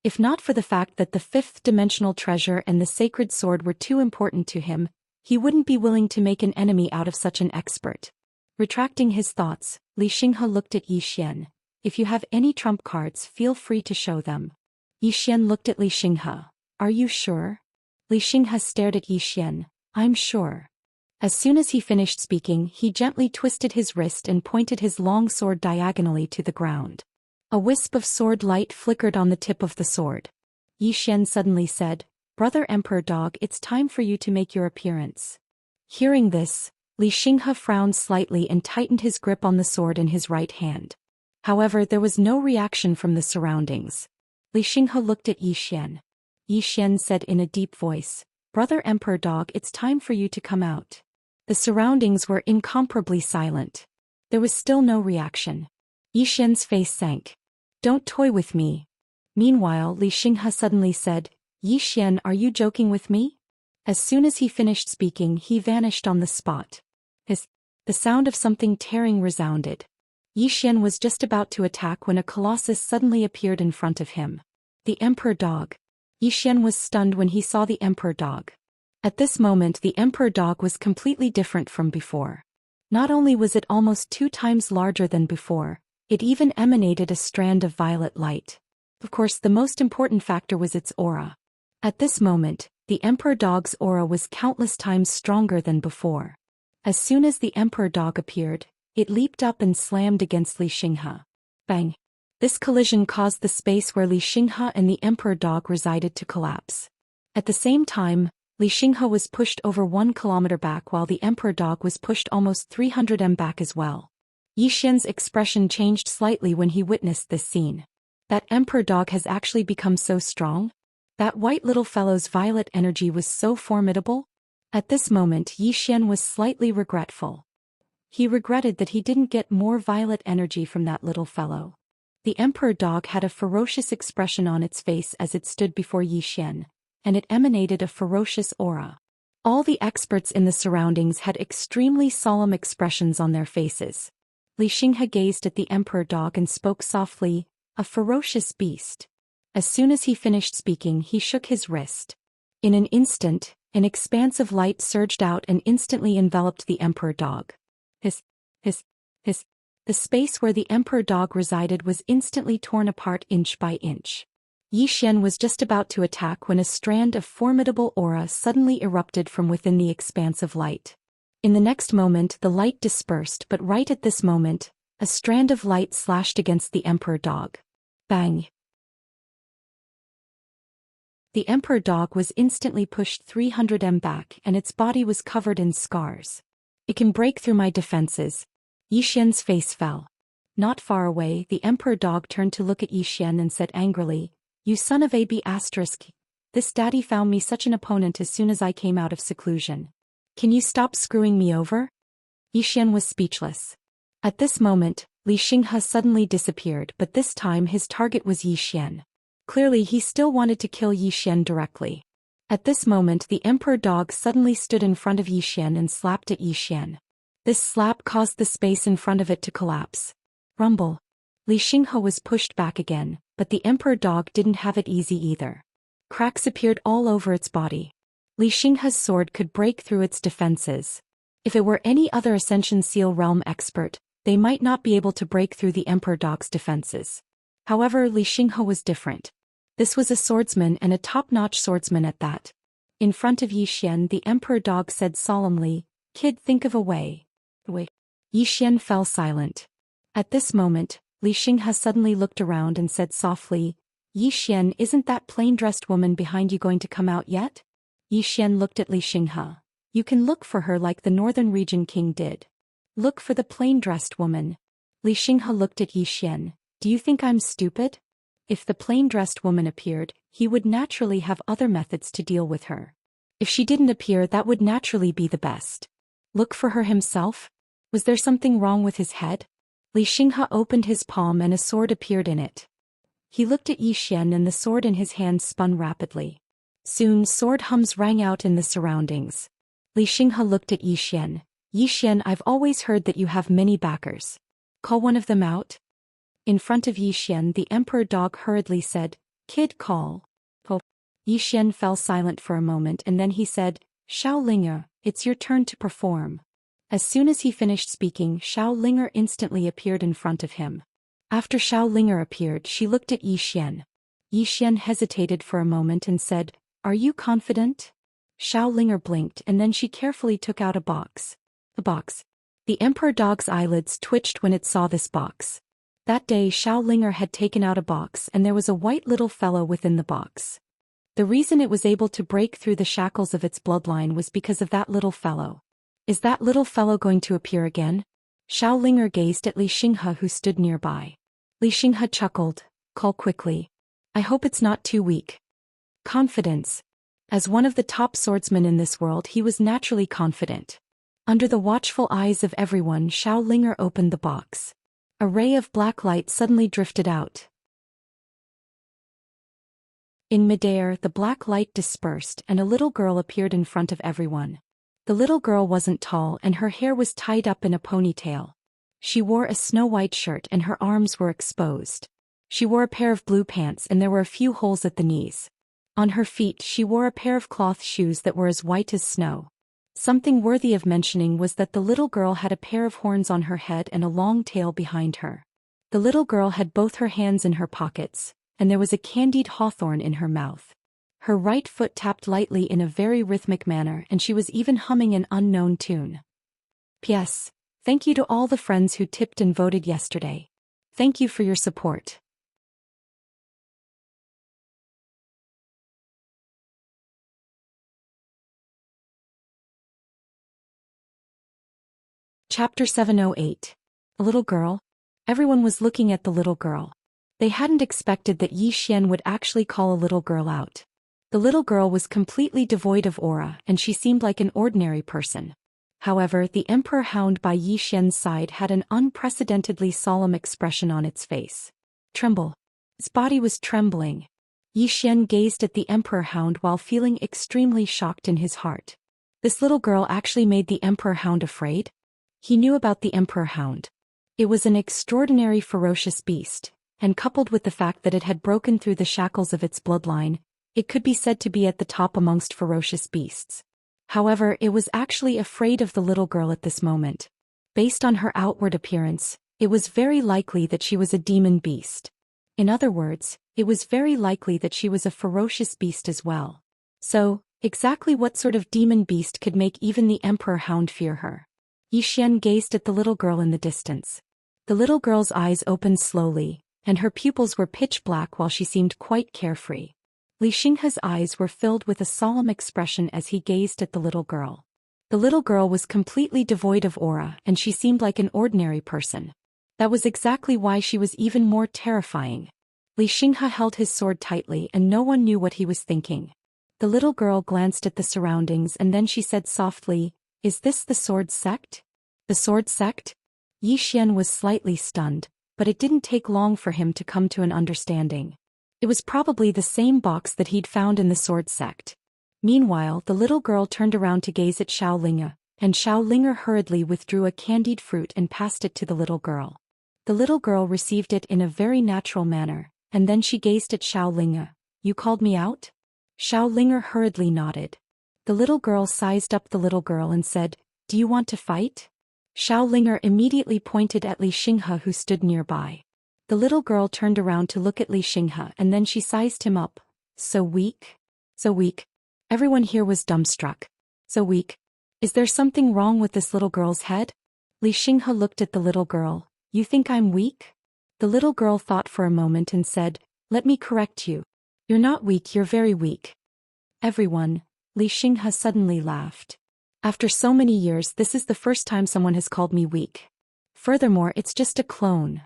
If not for the fact that the fifth dimensional treasure and the sacred sword were too important to him, he wouldn't be willing to make an enemy out of such an expert. Retracting his thoughts, Li Xinghe looked at Yi Xian. If you have any trump cards, feel free to show them. Yi Xian looked at Li Xinghe. Are you sure? Li Xinghe stared at Yi Xian. I'm sure. As soon as he finished speaking, he gently twisted his wrist and pointed his long sword diagonally to the ground. A wisp of sword light flickered on the tip of the sword. Yi Xian suddenly said, Brother Emperor Dog, it's time for you to make your appearance. Hearing this, Li Xinghe frowned slightly and tightened his grip on the sword in his right hand. However, there was no reaction from the surroundings. Li Xinghe looked at Yi Xian. Yi Xian said in a deep voice, Brother Emperor Dog, it's time for you to come out. The surroundings were incomparably silent. There was still no reaction. Yi Xian's face sank. Don't toy with me. Meanwhile, Li Xinghe suddenly said, Yi Xian, are you joking with me? As soon as he finished speaking, he vanished on the spot. The sound of something tearing resounded. Yi Xian was just about to attack when a colossus suddenly appeared in front of him. The Emperor Dog. Yi Xian was stunned when he saw the Emperor Dog. At this moment, the Emperor Dog was completely different from before. Not only was it almost 2 times larger than before, it even emanated a strand of violet light. Of course, the most important factor was its aura. At this moment, the Emperor Dog's aura was countless times stronger than before. As soon as the Emperor Dog appeared, it leaped up and slammed against Li Xinghe. Bang! This collision caused the space where Li Xinghe and the Emperor Dog resided to collapse. At the same time, Li Xinghe was pushed over 1 kilometer back while the Emperor Dog was pushed almost 300 m back as well. Yi Xian's expression changed slightly when he witnessed this scene. That Emperor Dog has actually become so strong? That white little fellow's violet energy was so formidable? At this moment, Yi Xian was slightly regretful. He regretted that he didn't get more violet energy from that little fellow. The Emperor Dog had a ferocious expression on its face as it stood before Yi Xian, and it emanated a ferocious aura. All the experts in the surroundings had extremely solemn expressions on their faces. Li Xinghe gazed at the Emperor Dog and spoke softly, a ferocious beast. As soon as he finished speaking, he shook his wrist. In an instant, an expanse of light surged out and instantly enveloped the Emperor Dog. The space where the Emperor Dog resided was instantly torn apart inch by inch. Yi Xian was just about to attack when a strand of formidable aura suddenly erupted from within the expanse of light. In the next moment, the light dispersed, but right at this moment, a strand of light slashed against the Emperor Dog. Bang! The Emperor Dog was instantly pushed 300 m back and its body was covered in scars. It can break through my defenses. Yi Xian's face fell. Not far away, the Emperor Dog turned to look at Yi Xian and said angrily, You son of a b****, this daddy found me such an opponent as soon as I came out of seclusion. Can you stop screwing me over? Yi Xian was speechless. At this moment, Li Xinghe suddenly disappeared, but this time his target was Yi Xian. Clearly he still wanted to kill Yi Xian directly. At this moment the emperor dog suddenly stood in front of Yi Xian and slapped at Yi Xian. This slap caused the space in front of it to collapse. Rumble. Li Xinghe was pushed back again, but the emperor dog didn't have it easy either. Cracks appeared all over its body. Li Xinghe's sword could break through its defenses. If it were any other Ascension Seal Realm expert, they might not be able to break through the emperor dog's defenses. However, Li Xinghe was different. This was a swordsman and a top-notch swordsman at that. In front of Yi Xian, the emperor dog said solemnly, "Kid, think of a way." Yi Xian fell silent. At this moment, Li Xinghe suddenly looked around and said softly, "Yi Xian, isn't that plain-dressed woman behind you going to come out yet?" Yi Xian looked at Li Xinghe. "You can look for her like the Northern Region King did. Look for the plain-dressed woman." Li Xinghe looked at Yi Xian. "Do you think I'm stupid? If the plain-dressed woman appeared, he would naturally have other methods to deal with her. If she didn't appear, that would naturally be the best. Look for her himself? Was there something wrong with his head?" Li Xinghe opened his palm and a sword appeared in it. He looked at Yi Xian and the sword in his hand spun rapidly. Soon sword hums rang out in the surroundings. Li Xinghe looked at Yi Xian. "Yi Xian, I've always heard that you have many backers. Call one of them out." In front of Yi Xian, the emperor dog hurriedly said, "Kid, call." Yi Xian fell silent for a moment and then he said, "Xiao Linger, it's your turn to perform." As soon as he finished speaking, Xiao Linger instantly appeared in front of him. After Xiao Linger appeared, she looked at Yi Xian. Yi Xian hesitated for a moment and said, "Are you confident?" Xiao Linger blinked and then she carefully took out a box. A box. The emperor dog's eyelids twitched when it saw this box. That day Xiao Linger had taken out a box and there was a white little fellow within the box. The reason it was able to break through the shackles of its bloodline was because of that little fellow. Is that little fellow going to appear again? Xiao Linger gazed at Li Xinghe who stood nearby. Li Xinghe chuckled. "Call quickly. I hope it's not too weak." Confidence. As one of the top swordsmen in this world, he was naturally confident. Under the watchful eyes of everyone, Xiao Linger opened the box. A ray of black light suddenly drifted out. In midair, the black light dispersed and a little girl appeared in front of everyone. The little girl wasn't tall and her hair was tied up in a ponytail. She wore a snow-white shirt and her arms were exposed. She wore a pair of blue pants and there were a few holes at the knees. On her feet she wore a pair of cloth shoes that were as white as snow. Something worthy of mentioning was that the little girl had a pair of horns on her head and a long tail behind her. The little girl had both her hands in her pockets, and there was a candied hawthorn in her mouth. Her right foot tapped lightly in a very rhythmic manner and she was even humming an unknown tune. P.S. Thank you to all the friends who tipped and voted yesterday. Thank you for your support. Chapter 708. A little girl? Everyone was looking at the little girl. They hadn't expected that Yi Xian would actually call a little girl out. The little girl was completely devoid of aura and she seemed like an ordinary person. However, the emperor hound by Yi Xian's side had an unprecedentedly solemn expression on its face. Tremble. Its body was trembling. Yi Xian gazed at the emperor hound while feeling extremely shocked in his heart. This little girl actually made the emperor hound afraid? He knew about the emperor hound. It was an extraordinary ferocious beast, and coupled with the fact that it had broken through the shackles of its bloodline, it could be said to be at the top amongst ferocious beasts. However, it was actually afraid of the little girl at this moment. Based on her outward appearance, it was very likely that she was a demon beast. In other words, it was very likely that she was a ferocious beast as well. So, exactly what sort of demon beast could make even the emperor hound fear her? Yi Xian gazed at the little girl in the distance. The little girl's eyes opened slowly, and her pupils were pitch black while she seemed quite carefree. Li Xinghe's eyes were filled with a solemn expression as he gazed at the little girl. The little girl was completely devoid of aura and she seemed like an ordinary person. That was exactly why she was even more terrifying. Li Xinghe held his sword tightly and no one knew what he was thinking. The little girl glanced at the surroundings and then she said softly, "Is this the sword sect?" The sword sect? Yi Xian was slightly stunned, but it didn't take long for him to come to an understanding. It was probably the same box that he'd found in the sword sect. Meanwhile, the little girl turned around to gaze at Xiaolinge, and Xiaolinge hurriedly withdrew a candied fruit and passed it to the little girl. The little girl received it in a very natural manner, and then she gazed at Xiaolinge. "You called me out?" Xiaolinge hurriedly nodded. The little girl sized up the little girl and said, "Do you want to fight?" Xiaolinge immediately pointed at Li Xinghe who stood nearby. The little girl turned around to look at Li Xinghe and then she sized him up. "So weak? So weak?" Everyone here was dumbstruck. "So weak? Is there something wrong with this little girl's head?" Li Xinghe looked at the little girl. "You think I'm weak?" The little girl thought for a moment and said, "Let me correct you. You're not weak, you're very weak." Everyone, Li Xinghe suddenly laughed. "After so many years, this is the first time someone has called me weak. Furthermore, it's just a clone."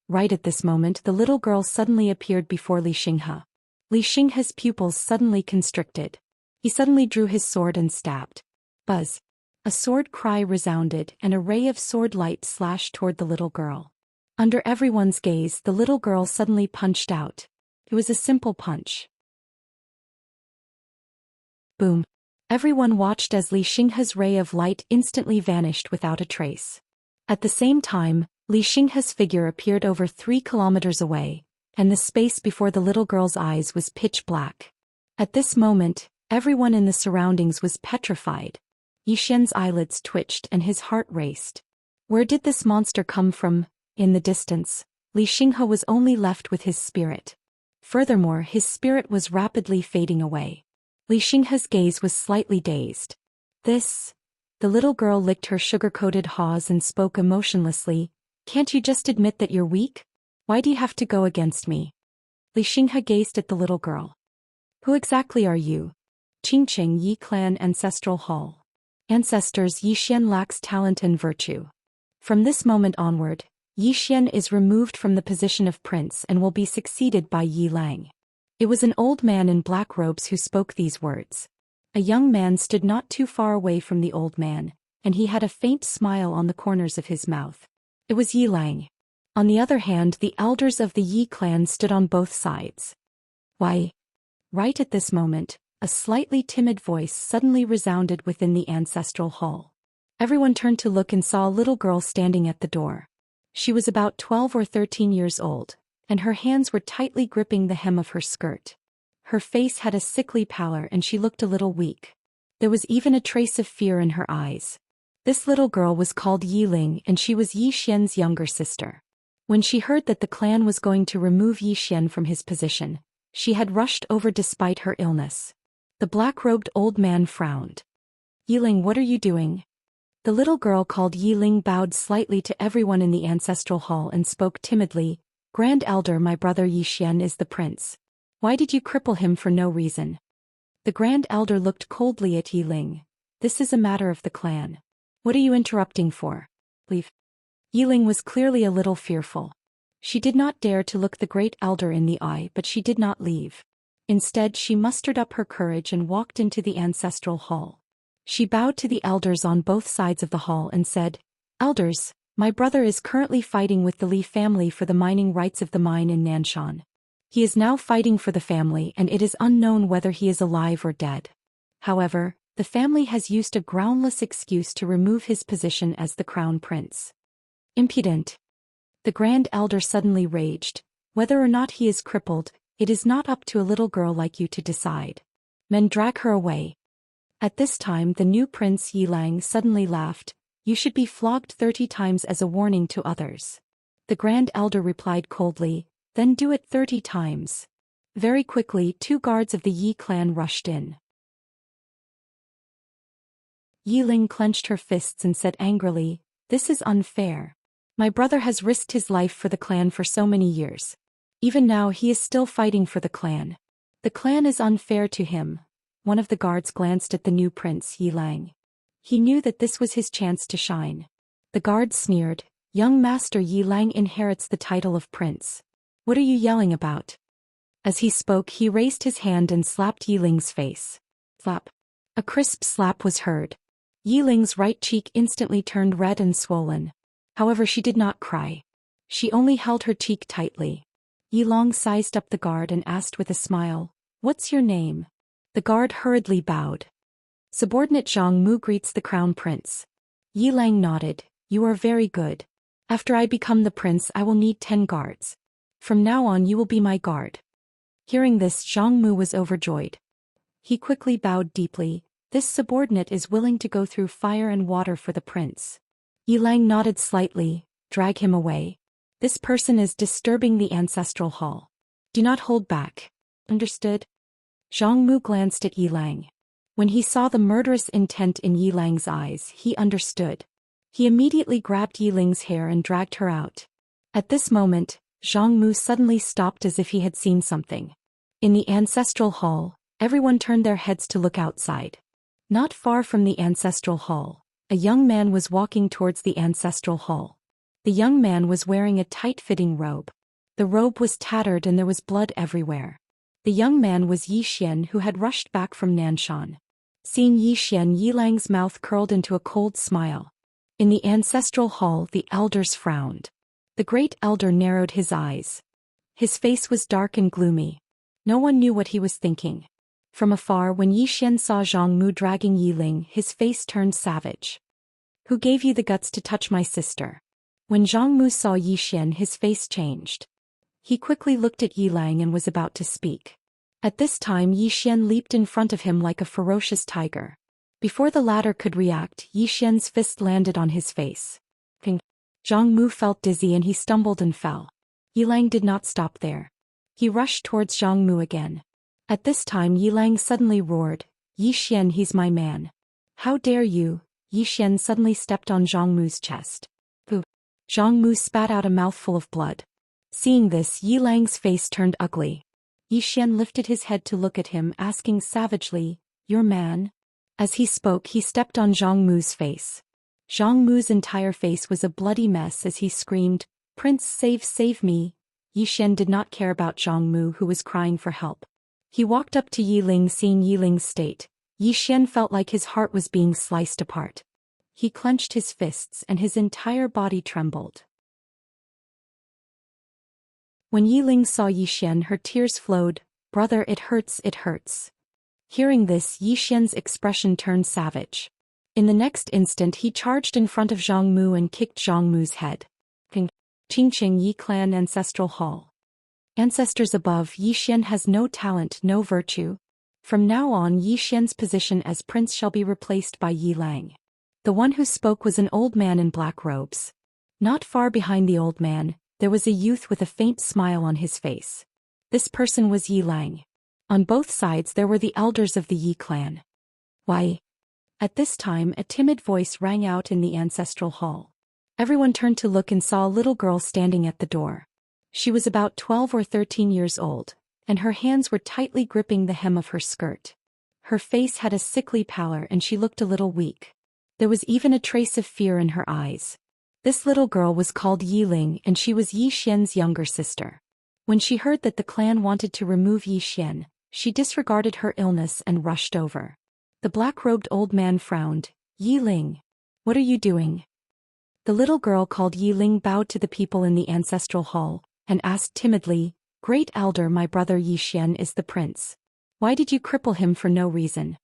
Right at this moment, the little girl suddenly appeared before Li Xinghe. Li Xinghe's pupils suddenly constricted. He suddenly drew his sword and stabbed. Buzz! A sword cry resounded and a ray of sword light slashed toward the little girl. Under everyone's gaze, the little girl suddenly punched out. It was a simple punch. Boom! Everyone watched as Li Xinghe's ray of light instantly vanished without a trace. At the same time, Li Xinghe's figure appeared over 3 kilometers away, and the space before the little girl's eyes was pitch black. At this moment, everyone in the surroundings was petrified. Yixian's eyelids twitched and his heart raced. Where did this monster come from? In the distance, Li Xinghe was only left with his spirit. Furthermore, his spirit was rapidly fading away. Li Xinghe's gaze was slightly dazed. "This?" The little girl licked her sugar-coated haws and spoke emotionlessly. "Can't you just admit that you're weak? Why do you have to go against me?" Li Xinghe gazed at the little girl. "Who exactly are you?" "Qingqing Yi Clan Ancestral Hall. Ancestors Yi Xian lacks talent and virtue. From this moment onward, Yi Xian is removed from the position of prince and will be succeeded by Yi Lang." It was an old man in black robes who spoke these words. A young man stood not too far away from the old man, and he had a faint smile on the corners of his mouth. It was Yi Lang. On the other hand, the elders of the Yi clan stood on both sides. "Why?" Right at this moment, a slightly timid voice suddenly resounded within the ancestral hall. Everyone turned to look and saw a little girl standing at the door. She was about 12 or 13 years old, and her hands were tightly gripping the hem of her skirt. Her face had a sickly pallor and she looked a little weak. There was even a trace of fear in her eyes. This little girl was called Yi Ling and she was Yi Xian's younger sister. When she heard that the clan was going to remove Yi Xian from his position, she had rushed over despite her illness. The black-robed old man frowned. "Yi Ling, what are you doing?" The little girl called Yi Ling bowed slightly to everyone in the ancestral hall and spoke timidly. "Grand Elder, my brother Yi Xian is the prince. Why did you cripple him for no reason?" The Grand Elder looked coldly at Yi Ling. "This is a matter of the clan. What are you interrupting for? Leave." Yi Ling was clearly a little fearful. She did not dare to look the Great Elder in the eye, but she did not leave. Instead, she mustered up her courage and walked into the ancestral hall. She bowed to the elders on both sides of the hall and said, "Elders, my brother is currently fighting with the Li family for the mining rights of the mine in Nanshan. He is now fighting for the family and it is unknown whether he is alive or dead. However, the family has used a groundless excuse to remove his position as the crown prince." "Impudent!" The Grand Elder suddenly raged. "Whether or not he is crippled, it is not up to a little girl like you to decide. Men, drag her away." At this time the new prince Yi Lang suddenly laughed. "You should be flogged 30 times as a warning to others." The Grand Elder replied coldly, "Then do it 30 times. Very quickly 2 guards of the Yi clan rushed in. Yi Ling clenched her fists and said angrily, "This is unfair. My brother has risked his life for the clan for so many years. Even now he is still fighting for the clan. The clan is unfair to him." One of the guards glanced at the new prince Yi Lang. He knew that this was his chance to shine. The guard sneered, "Young master Yi Lang inherits the title of prince. What are you yelling about?" As he spoke he raised his hand and slapped Yi Ling's face. Slap. A crisp slap was heard. Yi Ling's right cheek instantly turned red and swollen. However, she did not cry. She only held her cheek tightly. Yi Long sized up the guard and asked with a smile, "What's your name?" The guard hurriedly bowed. "Subordinate Zhang Mu greets the crown prince." Yi Lang nodded, "You are very good. After I become the prince I will need 10 guards. From now on you will be my guard." Hearing this, Zhang Mu was overjoyed. He quickly bowed deeply. "This subordinate is willing to go through fire and water for the prince." Yi Lang nodded slightly. "Drag him away. This person is disturbing the ancestral hall. Do not hold back. Understood?" Zhang Mu glanced at Yi Lang. When he saw the murderous intent in Yi Lang's eyes, he understood. He immediately grabbed Yi Ling's hair and dragged her out. At this moment, Zhang Mu suddenly stopped as if he had seen something. In the ancestral hall, everyone turned their heads to look outside. Not far from the ancestral hall, a young man was walking towards the ancestral hall. The young man was wearing a tight-fitting robe. The robe was tattered and there was blood everywhere. The young man was Zhou Xian, who had rushed back from Nanshan. Seeing Zhou Xian, Yi Lang's mouth curled into a cold smile. In the ancestral hall, the elders frowned. The great elder narrowed his eyes. His face was dark and gloomy. No one knew what he was thinking. From afar, when Zhou Xian saw Zhang Mu dragging Yi Ling, his face turned savage. "Who gave you the guts to touch my sister?" When Zhang Mu saw Zhou Xian, his face changed. He quickly looked at Yi Lang and was about to speak. At this time, Zhou Xian leaped in front of him like a ferocious tiger. Before the latter could react, Zhou Xian's fist landed on his face. Zhang Mu felt dizzy and he stumbled and fell. Yi Lang did not stop there. He rushed towards Zhang Mu again. At this time, Yi Lang suddenly roared, "Yi Xian, he's my man. How dare you?" Yi Xian suddenly stepped on Zhang Mu's chest. Pooh! Zhang Mu spat out a mouthful of blood. Seeing this, Yi Lang's face turned ugly. Yi Xian lifted his head to look at him, asking savagely, "Your man?" As he spoke, he stepped on Zhang Mu's face. Zhang Mu's entire face was a bloody mess as he screamed, "Prince, save me!" Yi Xian did not care about Zhang Mu, who was crying for help. He walked up to Yi Ling. Seeing Yi Ling's state, Yi Xian felt like his heart was being sliced apart. He clenched his fists and his entire body trembled. When Yi Ling saw Yi Xian, her tears flowed. "Brother, it hurts, it hurts." Hearing this, Yi Xian's expression turned savage. In the next instant, he charged in front of Zhang Mu and kicked Zhang Mu's head. Qingqing Yi Clan Ancestral Hall. Ancestors above, Yi Xian has no talent, no virtue. From now on, Yi Xian's position as prince shall be replaced by Yi Lang. The one who spoke was an old man in black robes. Not far behind the old man, there was a youth with a faint smile on his face. This person was Yi Lang. On both sides there were the elders of the Yi clan. "Why?" At this time, a timid voice rang out in the ancestral hall. Everyone turned to look and saw a little girl standing at the door. She was about 12 or 13 years old, and her hands were tightly gripping the hem of her skirt. Her face had a sickly pallor and she looked a little weak. There was even a trace of fear in her eyes. This little girl was called Yi Ling, and she was Yi Xian's younger sister. When she heard that the clan wanted to remove Yi Xian, she disregarded her illness and rushed over. The black-robed old man frowned. "Yi Ling, what are you doing?" The little girl called Yi Ling bowed to the people in the ancestral hall, and asked timidly, "Great elder, my brother Yi Xian is the prince. Why did you cripple him for no reason?"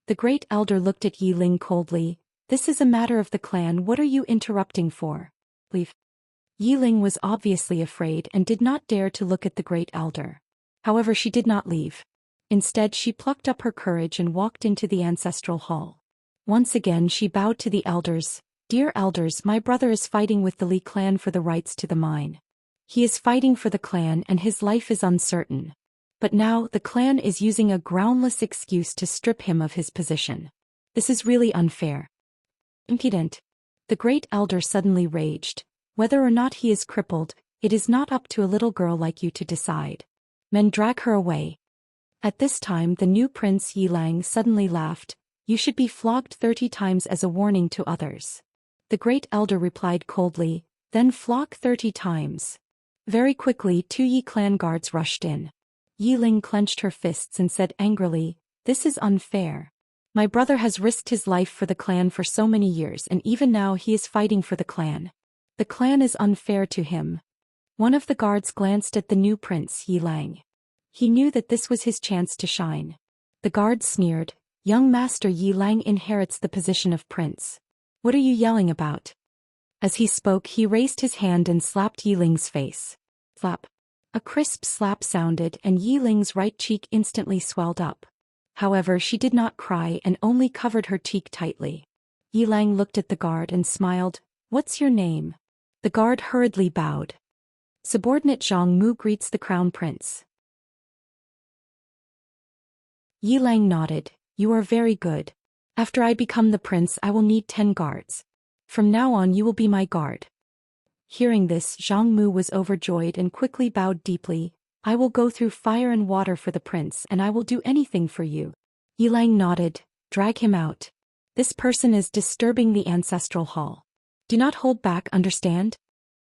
The great elder looked at Yi Ling coldly. "This is a matter of the clan, what are you interrupting for? Leave." Yi Ling was obviously afraid and did not dare to look at the great elder. However, she did not leave. Instead, she plucked up her courage and walked into the ancestral hall. Once again she bowed to the elders. "Dear elders, my brother is fighting with the Li clan for the rights to the mine. He is fighting for the clan and his life is uncertain. But now, the clan is using a groundless excuse to strip him of his position. This is really unfair. Impudent." The great elder suddenly raged. "Whether or not he is crippled, it is not up to a little girl like you to decide. Men, drag her away." At this time, the new prince Yi Lang suddenly laughed. "You should be flogged 30 times as a warning to others." The great elder replied coldly, "Then flog 30 times. Very quickly, 2 Yi clan guards rushed in. Yi Ling clenched her fists and said angrily, "This is unfair. My brother has risked his life for the clan for so many years, and even now he is fighting for the clan. The clan is unfair to him." One of the guards glanced at the new prince Yi Lang. He knew that this was his chance to shine. The guard sneered, "Young master Yi Lang inherits the position of prince. What are you yelling about?" As he spoke, he raised his hand and slapped Yi Ling's face. Slap. A crisp slap sounded and Yi Ling's right cheek instantly swelled up. However, she did not cry and only covered her cheek tightly. Yi Lang looked at the guard and smiled. "What's your name?" The guard hurriedly bowed. "Subordinate Zhang Mu greets the crown prince." Yi Lang nodded. "You are very good. After I become the prince, I will need 10 guards. From now on you will be my guard." Hearing this, Zhang Mu was overjoyed and quickly bowed deeply. "I will go through fire and water for the prince and I will do anything for you." Yi Lang nodded. "Drag him out. This person is disturbing the ancestral hall. Do not hold back, understand?"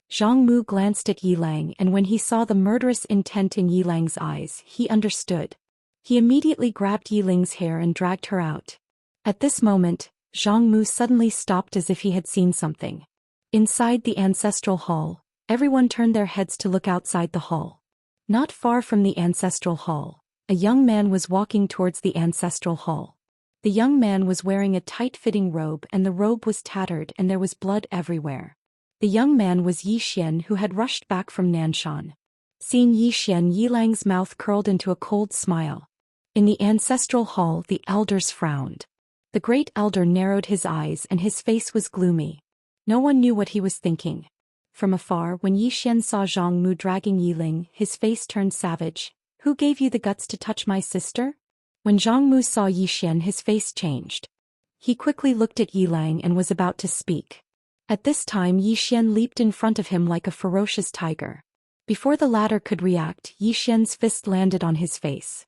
Zhang Mu glanced at Yi Lang and when he saw the murderous intent in Yi Lang's eyes, he understood. He immediately grabbed Yi Ling's hair and dragged her out. At this moment, Zhang Mu suddenly stopped as if he had seen something. Inside the ancestral hall, everyone turned their heads to look outside the hall. Not far from the ancestral hall, a young man was walking towards the ancestral hall. The young man was wearing a tight-fitting robe and the robe was tattered and there was blood everywhere. The young man was Zhou Xian who had rushed back from Nanshan. Seeing Zhou Xian, Yi Lang's mouth curled into a cold smile. In the ancestral hall, the elders frowned. The great elder narrowed his eyes and his face was gloomy. No one knew what he was thinking. From afar, when Zhou Xian saw Zhang Mu dragging Yi Ling, his face turned savage. "Who gave you the guts to touch my sister?" When Zhang Mu saw Zhou Xian, his face changed. He quickly looked at Yi Lang and was about to speak. At this time, Zhou Xian leaped in front of him like a ferocious tiger. Before the latter could react, Zhou Xian's fist landed on his face.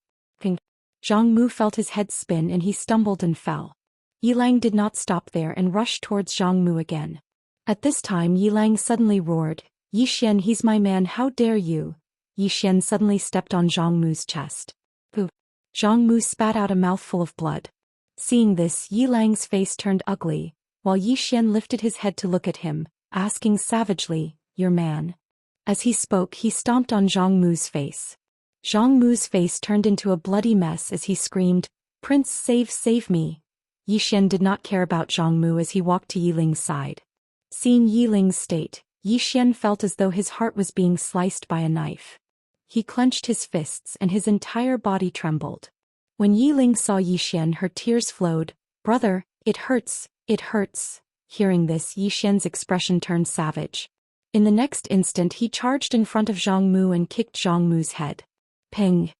Zhang Mu felt his head spin and he stumbled and fell. Yi Lang did not stop there and rushed towards Zhang Mu again. At this time Yi Lang suddenly roared, "Yi Xian, he's my man, how dare you!" Yi Xian suddenly stepped on Zhang Mu's chest. Pooh! Zhang Mu spat out a mouthful of blood. Seeing this, Yi Lang's face turned ugly, while Yi Xian lifted his head to look at him, asking savagely, "Your man?" As he spoke, he stomped on Zhang Mu's face. Zhang Mu's face turned into a bloody mess as he screamed, "Prince, save me!" Yi Xian did not care about Zhang Mu as he walked to Yi Ling's side. Seeing Yi Ling's state, Yi Xian felt as though his heart was being sliced by a knife. He clenched his fists and his entire body trembled. When Yi Ling saw Yi Xian, her tears flowed. "Brother, it hurts, it hurts." Hearing this, Yi Xian's expression turned savage. In the next instant he charged in front of Zhang Mu and kicked Zhang Mu's head. Ping!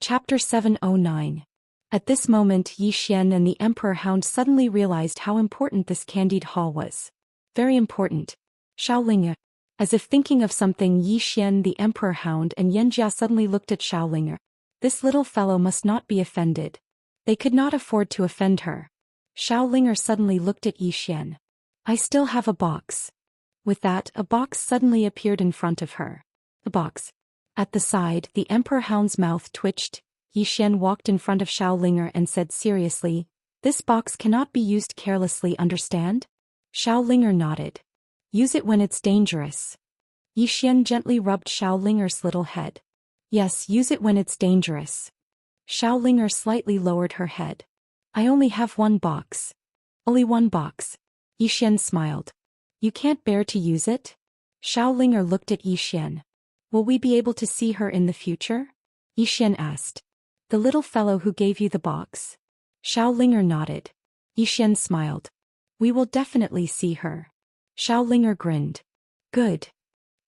Chapter 709. At this moment Yi Xian and the Emperor Hound suddenly realized how important this candied hall was. Very important. Xiaolinger. As if thinking of something, Yi Xian, the Emperor Hound and Yanjia suddenly looked at Xiaolinger. This little fellow must not be offended. They could not afford to offend her. Xiaolinger suddenly looked at Yi Xian. "I still have a box." With that, a box suddenly appeared in front of her. The box. At the side, the Emperor Hound's mouth twitched. Yi Xian walked in front of Xiaolinger and said seriously, "This box cannot be used carelessly, understand?" Xiaolinger nodded. "Use it when it's dangerous." Yi Xian gently rubbed Xiaolinger's little head. "Yes, use it when it's dangerous." Xiaolinger slightly lowered her head. "I only have one box." "Only one box." Yi Xian smiled. "You can't bear to use it?" Xiaolinger looked at Yi Xian. "Will we be able to see her in the future?" Yi Xian asked. "The little fellow who gave you the box?" Xiaolinger nodded. Yi Xian smiled. "We will definitely see her." Xiaolinger grinned. "Good."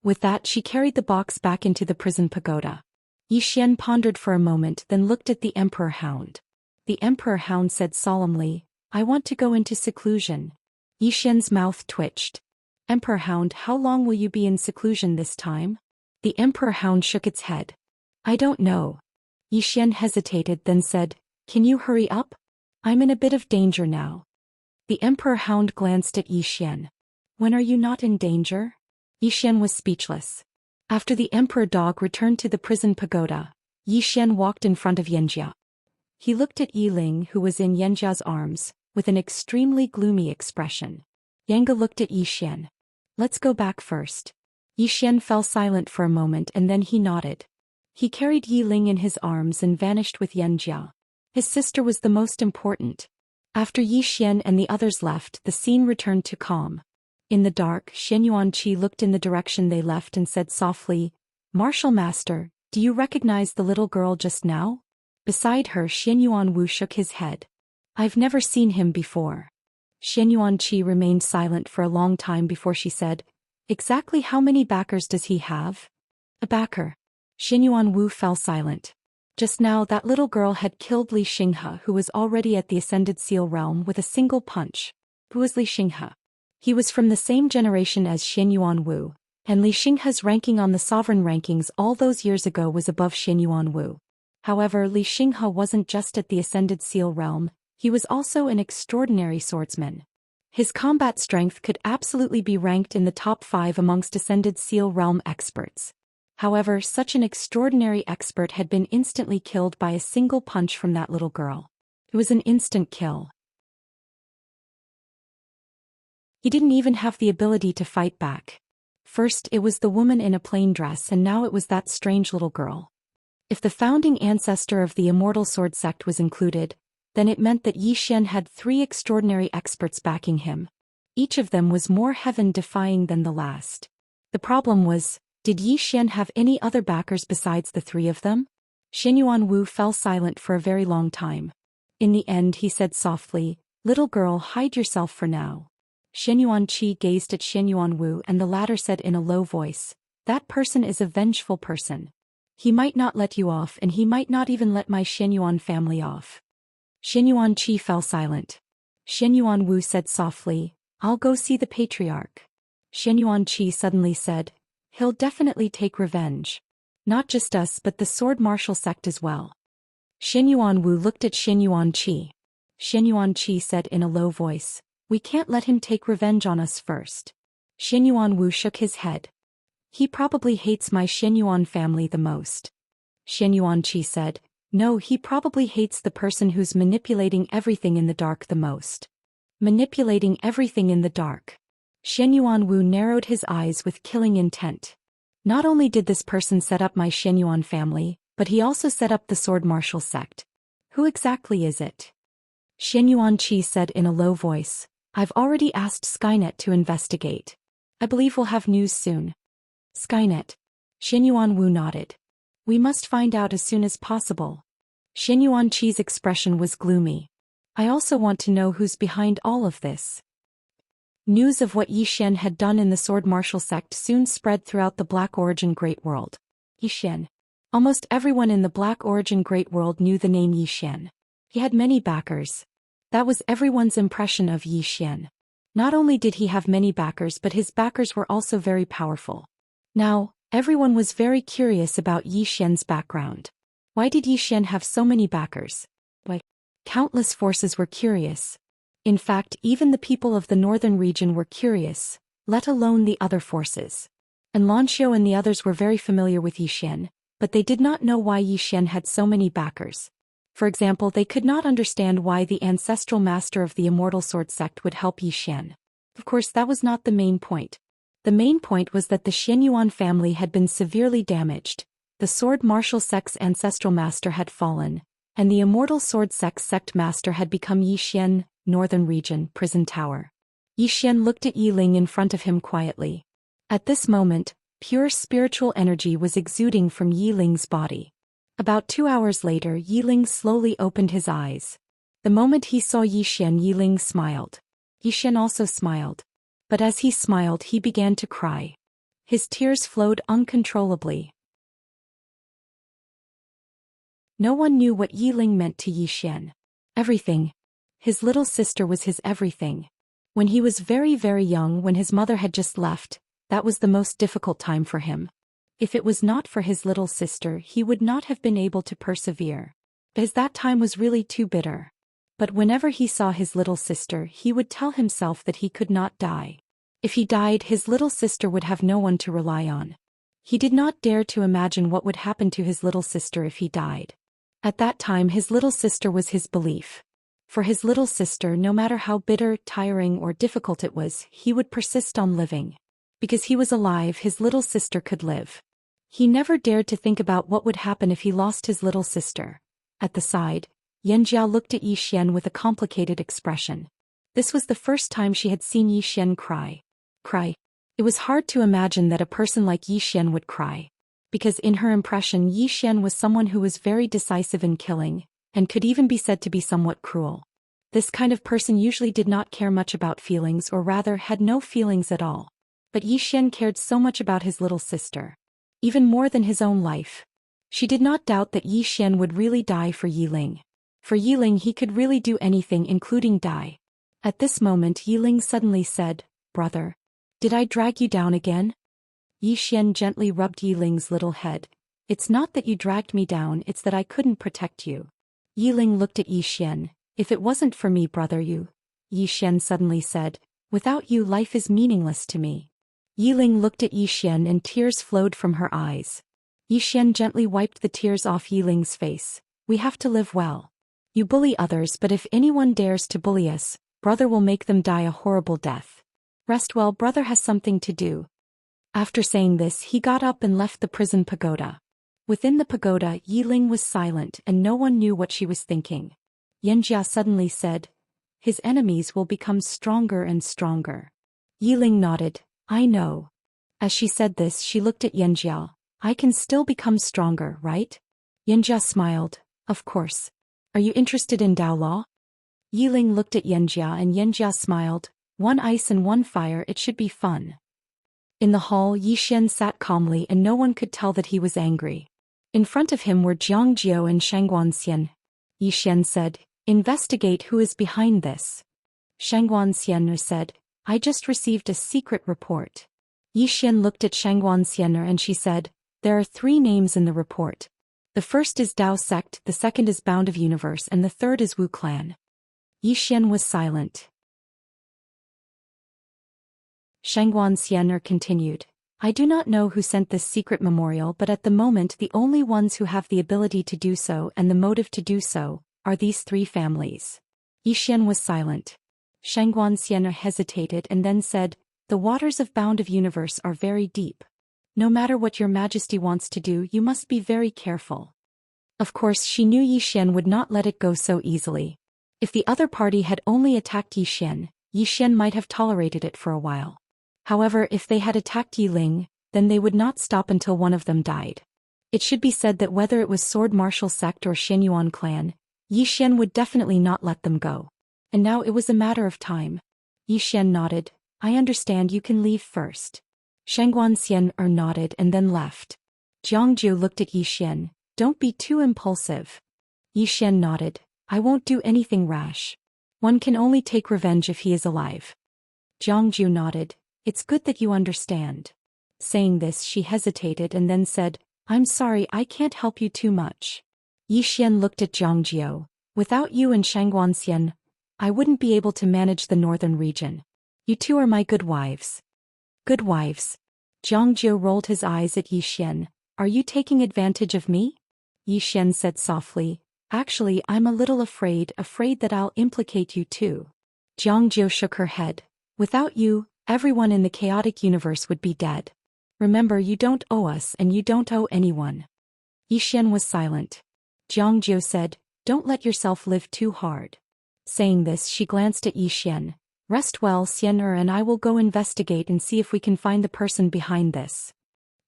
With that she carried the box back into the prison pagoda. Yi Xian pondered for a moment, then looked at the Emperor Hound. The Emperor Hound said solemnly, "I want to go into seclusion." Yi Xian's mouth twitched. "Emperor Hound, how long will you be in seclusion this time?" The Emperor Hound shook its head. "I don't know." Yi Xian hesitated, then said, "Can you hurry up? I'm in a bit of danger now." The Emperor Hound glanced at Yi Xian. "When are you not in danger?" Yi Xian was speechless. After the Emperor Dog returned to the prison pagoda, Yi Xian walked in front of Yanjia. He looked at Yi Ling, who was in Yanjia's arms. with an extremely gloomy expression. Yanga looked at Yi Xian. Let's go back first. Yi Xian fell silent for a moment and then he nodded. He carried Yi Ling in his arms and vanished with Yanjia. His sister was the most important. After Yi Xian and the others left, the scene returned to calm. In the dark, Xianyuanqi looked in the direction they left and said softly, "Martial Master, do you recognize the little girl just now?" Beside her, Xianyuanwu shook his head. "I've never seen him before." Xianyuanqi remained silent for a long time before she said, "Exactly how many backers does he have?" "A backer." Xianyuanwu fell silent. Just now that little girl had killed Li Xinghe, who was already at the Ascended Seal realm, with a single punch. Who was Li Xinghe? He was from the same generation as Xianyuanwu, and Li Xinghe's ranking on the sovereign rankings all those years ago was above Xianyuanwu. However, Li Xinghe wasn't just at the Ascended Seal realm, he was also an extraordinary swordsman. His combat strength could absolutely be ranked in the top 5 amongst Ascended Seal realm experts. However, such an extraordinary expert had been instantly killed by a single punch from that little girl. It was an instant kill. He didn't even have the ability to fight back. First it was the woman in a plain dress and now it was that strange little girl. If the founding ancestor of the Immortal Sword sect was included, then it meant that Yi Xian had 3 extraordinary experts backing him. Each of them was more heaven-defying than the last. The problem was, did Yi Xian have any other backers besides the 3 of them? Xianyuanwu fell silent for a very long time. In the end he said softly, "Little girl, hide yourself for now." Xianyuanqi gazed at Xianyuanwu and the latter said in a low voice, "That person is a vengeful person. He might not let you off and he might not even let my Xianyuan family off." Xianyuanqi fell silent. Xianyuanwu said softly, "I'll go see the patriarch." Xianyuanqi suddenly said, "He'll definitely take revenge. Not just us but the sword martial sect as well." Xianyuanwu looked at Xianyuanqi. Xianyuanqi said in a low voice, "We can't let him take revenge on us first." Xianyuanwu shook his head. "He probably hates my Xianyuan family the most." Xianyuanqi said, "No, he probably hates the person who's manipulating everything in the dark the most." Manipulating everything in the dark. Xianyuanwu narrowed his eyes with killing intent. Not only did this person set up my Xianyuan family, but he also set up the sword martial sect. Who exactly is it? Xianyuanqi said in a low voice, "I've already asked Skynet to investigate. I believe we'll have news soon." Skynet. Xianyuanwu nodded. "We must find out as soon as possible." Xianyuanqi's expression was gloomy. "I also want to know who's behind all of this." News of what Yi Xian had done in the sword martial sect soon spread throughout the Black Origin Great World. Yi Xian. Almost everyone in the Black Origin Great World knew the name Yi Xian. He had many backers. That was everyone's impression of Yi Xian. Not only did he have many backers but his backers were also very powerful. Now, everyone was very curious about Yi Xian's background. Why did Yi Xian have so many backers? Why? Countless forces were curious. In fact, even the people of the northern region were curious, let alone the other forces. And Lanxiu and the others were very familiar with Yi Xian, but they did not know why Yi Xian had so many backers. For example, they could not understand why the ancestral master of the Immortal Sword sect would help Yi Xian. Of course, that was not the main point. The main point was that the Xianyuan family had been severely damaged, the sword martial sect's ancestral master had fallen, and the Immortal Sword sect master had become Yi Xian, Northern Region, Prison Tower. Yi Xian looked at Yi Ling in front of him quietly. At this moment, pure spiritual energy was exuding from Yi Ling's body. About 2 hours later, Yi Ling slowly opened his eyes. The moment he saw Yi Xian, Yi Ling smiled. Yi Xian also smiled. But as he smiled, he began to cry. His tears flowed uncontrollably. No one knew what Yi Ling meant to Yi Xian. Everything. His little sister was his everything. When he was very, very young, when his mother had just left, that was the most difficult time for him. If it was not for his little sister, he would not have been able to persevere. Because that time was really too bitter. But whenever he saw his little sister, he would tell himself that he could not die. If he died, his little sister would have no one to rely on. He did not dare to imagine what would happen to his little sister if he died. At that time, his little sister was his belief. For his little sister, no matter how bitter, tiring, or difficult it was, he would persist on living. Because he was alive, his little sister could live. He never dared to think about what would happen if he lost his little sister. At the side, Xianxia looked at Zhou Xian with a complicated expression. This was the first time she had seen Zhou Xian cry. It was hard to imagine that a person like Zhou Xian would cry. Because in her impression, Zhou Xian was someone who was very decisive in killing, and could even be said to be somewhat cruel. This kind of person usually did not care much about feelings, or rather had no feelings at all. But Zhou Xian cared so much about his little sister. Even more than his own life. She did not doubt that Zhou Xian would really die for Yiling. For Yiling he could really do anything, including die. At this moment Yiling suddenly said, "Brother, did I drag you down again?" Zhou Xian gently rubbed Yiling's little head. "It's not that you dragged me down, it's that I couldn't protect you." Yiling looked at Zhou Xian. "If it wasn't for me, brother, Zhou Xian suddenly said, "without you life is meaningless to me." Yiling looked at Zhou Xian and tears flowed from her eyes. Zhou Xian gently wiped the tears off Yiling's face. "We have to live well. You bully others, but if anyone dares to bully us, brother will make them die a horrible death. Rest well, brother has something to do." After saying this, he got up and left the prison pagoda. Within the pagoda, Yiling was silent and no one knew what she was thinking. Xianxia suddenly said, "His enemies will become stronger and stronger." Yiling nodded, "I know." As she said this, she looked at Xianxia. "I can still become stronger, right?" Xianxia smiled, "Of course. Are you interested in Dao Law?" Yiling looked at Xianxia and Xianxia smiled, "One ice and one fire, it should be fun." In the hall, Zhou Xian sat calmly and no one could tell that he was angry. In front of him were Jiangjiu and Xian. Zhou Xian said, "Investigate who is behind this." Xian said, "I just received a secret report." Zhou Xian looked at Xian and she said, "There are 3 names in the report. The first is Dao Sect, the second is Bound of Universe, and the third is Wu Clan." Zhou Xian was silent. Xian continued, "I do not know who sent this secret memorial, but at the moment the only ones who have the ability to do so and the motive to do so are these 3 families." Zhou Xian was silent. Xian hesitated and then said, "The waters of Bound of Universe are very deep. No matter what your majesty wants to do, you must be very careful." Of course she knew Zhou Xian would not let it go so easily. If the other party had only attacked Zhou Xian might have tolerated it for a while. However, if they had attacked Yiling, then they would not stop until one of them died. It should be said that whether it was Sword Martial Sect or Xianyuan clan, Zhou Xian would definitely not let them go. And now it was a matter of time. Zhou Xian nodded, "I understand, you can leave first." Xian nodded and then left. Jiangjiu looked at Zhou Xian, "Don't be too impulsive." Zhou Xian nodded, "I won't do anything rash. One can only take revenge if he is alive." Jiangjiu nodded, "It's good that you understand." Saying this, she hesitated and then said, "I'm sorry, I can't help you too much." Zhou Xian looked at Jiangjiu. "Without you and Xian, I wouldn't be able to manage the northern region. You 2 are my good wives." "Good wives?" Jiangjiu rolled his eyes at Zhou Xian. "Are you taking advantage of me?" Zhou Xian said softly, "Actually, I'm a little afraid that I'll implicate you too." Jiangjiu shook her head. "Without you, everyone in the chaotic universe would be dead. Remember, you don't owe us and you don't owe anyone." Zhou Xian was silent. Jiangjiu said, "Don't let yourself live too hard." Saying this, she glanced at Zhou Xian. "Rest well, Xian and I will go investigate and see if we can find the person behind this."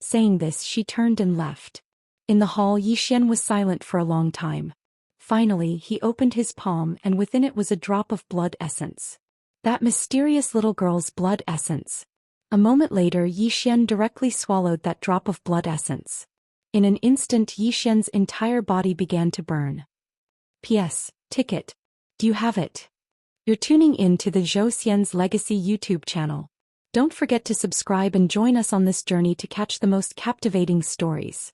Saying this, she turned and left. In the hall, Zhou Xian was silent for a long time. Finally, he opened his palm and within it was a drop of blood essence. That mysterious little girl's blood essence. A moment later, Zhou Xian directly swallowed that drop of blood essence. In an instant, Zhou Xian's entire body began to burn. P.S. Ticket. Do you have it? You're tuning in to the Zhou Xian's Legacy YouTube channel. Don't forget to subscribe and join us on this journey to catch the most captivating stories.